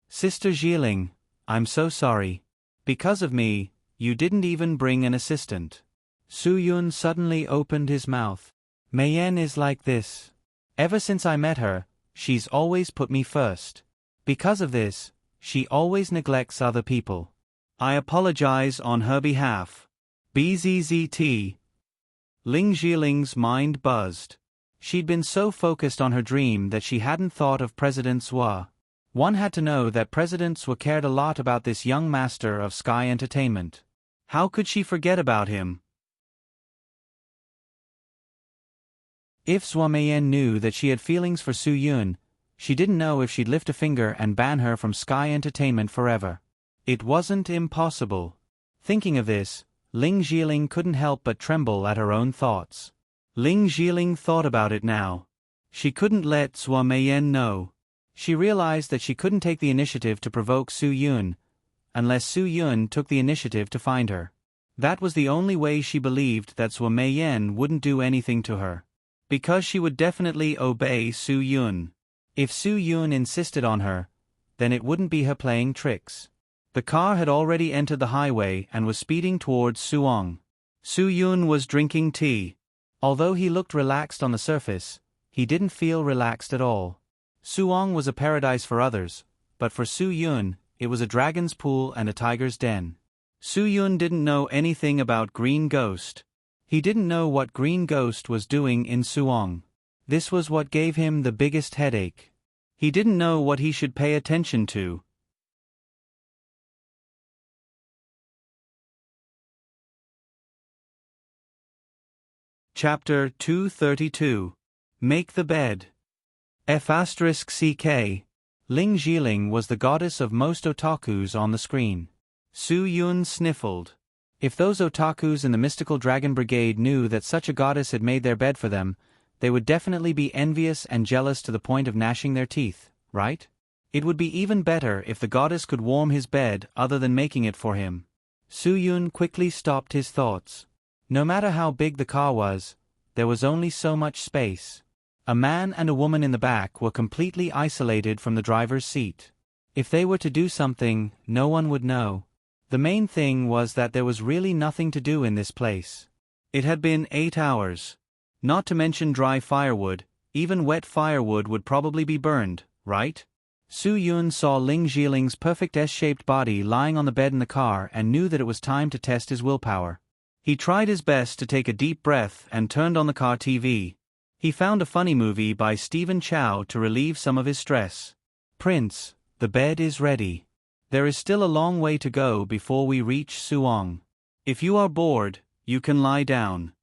Sister Jiling, I'm so sorry. Because of me, you didn't even bring an assistant. Soo-yoon suddenly opened his mouth. Meiyan is like this. Ever since I met her, she's always put me first. Because of this, she always neglects other people. I apologize on her behalf. BZZT. Ling Jiling's mind buzzed. She'd been so focused on her dream that she hadn't thought of President Zhua. One had to know that President Zhua cared a lot about this young master of Sky Entertainment. How could she forget about him? If Zhua Meiyan knew that she had feelings for Soo-yoon, she didn't know if she'd lift a finger and ban her from Sky Entertainment forever. It wasn't impossible. Thinking of this, Ling Jiling couldn't help but tremble at her own thoughts. Ling Jiling thought about it now. She couldn't let Zhua Meiyan know. She realized that she couldn't take the initiative to provoke Soo-yoon, unless Soo-yoon took the initiative to find her. That was the only way she believed that Zhua Meiyan wouldn't do anything to her. Because she would definitely obey Soo-yoon. If Soo-yoon insisted on her, then it wouldn't be her playing tricks. The car had already entered the highway and was speeding towards Suwon. Su-Yun was drinking tea. Although he looked relaxed on the surface, he didn't feel relaxed at all. Suwon was a paradise for others, but for Su-Yun, it was a dragon's pool and a tiger's den. Su-Yun didn't know anything about Green Ghost. He didn't know what Green Ghost was doing in Suwon. This was what gave him the biggest headache. He didn't know what he should pay attention to. Chapter 232. Make the Bed. F***ck. Ling Jiling was the goddess of most otakus on the screen. Su-Yun sniffled. If those otakus in the mystical dragon brigade knew that such a goddess had made their bed for them, they would definitely be envious and jealous to the point of gnashing their teeth, right? It would be even better if the goddess could warm his bed other than making it for him. Su-Yun quickly stopped his thoughts. No matter how big the car was, there was only so much space. A man and a woman in the back were completely isolated from the driver's seat. If they were to do something, no one would know. The main thing was that there was really nothing to do in this place. It had been 8 hours. Not to mention dry firewood, even wet firewood would probably be burned, right? Su-Yun saw Ling Jiling's perfect S-shaped body lying on the bed in the car and knew that it was time to test his willpower. He tried his best to take a deep breath and turned on the car TV. He found a funny movie by Stephen Chow to relieve some of his stress. Prince, the bed is ready. There is still a long way to go before we reach Suwon. If you are bored, you can lie down.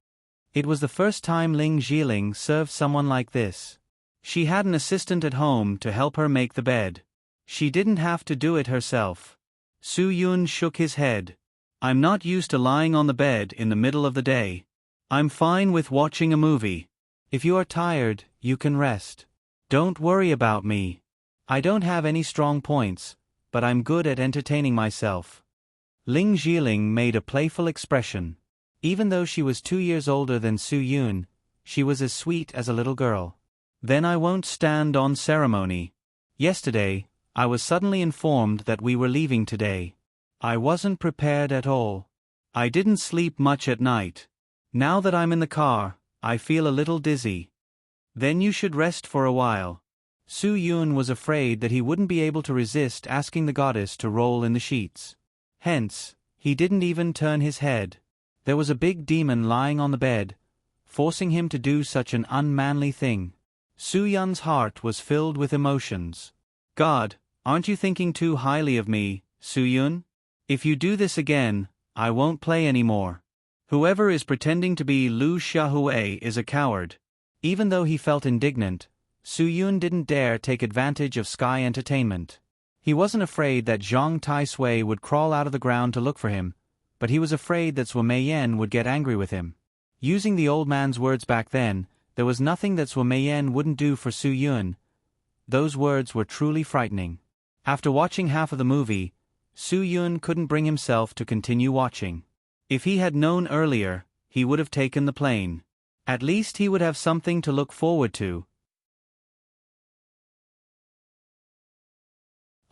It was the first time Ling Jiling served someone like this. She had an assistant at home to help her make the bed. She didn't have to do it herself. Su-Yun shook his head. I'm not used to lying on the bed in the middle of the day. I'm fine with watching a movie. If you are tired, you can rest. Don't worry about me. I don't have any strong points, but I'm good at entertaining myself. Ling Jiling made a playful expression. Even though she was 2 years older than Su-Yun, she was as sweet as a little girl. Then I won't stand on ceremony. Yesterday, I was suddenly informed that we were leaving today. I wasn't prepared at all. I didn't sleep much at night. Now that I'm in the car, I feel a little dizzy. Then you should rest for a while. Su-Yun was afraid that he wouldn't be able to resist asking the goddess to roll in the sheets. Hence, he didn't even turn his head. There was a big demon lying on the bed, forcing him to do such an unmanly thing. Su-Yun's heart was filled with emotions. God, aren't you thinking too highly of me, Su-Yun? If you do this again, I won't play anymore. Whoever is pretending to be Lu Xiaohui is a coward. Even though he felt indignant, Su-Yun didn't dare take advantage of Sky Entertainment. He wasn't afraid that Zhang Tai-sui would crawl out of the ground to look for him, but he was afraid that Sui Meiyan would get angry with him. Using the old man's words back then, there was nothing that Sui Meiyan wouldn't do for Su-Yun. Those words were truly frightening. After watching half of the movie, Su-Yun couldn't bring himself to continue watching. If he had known earlier, he would have taken the plane. At least he would have something to look forward to.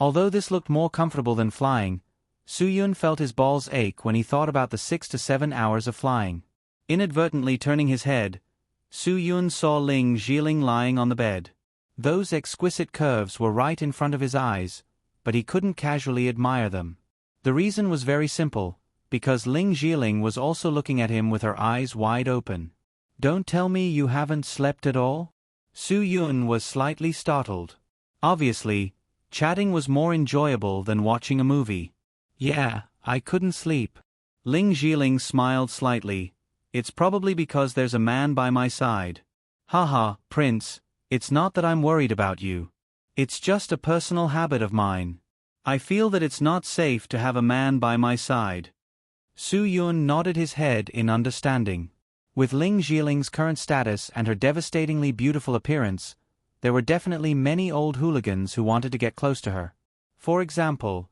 Although this looked more comfortable than flying, Su-Yun felt his balls ache when he thought about the 6 to 7 hours of flying. Inadvertently turning his head, Su-Yun saw Ling Jiling lying on the bed. Those exquisite curves were right in front of his eyes, but he couldn't casually admire them. The reason was very simple, because Ling Jiling was also looking at him with her eyes wide open. Don't tell me you haven't slept at all? Su-Yun was slightly startled. Obviously, chatting was more enjoyable than watching a movie. Yeah, I couldn't sleep. Ling Jiling smiled slightly. It's probably because there's a man by my side. Haha, Prince, it's not that I'm worried about you. It's just a personal habit of mine. I feel that it's not safe to have a man by my side. Su-Yun nodded his head in understanding. With Ling Jiling's current status and her devastatingly beautiful appearance, there were definitely many old hooligans who wanted to get close to her. For example,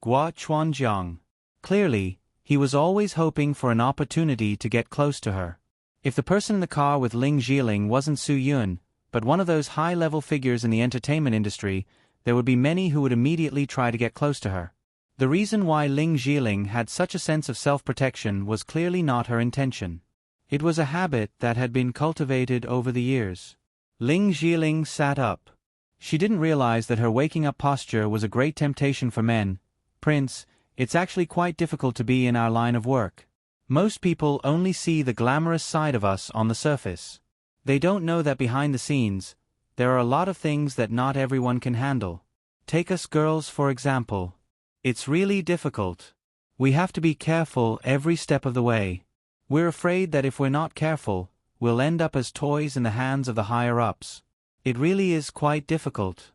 Guo Chuanjiang. Clearly, he was always hoping for an opportunity to get close to her. If the person in the car with Ling Jiling wasn't Su-Yun, but one of those high-level figures in the entertainment industry, there would be many who would immediately try to get close to her. The reason why Ling Zhiling had such a sense of self-protection was clearly not her intention. It was a habit that had been cultivated over the years. Ling Zhiling sat up. She didn't realize that her waking up posture was a great temptation for men. "Prince, it's actually quite difficult to be in our line of work. Most people only see the glamorous side of us on the surface. They don't know that behind the scenes, there are a lot of things that not everyone can handle. Take us girls for example. It's really difficult. We have to be careful every step of the way. We're afraid that if we're not careful, we'll end up as toys in the hands of the higher-ups. It really is quite difficult.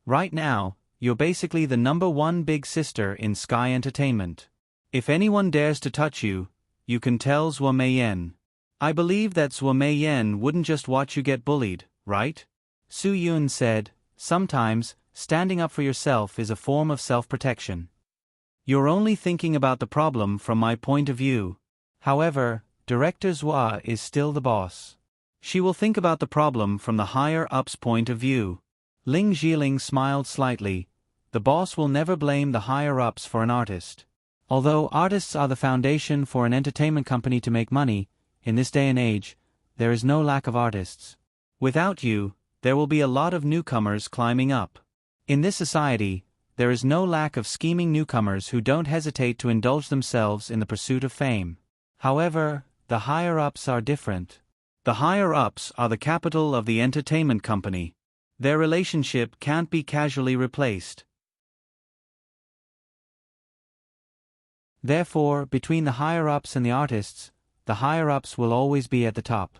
Right now, you're basically the #1 big sister in Sky Entertainment. If anyone dares to touch you, you can tell Zhuo Meiyan. I believe that Zhuo Meiyan wouldn't just watch you get bullied, right?" Su Yun said, "Sometimes, standing up for yourself is a form of self-protection. You're only thinking about the problem from my point of view. However, Director Zhuo is still the boss. She will think about the problem from the higher-ups' point of view." Ling Zhiling smiled slightly. The boss will never blame the higher-ups for an artist. Although artists are the foundation for an entertainment company to make money, in this day and age, there is no lack of artists. Without you, there will be a lot of newcomers climbing up. In this society, there is no lack of scheming newcomers who don't hesitate to indulge themselves in the pursuit of fame. However, the higher-ups are different. The higher-ups are the capital of the entertainment company. Their relationship can't be casually replaced. Therefore, between the higher-ups and the artists, the higher-ups will always be at the top.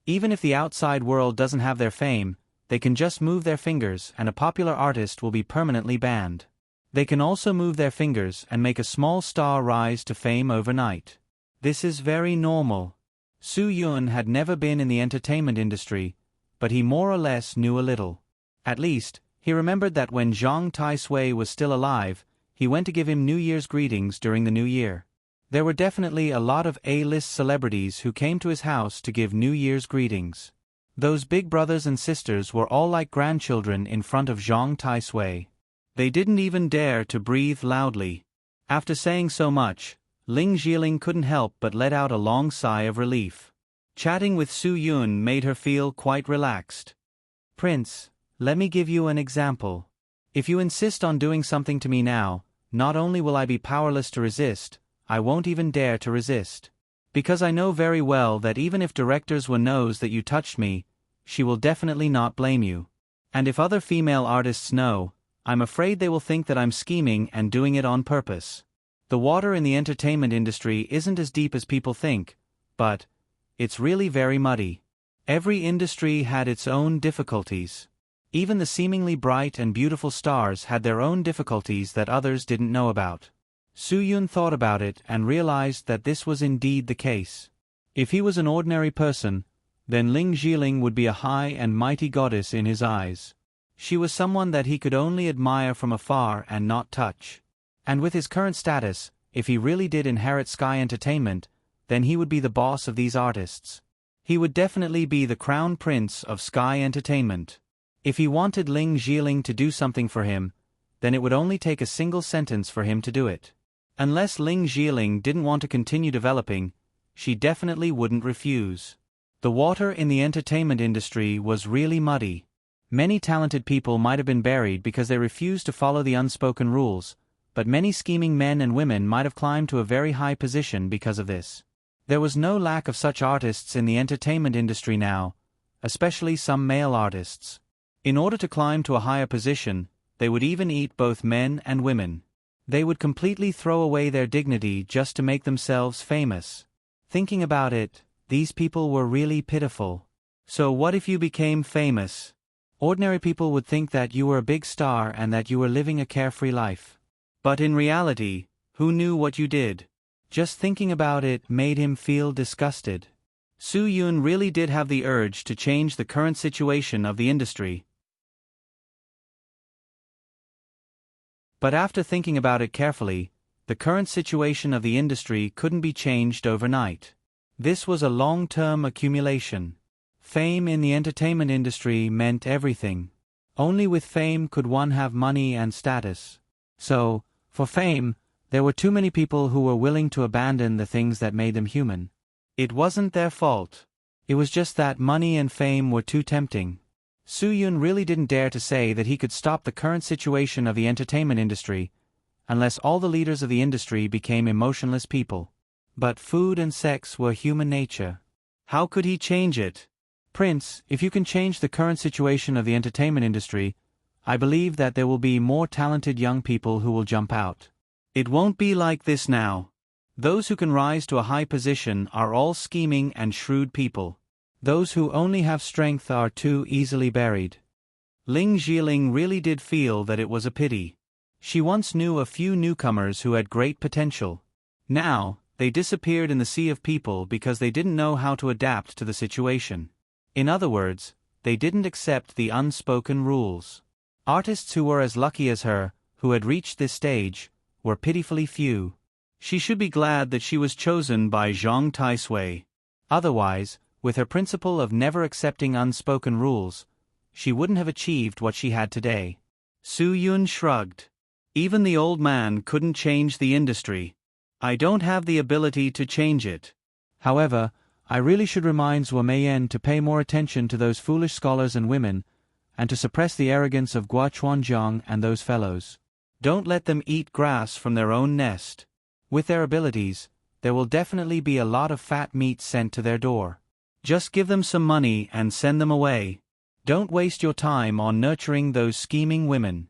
Even if the outside world doesn't have their fame, they can just move their fingers and a popular artist will be permanently banned. They can also move their fingers and make a small star rise to fame overnight. This is very normal. Su Yun had never been in the entertainment industry, but he more or less knew a little. At least, he remembered that when Zhang Taisui was still alive, he went to give him New Year's greetings during the New Year. There were definitely a lot of A-list celebrities who came to his house to give New Year's greetings. Those big brothers and sisters were all like grandchildren in front of Zhang Taisui. They didn't even dare to breathe loudly. After saying so much, Ling Zhiling couldn't help but let out a long sigh of relief. Chatting with Su Yun made her feel quite relaxed. "Prince, let me give you an example. If you insist on doing something to me now, not only will I be powerless to resist, I won't even dare to resist. Because I know very well that even if Director Zhuo knows that you touched me, she will definitely not blame you. And if other female artists know, I'm afraid they will think that I'm scheming and doing it on purpose. The water in the entertainment industry isn't as deep as people think, but it's really very muddy. Every industry had its own difficulties. Even the seemingly bright and beautiful stars had their own difficulties that others didn't know about." Su Yun thought about it and realized that this was indeed the case. If he was an ordinary person, then Ling Zhiling would be a high and mighty goddess in his eyes. She was someone that he could only admire from afar and not touch. And with his current status, if he really did inherit Sky Entertainment, then he would be the boss of these artists. He would definitely be the crown prince of Sky Entertainment. If he wanted Ling Zhiling to do something for him, then it would only take a single sentence for him to do it. Unless Ling Zhiling didn't want to continue developing, she definitely wouldn't refuse. The water in the entertainment industry was really muddy. Many talented people might have been buried because they refused to follow the unspoken rules, but many scheming men and women might have climbed to a very high position because of this. There was no lack of such artists in the entertainment industry now, especially some male artists. In order to climb to a higher position, they would even eat both men and women. They would completely throw away their dignity just to make themselves famous. Thinking about it, these people were really pitiful. So what if you became famous? Ordinary people would think that you were a big star and that you were living a carefree life. But in reality, who knew what you did? Just thinking about it made him feel disgusted. Su Yun really did have the urge to change the current situation of the industry. But after thinking about it carefully, the current situation of the industry couldn't be changed overnight. This was a long-term accumulation. Fame in the entertainment industry meant everything. Only with fame could one have money and status. So, for fame, there were too many people who were willing to abandon the things that made them human. It wasn't their fault. It was just that money and fame were too tempting. Soo-yoon really didn't dare to say that he could stop the current situation of the entertainment industry, unless all the leaders of the industry became emotionless people. But food and sex were human nature. How could he change it? Prince, if you can change the current situation of the entertainment industry, I believe that there will be more talented young people who will jump out. It won't be like this now. Those who can rise to a high position are all scheming and shrewd people. Those who only have strength are too easily buried. Ling Jiling really did feel that it was a pity. She once knew a few newcomers who had great potential. Now, they disappeared in the sea of people because they didn't know how to adapt to the situation. In other words, they didn't accept the unspoken rules. Artists who were as lucky as her, who had reached this stage, were pitifully few. She should be glad that she was chosen by Zhang Taisui. Otherwise, with her principle of never accepting unspoken rules, she wouldn't have achieved what she had today. Soo-yoon shrugged. Even the old man couldn't change the industry. I don't have the ability to change it. However, I really should remind Zhuo Meiyan to pay more attention to those foolish scholars and women, and to suppress the arrogance of Gua Chuanjiang and those fellows. Don't let them eat grass from their own nest. With their abilities, there will definitely be a lot of fat meat sent to their door. Just give them some money and send them away. Don't waste your time on nurturing those scheming women.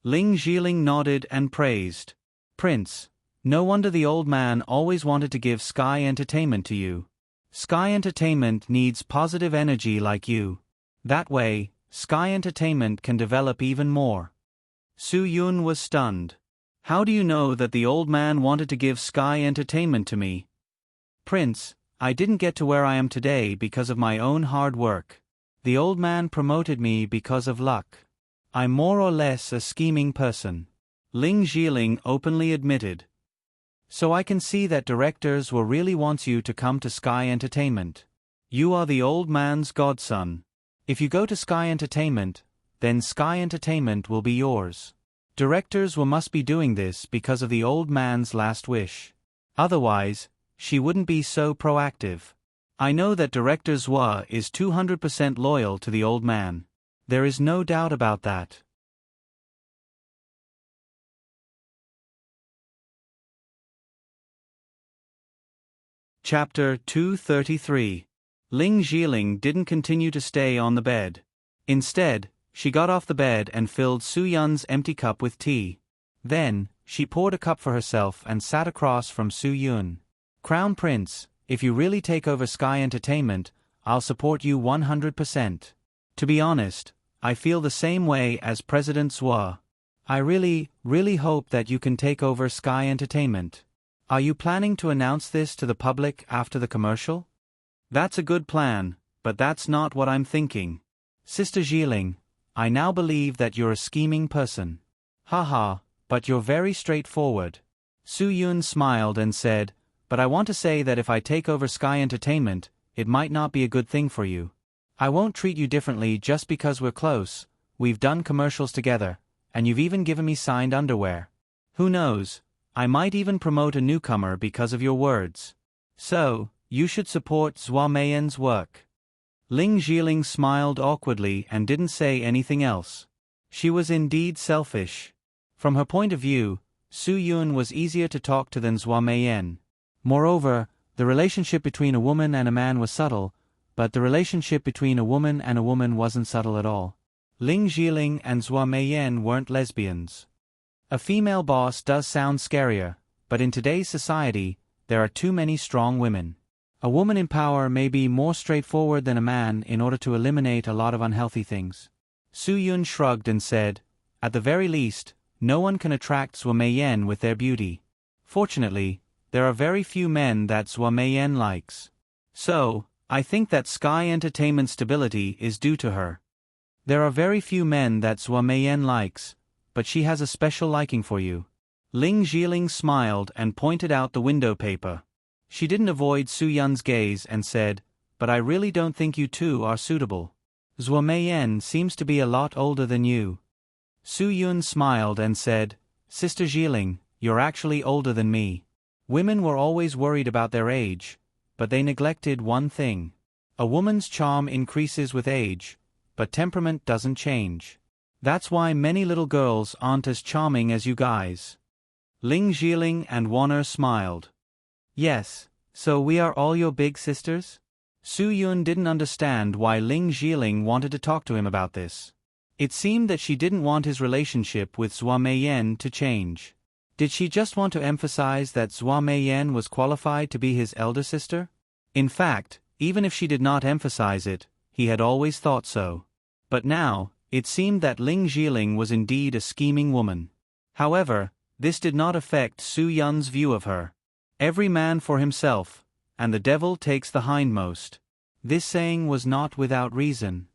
Ling Jiling nodded and praised. Prince, no wonder the old man always wanted to give Sky Entertainment to you. Sky Entertainment needs positive energy like you. That way, Sky Entertainment can develop even more. Soo-yoon was stunned. How do you know that the old man wanted to give Sky Entertainment to me? Prince, I didn't get to where I am today because of my own hard work. The old man promoted me because of luck. I'm more or less a scheming person. Ling Jiling openly admitted. So I can see that directors will really want you to come to Sky Entertainment. You are the old man's godson. If you go to Sky Entertainment, then Sky Entertainment will be yours. Directors must be doing this because of the old man's last wish. Otherwise, she wouldn't be so proactive. I know that Director Zhua is 200% loyal to the old man. There is no doubt about that. Chapter 233. Ling Jiling didn't continue to stay on the bed. Instead, she got off the bed and filled Soo-yoon's empty cup with tea. Then, she poured a cup for herself and sat across from Soo-yoon. Crown Prince, if you really take over Sky Entertainment, I'll support you 100%. To be honest, I feel the same way as President Zhua. I really hope that you can take over Sky Entertainment. Are you planning to announce this to the public after the commercial? That's a good plan, but that's not what I'm thinking. Sister Jiling, I now believe that you're a scheming person. Haha, but you're very straightforward. Soo-yoon smiled and said, but I want to say that if I take over Sky Entertainment, it might not be a good thing for you. I won't treat you differently just because we're close. We've done commercials together, and you've even given me signed underwear. Who knows? I might even promote a newcomer because of your words. So, you should support Zhuo Meiyan's work. Ling Jiling smiled awkwardly and didn't say anything else. She was indeed selfish. From her point of view, Soo-yoon was easier to talk to than Zhuo Meiyan. Moreover, the relationship between a woman and a man was subtle, but the relationship between a woman and a woman wasn't subtle at all. Ling Jiling and Zhuo Meiyan weren't lesbians. A female boss does sound scarier, but in today's society, there are too many strong women. A woman in power may be more straightforward than a man in order to eliminate a lot of unhealthy things. Soo-yoon shrugged and said, at the very least, no one can attract Zhuo Meiyan with their beauty. Fortunately, there are very few men that Zhuo Meiyan likes. So, I think that Sky Entertainment's stability is due to her. There are very few men that Zhuo Meiyan likes, but she has a special liking for you. Ling Jiling smiled and pointed out the window paper. She didn't avoid Soo-yoon's gaze and said, but I really don't think you two are suitable. Zhuo Meiyan seems to be a lot older than you. Su Yun smiled and said, Sister Jiling, you're actually older than me. Women were always worried about their age, but they neglected one thing. A woman's charm increases with age, but temperament doesn't change. That's why many little girls aren't as charming as you guys. Ling Jiling and Warner smiled. Yes, so we are all your big sisters? Su Yun didn't understand why Ling Jiling wanted to talk to him about this. It seemed that she didn't want his relationship with Zhuo Meiyan to change. Did she just want to emphasize that Zhuo Meiyan was qualified to be his elder sister? In fact, even if she did not emphasize it, he had always thought so. But now, it seemed that Ling Jiling was indeed a scheming woman. However, this did not affect Su Yun's view of her. Every man for himself, and the devil takes the hindmost. This saying was not without reason.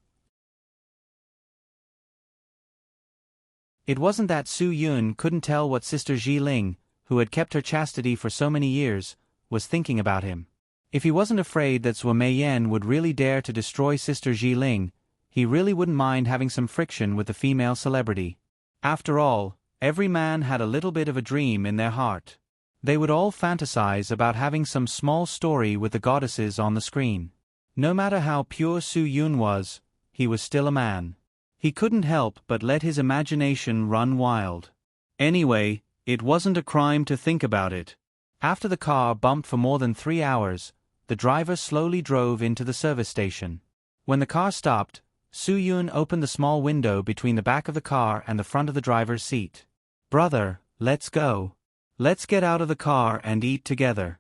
It wasn't that Su Yun couldn't tell what Sister Jiling, who had kept her chastity for so many years, was thinking about him. If he wasn't afraid that Zhuo Meiyan would really dare to destroy Sister Jiling, he really wouldn't mind having some friction with the female celebrity. After all, every man had a little bit of a dream in their heart. They would all fantasize about having some small story with the goddesses on the screen. No matter how pure Su Yun was, he was still a man. He couldn't help but let his imagination run wild. Anyway, it wasn't a crime to think about it. After the car bumped for more than 3 hours, the driver slowly drove into the service station. When the car stopped, Su Yun opened the small window between the back of the car and the front of the driver's seat. Brother, let's go. Let's get out of the car and eat together.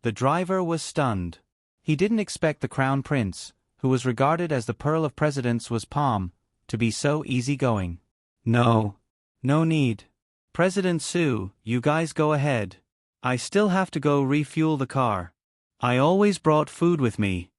The driver was stunned. He didn't expect the Crown Prince, who was regarded as the pearl of presidents was Palm, to be so easygoing. No need. President Su, you guys go ahead. I still have to go refuel the car. I always brought food with me.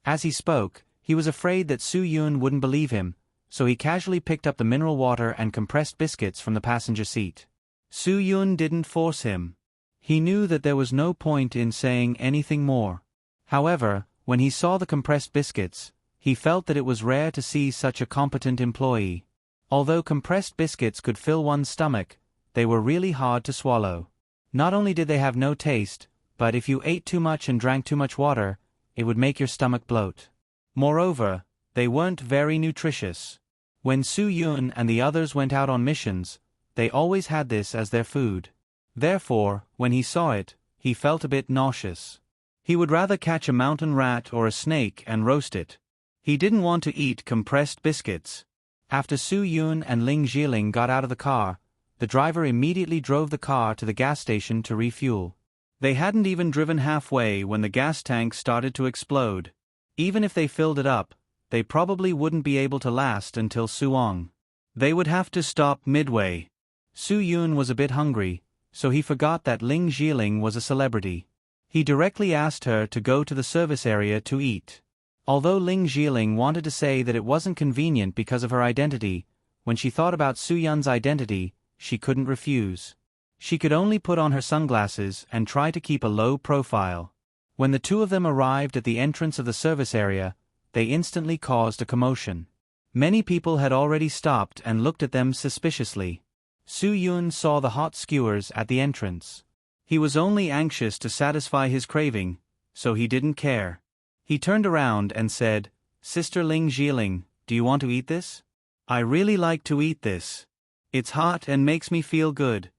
As he spoke, he was afraid that Su Yun wouldn't believe him, so he casually picked up the mineral water and compressed biscuits from the passenger seat. Su Yun didn't force him. He knew that there was no point in saying anything more. However, when he saw the compressed biscuits, he felt that it was rare to see such a competent employee. Although compressed biscuits could fill one's stomach, they were really hard to swallow. Not only did they have no taste, but if you ate too much and drank too much water, it would make your stomach bloat. Moreover, they weren't very nutritious. When Su Yun and the others went out on missions, they always had this as their food. Therefore, when he saw it, he felt a bit nauseous. He would rather catch a mountain rat or a snake and roast it. He didn't want to eat compressed biscuits. After Su Yun and Ling Jiling got out of the car, the driver immediately drove the car to the gas station to refuel. They hadn't even driven halfway when the gas tank started to explode. Even if they filled it up, they probably wouldn't be able to last until Suong. They would have to stop midway. Su Yun was a bit hungry, so he forgot that Ling Jiling was a celebrity. He directly asked her to go to the service area to eat. Although Ling Jiling wanted to say that it wasn't convenient because of her identity, when she thought about Su Yun's identity, she couldn't refuse. She could only put on her sunglasses and try to keep a low profile. When the two of them arrived at the entrance of the service area, they instantly caused a commotion. Many people had already stopped and looked at them suspiciously. Su Yun saw the hot skewers at the entrance. He was only anxious to satisfy his craving, so he didn't care. He turned around and said, Sister Ling Jiling, do you want to eat this? I really like to eat this. It's hot and makes me feel good.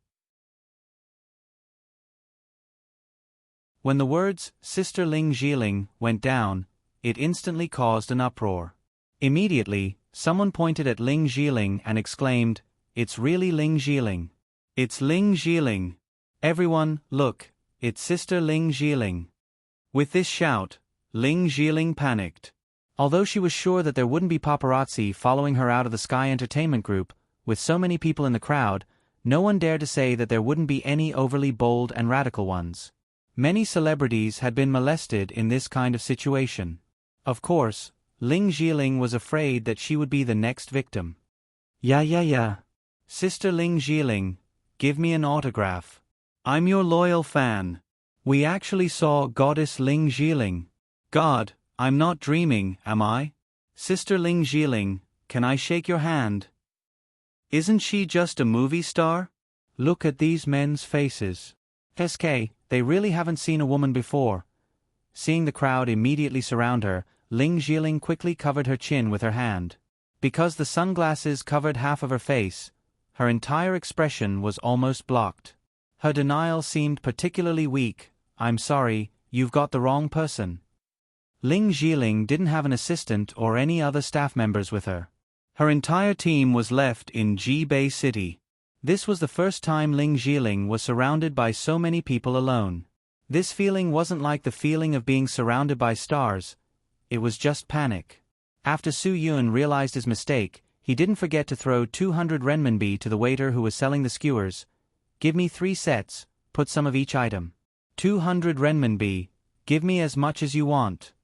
When the words, Sister Ling Jiling, went down, it instantly caused an uproar. Immediately, someone pointed at Ling Jiling and exclaimed, It's really Ling Jiling. It's Ling Jiling. Everyone, look, it's Sister Ling Jiling. With this shout, Ling Jiling panicked. Although she was sure that there wouldn't be paparazzi following her out of the Sky Entertainment Group, with so many people in the crowd, no one dared to say that there wouldn't be any overly bold and radical ones. Many celebrities had been molested in this kind of situation. Of course, Ling Jiling was afraid that she would be the next victim. Yeah. Sister Ling Jiling, give me an autograph. I'm your loyal fan. We actually saw Goddess Ling Jiling. God, I'm not dreaming, am I? Sister Ling Jiling, can I shake your hand? Isn't she just a movie star? Look at these men's faces. SK, they really haven't seen a woman before. Seeing the crowd immediately surround her, Ling Jiling quickly covered her chin with her hand. Because the sunglasses covered half of her face, her entire expression was almost blocked. Her denial seemed particularly weak. I'm sorry, you've got the wrong person. Ling Jiling didn't have an assistant or any other staff members with her. Her entire team was left in Jibei City. This was the first time Ling Jiling was surrounded by so many people alone. This feeling wasn't like the feeling of being surrounded by stars. It was just panic. After Su Yun realized his mistake, he didn't forget to throw 200 renminbi to the waiter who was selling the skewers. Give me 3 sets, put some of each item. 200 renminbi, give me as much as you want.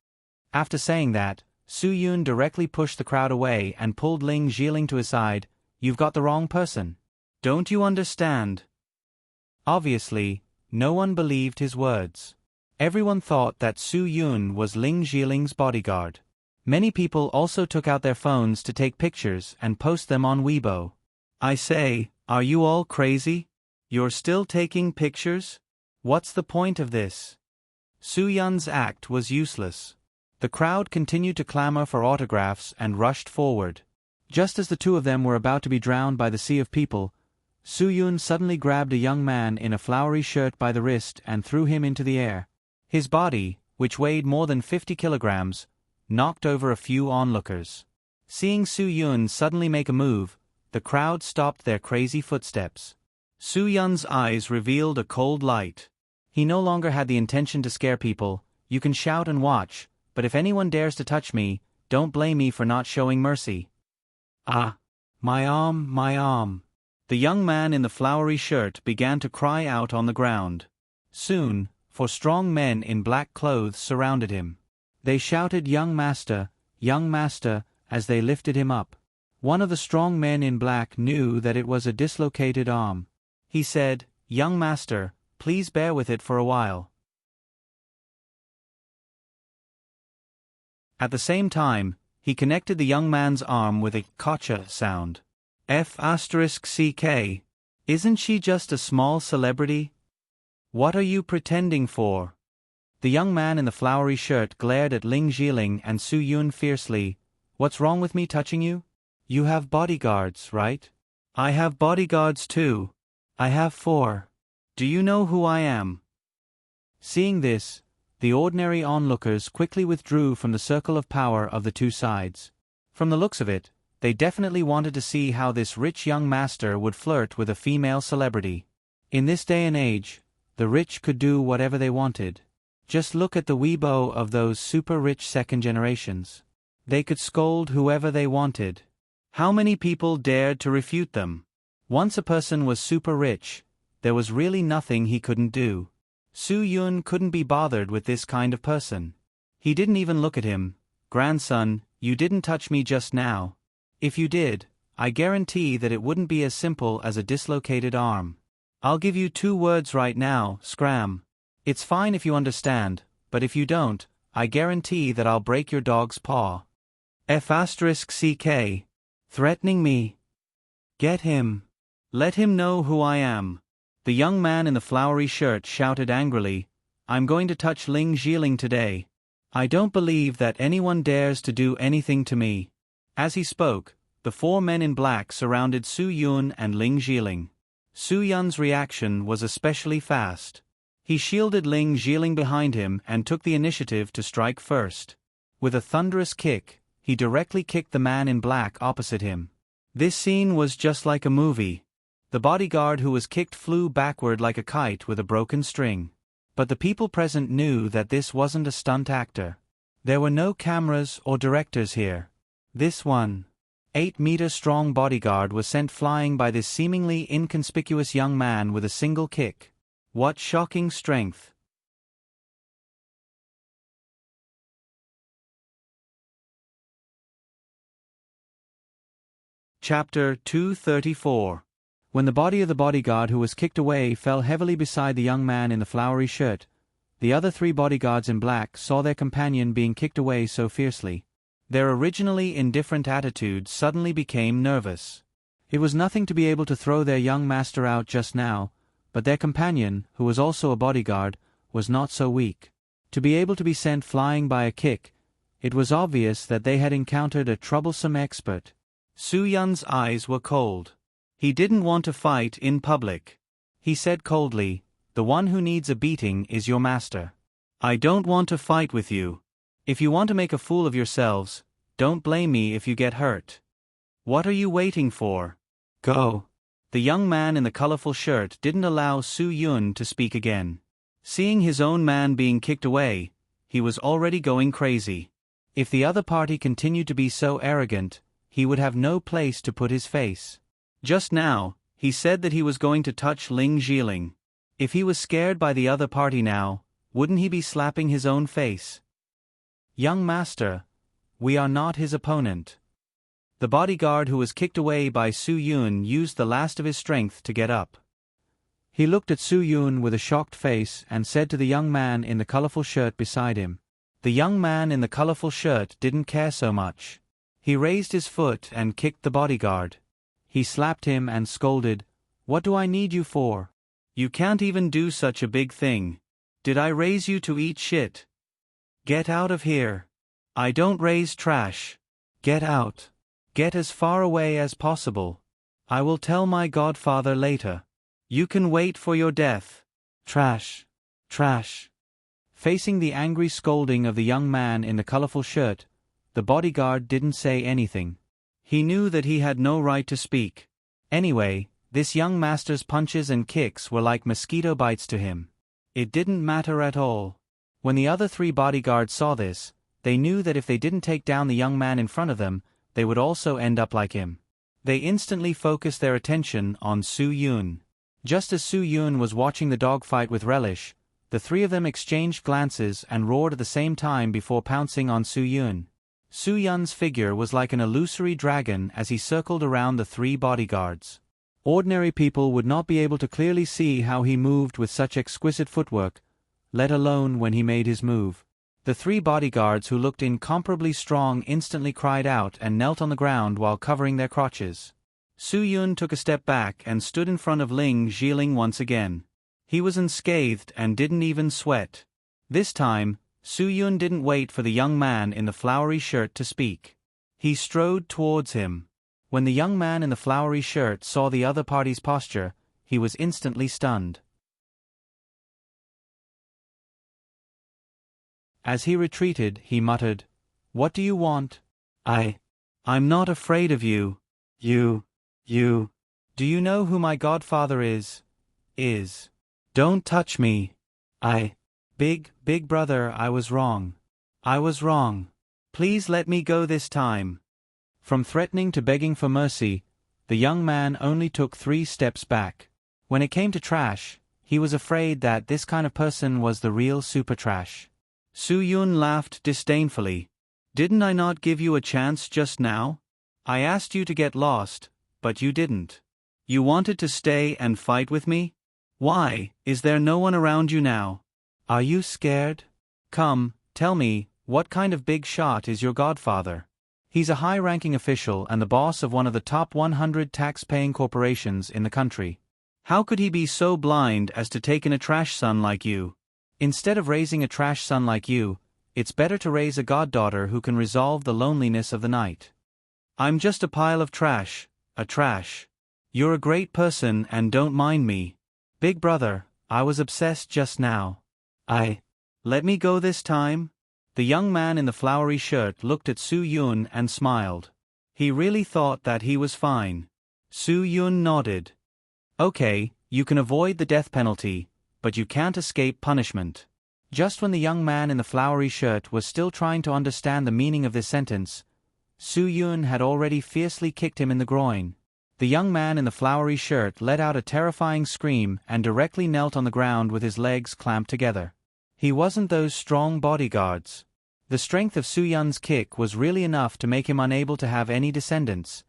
After saying that, Su Yun directly pushed the crowd away and pulled Ling Jiling to his side. You've got the wrong person. Don't you understand? Obviously, no one believed his words. Everyone thought that Su Yun was Ling Jiling's bodyguard. Many people also took out their phones to take pictures and post them on Weibo. I say, are you all crazy? You're still taking pictures? What's the point of this? Su Yun's act was useless. The crowd continued to clamor for autographs and rushed forward. Just as the two of them were about to be drowned by the sea of people, Su Yun suddenly grabbed a young man in a flowery shirt by the wrist and threw him into the air. His body, which weighed more than 50 kilograms, knocked over a few onlookers. Seeing Su Yun suddenly make a move, the crowd stopped their crazy footsteps. Su Yun's eyes revealed a cold light. He no longer had the intention to scare people. You can shout and watch, but if anyone dares to touch me, don't blame me for not showing mercy. Ah! My arm, my arm. The young man in the flowery shirt began to cry out on the ground. Soon, 4 strong men in black clothes surrounded him. They shouted, young master, as they lifted him up. One of the strong men in black knew that it was a dislocated arm. He said, young master, please bear with it for a while. At the same time, he connected the young man's arm with a gotcha sound. F***CK. Isn't she just a small celebrity? What are you pretending for? The young man in the flowery shirt glared at Ling Jiling and Su Yun fiercely. What's wrong with me touching you? You have bodyguards, right? I have bodyguards too. I have 4. Do you know who I am? Seeing this, the ordinary onlookers quickly withdrew from the circle of power of the two sides. From the looks of it, they definitely wanted to see how this rich young master would flirt with a female celebrity. In this day and age, the rich could do whatever they wanted. Just look at the Weibo of those super rich second generations. They could scold whoever they wanted. How many people dared to refute them? Once a person was super rich, there was really nothing he couldn't do. Su Yun couldn't be bothered with this kind of person. He didn't even look at him. Grandson, you didn't touch me just now. If you did, I guarantee that it wouldn't be as simple as a dislocated arm. I'll give you 2 words right now, scram. It's fine if you understand, but if you don't, I guarantee that I'll break your dog's paw. F***CK. Threatening me. Get him. Let him know who I am. The young man in the flowery shirt shouted angrily, I'm going to touch Ling Jiling today. I don't believe that anyone dares to do anything to me. As he spoke, the 4 men in black surrounded Su Yun and Ling Jiling. Su Yun's reaction was especially fast. He shielded Ling Jiling behind him and took the initiative to strike first. With a thunderous kick, he directly kicked the man in black opposite him. This scene was just like a movie. The bodyguard who was kicked flew backward like a kite with a broken string. But the people present knew that this wasn't a stunt actor. There were no cameras or directors here. This 8-meter-strong bodyguard was sent flying by this seemingly inconspicuous young man with a single kick. What shocking strength! Chapter 234. When the body of the bodyguard who was kicked away fell heavily beside the young man in the flowery shirt, the other 3 bodyguards in black saw their companion being kicked away so fiercely. Their originally indifferent attitudes suddenly became nervous. It was nothing to be able to throw their young master out just now, but their companion, who was also a bodyguard, was not so weak. To be able to be sent flying by a kick, it was obvious that they had encountered a troublesome expert. Su Yun's eyes were cold. He didn't want to fight in public. He said coldly, "The one who needs a beating is your master. I don't want to fight with you. If you want to make a fool of yourselves, don't blame me if you get hurt. What are you waiting for? Go." The young man in the colorful shirt didn't allow Su Yun to speak again. Seeing his own man being kicked away, he was already going crazy. If the other party continued to be so arrogant, he would have no place to put his face. Just now, he said that he was going to touch Ling Jiling. If he was scared by the other party now, wouldn't he be slapping his own face? "Young master, we are not his opponent." The bodyguard who was kicked away by Su Yun used the last of his strength to get up. He looked at Su Yun with a shocked face and said to the young man in the colorful shirt beside him. The young man in the colorful shirt didn't care so much. He raised his foot and kicked the bodyguard. He slapped him and scolded, "What do I need you for? You can't even do such a big thing. Did I raise you to eat shit? Get out of here. I don't raise trash. Get out. Get as far away as possible. I will tell my godfather later. You can wait for your death. Trash. Trash." Facing the angry scolding of the young man in the colorful shirt, the bodyguard didn't say anything. He knew that he had no right to speak. Anyway, this young master's punches and kicks were like mosquito bites to him. It didn't matter at all. When the other three bodyguards saw this, they knew that if they didn't take down the young man in front of them, they would also end up like him. They instantly focused their attention on Su Yun. Just as Su Yun was watching the dogfight with relish, the three of them exchanged glances and roared at the same time before pouncing on Su Yun. Su Yun's figure was like an illusory dragon as he circled around the three bodyguards. Ordinary people would not be able to clearly see how he moved with such exquisite footwork, let alone when he made his move. The three bodyguards who looked incomparably strong instantly cried out and knelt on the ground while covering their crotches. Su Yun took a step back and stood in front of Ling Jiling once again. He was unscathed and didn't even sweat. This time, Su Yun didn't wait for the young man in the flowery shirt to speak. He strode towards him. When the young man in the flowery shirt saw the other party's posture, he was instantly stunned. As he retreated, he muttered, "What do you want?" I'm not afraid of you. You. Do you know who my godfather is? Don't touch me. Big brother, I was wrong. Please let me go this time." From threatening to begging for mercy, the young man only took 3 steps back. When it came to trash, he was afraid that this kind of person was the real super trash. Su Yun laughed disdainfully. "Didn't I not give you a chance just now? I asked you to get lost, but you didn't. You wanted to stay and fight with me? Why, is there no one around you now? Are you scared? Come, tell me, what kind of big shot is your godfather? He's a high-ranking official and the boss of one of the top 100 tax-paying corporations in the country. How could he be so blind as to take in a trash son like you? Instead of raising a trash son like you, it's better to raise a goddaughter who can resolve the loneliness of the night. I'm just a pile of trash, a trash. You're a great person and don't mind me. Big brother, I was obsessed just now. Let me go this time?" The young man in the flowery shirt looked at Su Yun and smiled. He really thought that he was fine. Su Yun nodded. "Okay, you can avoid the death penalty, but you can't escape punishment." Just when the young man in the flowery shirt was still trying to understand the meaning of this sentence, Su Yun had already fiercely kicked him in the groin. The young man in the flowery shirt let out a terrifying scream and directly knelt on the ground with his legs clamped together. He wasn't those strong bodyguards. The strength of Su Yun's kick was really enough to make him unable to have any descendants.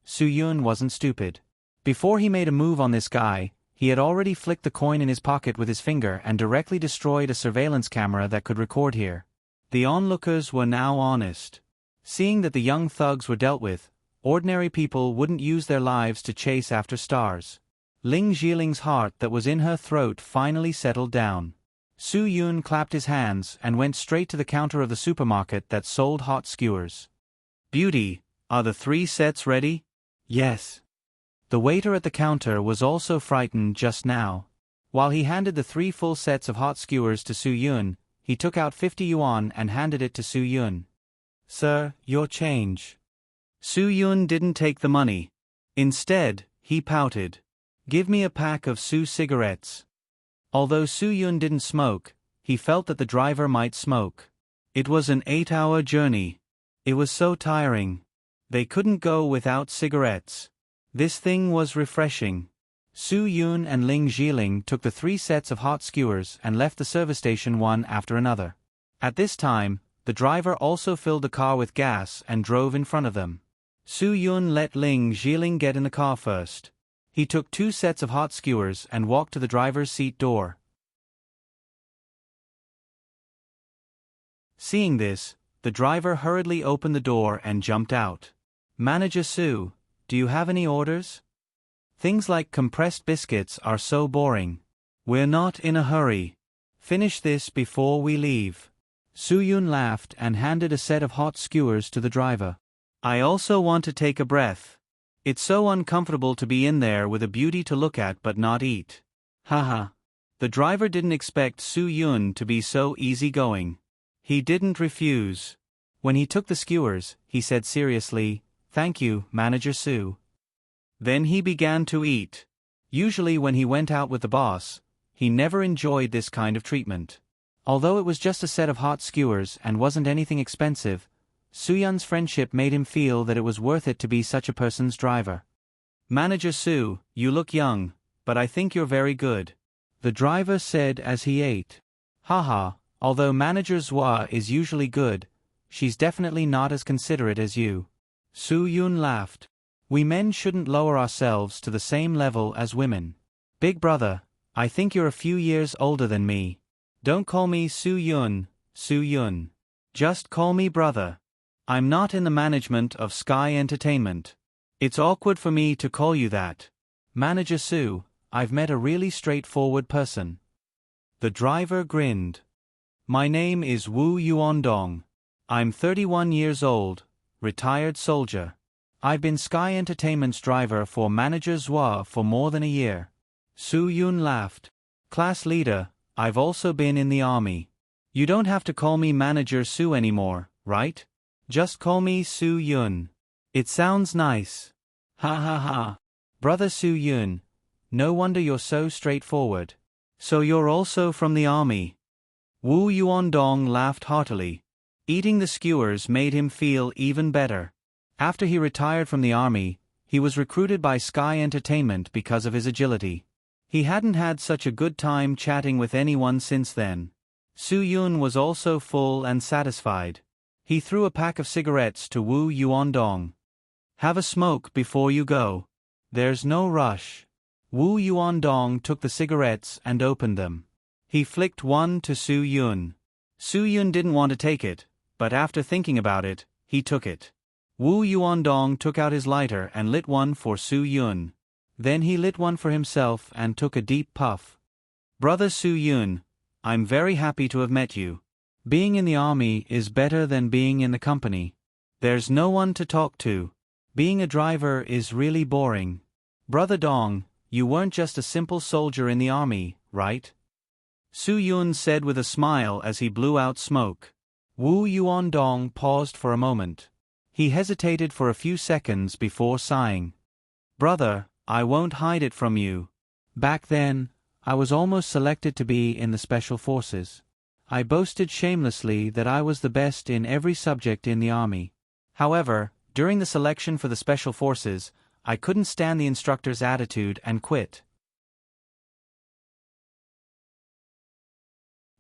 Su Yun wasn't stupid. Before he made a move on this guy, he had already flicked the coin in his pocket with his finger and directly destroyed a surveillance camera that could record here. The onlookers were now honest. Seeing that the young thugs were dealt with, ordinary people wouldn't use their lives to chase after stars. Ling Jiling's heart that was in her throat finally settled down. Su Yun clapped his hands and went straight to the counter of the supermarket that sold hot skewers. "Beauty, are the 3 sets ready?" "Yes." The waiter at the counter was also frightened just now. While he handed the 3 full sets of hot skewers to Su Yun, he took out 50 yuan and handed it to Su Yun. "Sir, your change." Su Yun didn't take the money. Instead, he pouted. "Give me a pack of Su cigarettes." Although Su Yun didn't smoke, he felt that the driver might smoke. It was an 8-hour journey. It was so tiring. They couldn't go without cigarettes. This thing was refreshing. Su Yun and Ling Jiling took the 3 sets of hot skewers and left the service station one after another. At this time, the driver also filled the car with gas and drove in front of them. Su Yun let Ling Jiling get in the car first. He took 2 sets of hot skewers and walked to the driver's seat door. Seeing this, the driver hurriedly opened the door and jumped out. "Manager Su, do you have any orders? Things like compressed biscuits are so boring. We're not in a hurry. Finish this before we leave." Su Yun laughed and handed a set of hot skewers to the driver. "I also want to take a breath. It's so uncomfortable to be in there with a beauty to look at but not eat." Haha. The driver didn't expect Su Yun to be so easygoing. He didn't refuse. When he took the skewers, he said seriously, "Thank you, Manager Su." Then he began to eat. Usually when he went out with the boss, he never enjoyed this kind of treatment. Although it was just a set of hot skewers and wasn't anything expensive, Su Yun's friendship made him feel that it was worth it to be such a person's driver. "Manager Su, you look young, but I think you're very good," the driver said as he ate. "Haha, although Manager Zhua is usually good, she's definitely not as considerate as you." Su Yun laughed. "We men shouldn't lower ourselves to the same level as women. Big brother, I think you're a few years older than me. Don't call me Su Yun, Su Yun. Just call me brother. I'm not in the management of Sky Entertainment. It's awkward for me to call you that. Manager Su, I've met a really straightforward person." The driver grinned. "My name is Wu Yuandong. I'm 31 years old, retired soldier. I've been Sky Entertainment's driver for Manager Zhua for more than a year." Su Yun laughed. "Class leader, I've also been in the army. You don't have to call me Manager Su anymore, right? Just call me Su Yun. It sounds nice." "Ha ha ha. Brother Su Yun, no wonder you're so straightforward. So you're also from the army." Wu Yuandong laughed heartily. Eating the skewers made him feel even better. After he retired from the army, he was recruited by Sky Entertainment because of his agility. He hadn't had such a good time chatting with anyone since then. Su Yun was also full and satisfied. He threw a pack of cigarettes to Wu Yuandong. "Have a smoke before you go. There's no rush." Wu Yuandong took the cigarettes and opened them. He flicked one to Su Yun. Su Yun didn't want to take it, but after thinking about it, he took it. Wu Yuandong took out his lighter and lit one for Su Yun. Then he lit one for himself and took a deep puff. "Brother Su Yun, I'm very happy to have met you. Being in the army is better than being in the company. There's no one to talk to. Being a driver is really boring. Brother Dong, you weren't just a simple soldier in the army, right?" Su Yun said with a smile as he blew out smoke. Wu Yuandong paused for a moment. He hesitated for a few seconds before sighing. "Brother, I won't hide it from you. Back then, I was almost selected to be in the Special Forces. I boasted shamelessly that I was the best in every subject in the army. However, during the selection for the Special Forces, I couldn't stand the instructor's attitude and quit.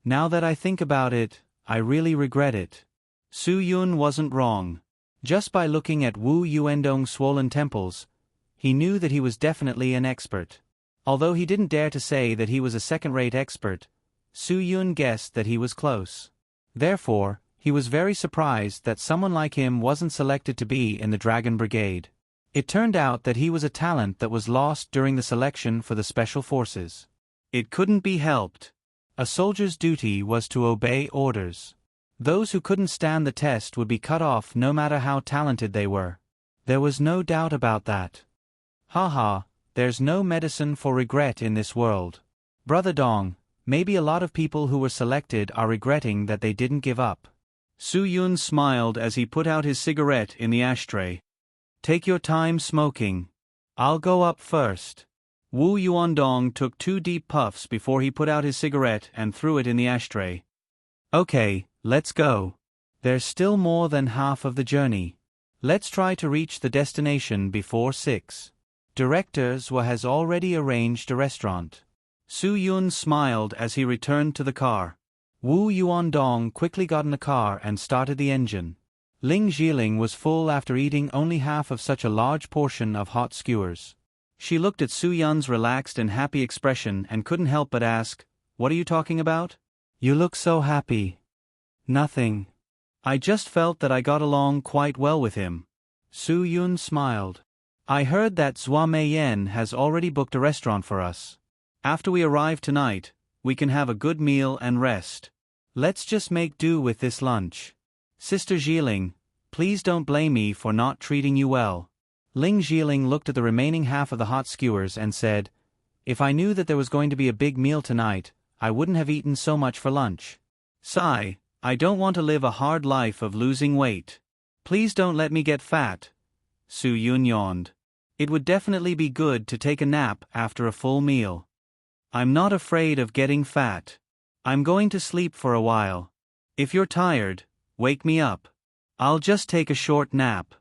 Now that I think about it, I really regret it." Su Yun wasn't wrong. Just by looking at Wu Yuandong's swollen temples, he knew that he was definitely an expert. Although he didn't dare to say that he was a second-rate expert, Su Yun guessed that he was close. Therefore, He was very surprised that someone like him wasn't selected to be in the Dragon Brigade. It turned out that he was a talent that was lost during the selection for the Special Forces. It couldn't be helped. A soldier's duty was to obey orders. Those who couldn't stand the test would be cut off no matter how talented they were. There was no doubt about that. Haha, there's no medicine for regret in this world. Brother Dong, maybe a lot of people who were selected are regretting that they didn't give up. Su Yun smiled as he put out his cigarette in the ashtray. Take your time smoking. I'll go up first. Wu Yuandong took 2 deep puffs before he put out his cigarette and threw it in the ashtray. Okay, let's go. There's still more than half of the journey. Let's try to reach the destination before 6. Directors has already arranged a restaurant. Su Yun smiled as he returned to the car. Wu Yuandong quickly got in the car and started the engine. Ling Jiling was full after eating only half of such a large portion of hot skewers. She looked at Su Yun's relaxed and happy expression and couldn't help but ask, "What are you talking about? You look so happy." "Nothing. I just felt that I got along quite well with him." Su Yun smiled. "I heard that Zhua Meiyan has already booked a restaurant for us. After we arrive tonight, we can have a good meal and rest. Let's just make do with this lunch. Sister Jiling, please don't blame me for not treating you well." Ling Jiling looked at the remaining half of the hot skewers and said, "If I knew that there was going to be a big meal tonight, I wouldn't have eaten so much for lunch. Sigh, I don't want to live a hard life of losing weight. Please don't let me get fat." Su Yun yawned. "It would definitely be good to take a nap after a full meal. I'm not afraid of getting fat. I'm going to sleep for a while. If you're tired, wake me up. I'll just take a short nap."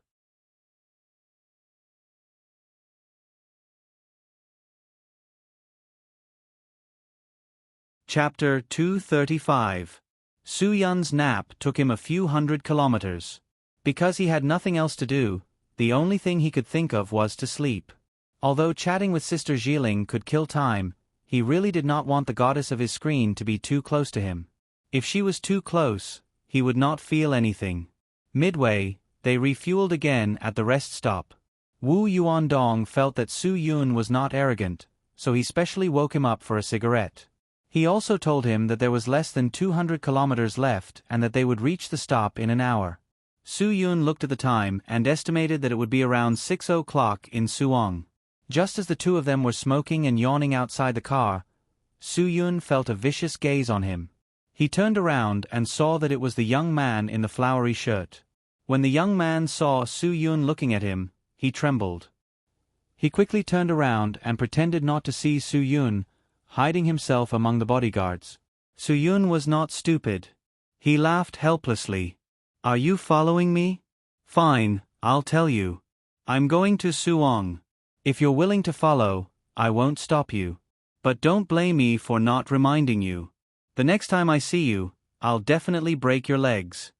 Chapter 235. Su Yun's nap took him a few hundred kilometers. Because he had nothing else to do, the only thing he could think of was to sleep. Although chatting with Sister Jiling could kill time, he really did not want the goddess of his screen to be too close to him. If she was too close, he would not feel anything. Midway, they refueled again at the rest stop. Wu Yuandong felt that Su Yun was not arrogant, so he specially woke him up for a cigarette. He also told him that there was less than 200 kilometers left and that they would reach the stop in an hour. Su Yun looked at the time and estimated that it would be around 6 o'clock in Suong. Just as the two of them were smoking and yawning outside the car, Su Yun felt a vicious gaze on him. He turned around and saw that it was the young man in the flowery shirt. When the young man saw Su Yun looking at him, he trembled. He quickly turned around and pretended not to see Su Yun, hiding himself among the bodyguards. Su Yun was not stupid. He laughed helplessly. "Are you following me? Fine, I'll tell you. I'm going to Suong. If you're willing to follow, I won't stop you. But don't blame me for not reminding you. The next time I see you, I'll definitely break your legs."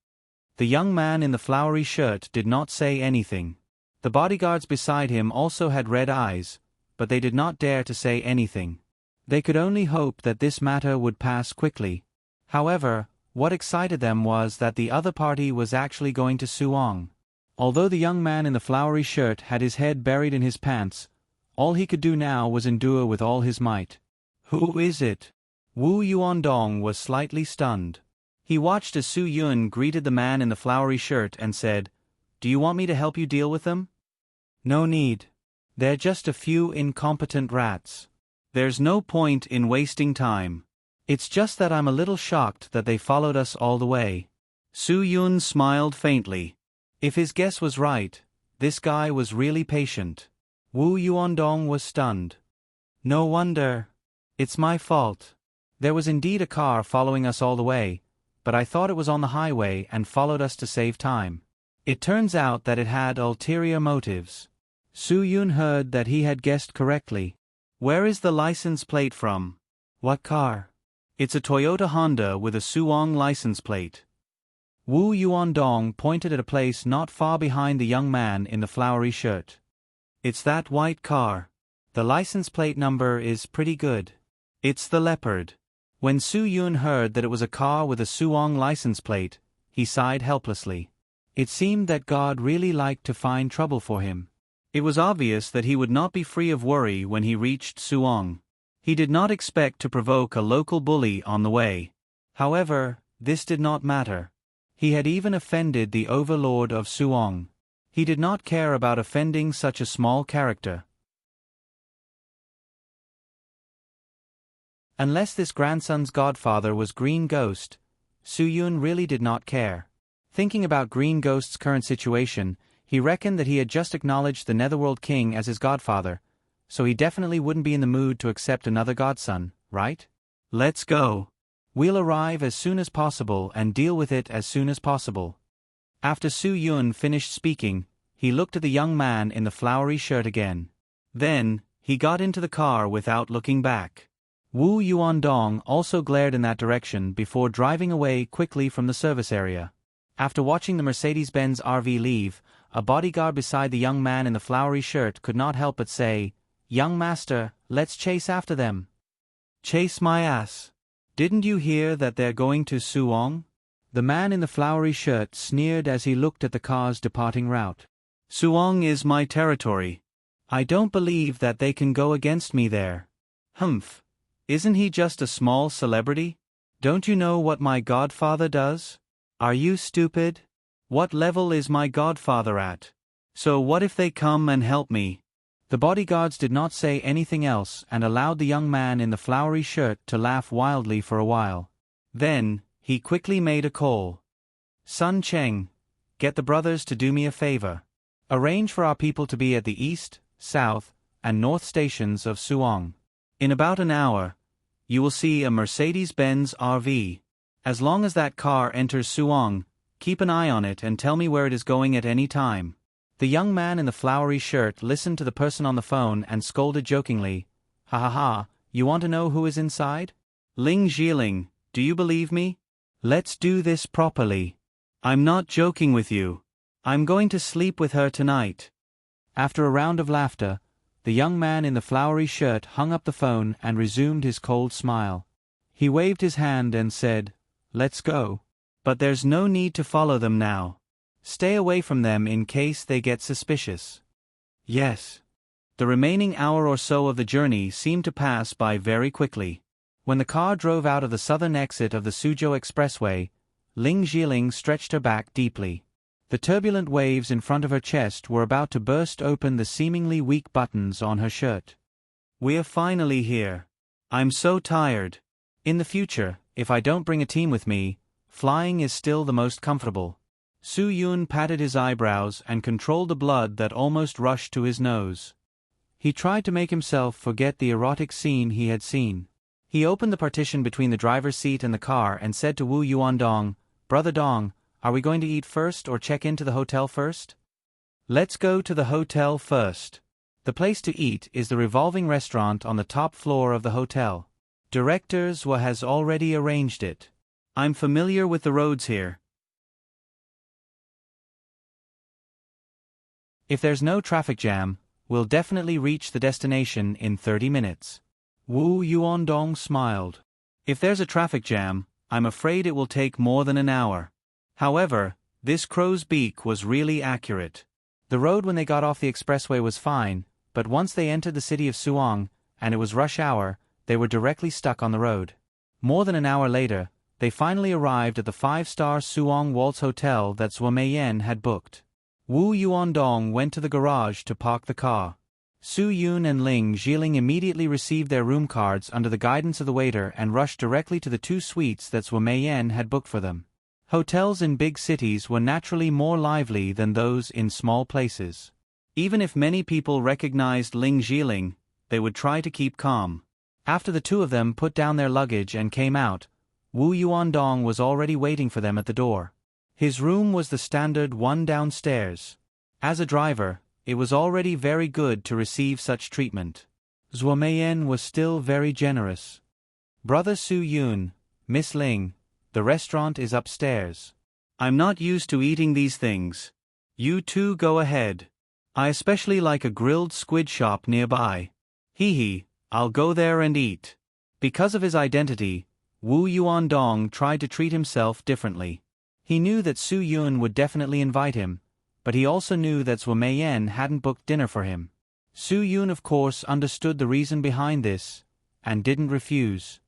The young man in the flowery shirt did not say anything. The bodyguards beside him also had red eyes, but they did not dare to say anything. They could only hope that this matter would pass quickly. However, what excited them was that the other party was actually going to Suong. Although the young man in the flowery shirt had his head buried in his pants, all he could do now was endure with all his might. "Who is it?" Wu Yuandong was slightly stunned. He watched as Su Yun greeted the man in the flowery shirt and said, "Do you want me to help you deal with them?" "No need. They're just a few incompetent rats. There's no point in wasting time. It's just that I'm a little shocked that they followed us all the way." Su Yun smiled faintly. If his guess was right, this guy was really patient. Wu Yuandong was stunned. "No wonder. It's my fault. There was indeed a car following us all the way, but I thought it was on the highway and followed us to save time. It turns out that it had ulterior motives." Su Yun heard that he had guessed correctly. "Where is the license plate from?" "What car?" "It's a Toyota Honda with a Suong license plate." Wu Yuandong pointed at a place not far behind the young man in the flowery shirt. "It's that white car. The license plate number is pretty good. It's the Leopard." When Su Yun heard that it was a car with a Suong license plate, he sighed helplessly. It seemed that God really liked to find trouble for him. It was obvious that he would not be free of worry when he reached Suong. He did not expect to provoke a local bully on the way. However, this did not matter. He had even offended the overlord of Suong. He did not care about offending such a small character. Unless this grandson's godfather was Green Ghost, Su-yun really did not care. Thinking about Green Ghost's current situation, he reckoned that he had just acknowledged the Netherworld King as his godfather, so he definitely wouldn't be in the mood to accept another godson, right? Let's go. We'll arrive as soon as possible and deal with it as soon as possible. After Su-yun finished speaking, he looked at the young man in the flowery shirt again. Then, he got into the car without looking back. Wu Yuandong also glared in that direction before driving away quickly from the service area. After watching the Mercedes-Benz RV leave, a bodyguard beside the young man in the flowery shirt could not help but say, "Young master, let's chase after them." "Chase my ass. Didn't you hear that they're going to Suong?" The man in the flowery shirt sneered as he looked at the car's departing route. "Suong is my territory. I don't believe that they can go against me there." "Humph. Isn't he just a small celebrity? Don't you know what my godfather does? Are you stupid? What level is my godfather at? So what if they come and help me?" The bodyguards did not say anything else and allowed the young man in the flowery shirt to laugh wildly for a while. Then, he quickly made a call. "Sun Cheng, get the brothers to do me a favor. Arrange for our people to be at the east, south, and north stations of Suong. In about an hour, you will see a Mercedes-Benz RV. As long as that car enters Suong, keep an eye on it and tell me where it is going at any time." The young man in the flowery shirt listened to the person on the phone and scolded jokingly, "Ha ha ha, you want to know who is inside? Ling Zhiling, do you believe me? Let's do this properly. I'm not joking with you. I'm going to sleep with her tonight." After a round of laughter, the young man in the flowery shirt hung up the phone and resumed his cold smile. He waved his hand and said, "Let's go. But there's no need to follow them now. Stay away from them in case they get suspicious." "Yes." The remaining hour or so of the journey seemed to pass by very quickly. When the car drove out of the southern exit of the Suzhou Expressway, Ling Zhiling stretched her back deeply. The turbulent waves in front of her chest were about to burst open the seemingly weak buttons on her shirt. "We're finally here. I'm so tired. In the future, if I don't bring a team with me, flying is still the most comfortable." Su-yun patted his eyebrows and controlled the blood that almost rushed to his nose. He tried to make himself forget the erotic scene he had seen. He opened the partition between the driver's seat and the car and said to Wu Yuandong, "Brother Dong, are we going to eat first or check into the hotel first?" "Let's go to the hotel first. The place to eat is the revolving restaurant on the top floor of the hotel. Directors has already arranged it. I'm familiar with the roads here. If there's no traffic jam, we'll definitely reach the destination in 30 minutes. Wu Yuandong smiled. "If there's a traffic jam, I'm afraid it will take more than an hour." However, this crow's beak was really accurate. The road when they got off the expressway was fine, but once they entered the city of Suong, and it was rush hour, they were directly stuck on the road. More than an hour later, they finally arrived at the 5-star Suong Waltz Hotel that Zhuo Meiyan had booked. Wu Yuandong went to the garage to park the car. Su-yun and Ling Zhiling immediately received their room cards under the guidance of the waiter and rushed directly to the 2 suites that Zhuo Meiyan had booked for them. Hotels in big cities were naturally more lively than those in small places. Even if many people recognized Ling Zhiling, they would try to keep calm. After the 2 of them put down their luggage and came out, Wu Yuandong was already waiting for them at the door. His room was the standard one downstairs. As a driver, it was already very good to receive such treatment. Zhuo Meiyan was still very generous. "Brother Su-yun, Miss Ling, the restaurant is upstairs. I'm not used to eating these things. You two go ahead. I especially like a grilled squid shop nearby. Hee, I'll go there and eat." Because of his identity, Wu Yuandong tried to treat himself differently. He knew that Su Yun would definitely invite him, but he also knew that Zhou Meiyan hadn't booked dinner for him. Su Yun of course understood the reason behind this, and didn't refuse.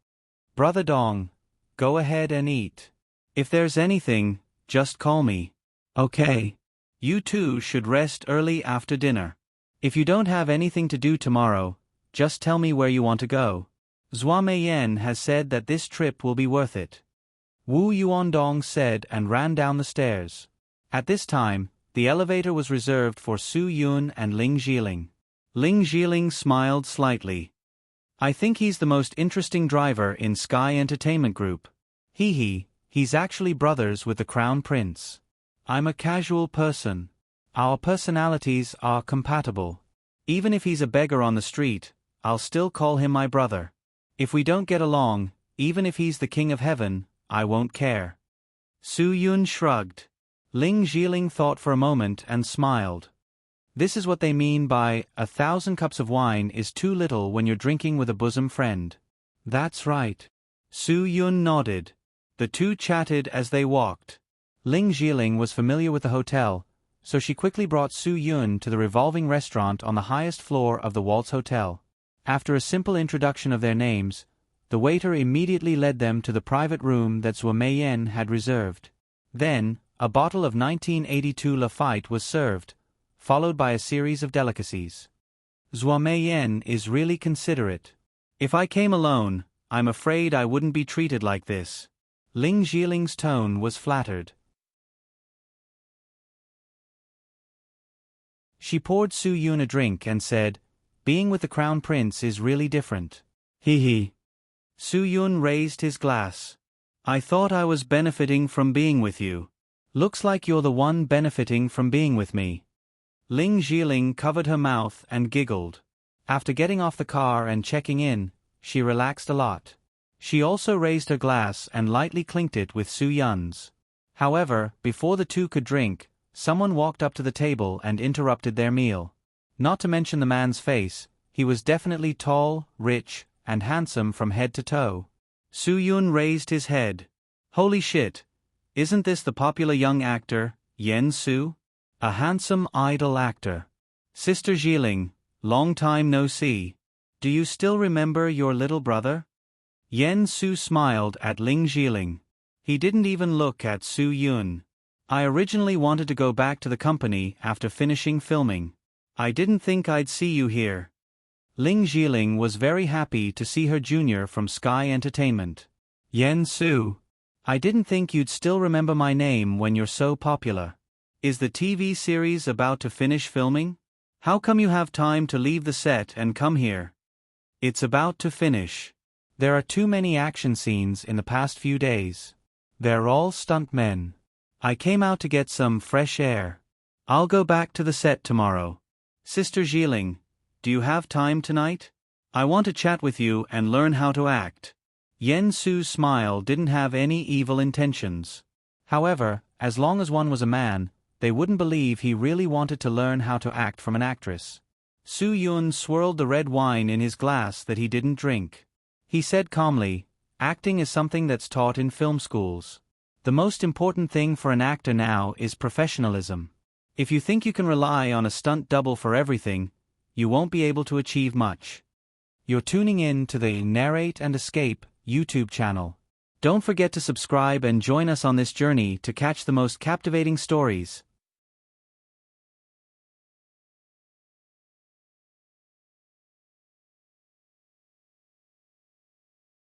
"Brother Dong, go ahead and eat. If there's anything, just call me." "Okay. You two should rest early after dinner. If you don't have anything to do tomorrow, just tell me where you want to go. Zhou Meiyan has said that this trip will be worth it." Wu Yuandong said and ran down the stairs. At this time, the elevator was reserved for Su Yun and Ling Jiling. Ling Jiling smiled slightly. "I think he's the most interesting driver in Sky Entertainment Group. He's actually brothers with the Crown Prince. I'm a casual person. Our personalities are compatible. Even if he's a beggar on the street, I'll still call him my brother. If we don't get along, even if he's the king of heaven, I won't care." Su Yun shrugged. Ling Jiling thought for a moment and smiled. This is what they mean by 1,000 cups of wine is too little when you're drinking with a bosom friend. That's right. Su Yun nodded. The two chatted as they walked. Ling Jiling was familiar with the hotel, so she quickly brought Su Yun to the revolving restaurant on the highest floor of the Waltz Hotel. After a simple introduction of their names, the waiter immediately led them to the private room that Zhou Meiyan had reserved. Then, a bottle of 1982 Lafite was served, followed by a series of delicacies. "Zhou Meiyan is really considerate. If I came alone, I'm afraid I wouldn't be treated like this." Ling Jiling's tone was flattered. She poured Su Yun a drink and said, "Being with the Crown Prince is really different." He. Su Yun raised his glass. "I thought I was benefiting from being with you. Looks like you're the one benefiting from being with me." Ling Jiling covered her mouth and giggled. After getting off the car and checking in, she relaxed a lot. She also raised her glass and lightly clinked it with Su Yun's. However, before the two could drink, someone walked up to the table and interrupted their meal. Not to mention the man's face, he was definitely tall, rich, and handsome from head to toe. Su Yun raised his head. "Holy shit! Isn't this the popular young actor, Yen Su? A handsome idol actor. Sister Jiling, long time no see. Do you still remember your little brother?" Yen Su smiled at Ling Jiling. He didn't even look at Su Yun. "I originally wanted to go back to the company after finishing filming. I didn't think I'd see you here." Ling Jiling was very happy to see her junior from Sky Entertainment. "Yen Su, I didn't think you'd still remember my name when you're so popular. Is the TV series about to finish filming? How come you have time to leave the set and come here?" "It's about to finish. There are too many action scenes in the past few days. They're all stuntmen. I came out to get some fresh air. I'll go back to the set tomorrow." "Sister Jiling, do you have time tonight? I want to chat with you and learn how to act." Yen Su's smile didn't have any evil intentions. However, as long as one was a man, they wouldn't believe he really wanted to learn how to act from an actress. Su Yun swirled the red wine in his glass that he didn't drink. He said calmly, "Acting is something that's taught in film schools. The most important thing for an actor now is professionalism. If you think you can rely on a stunt double for everything, you won't be able to achieve much." You're tuning in to the Narrate and Escape YouTube channel. Don't forget to subscribe and join us on this journey to catch the most captivating stories.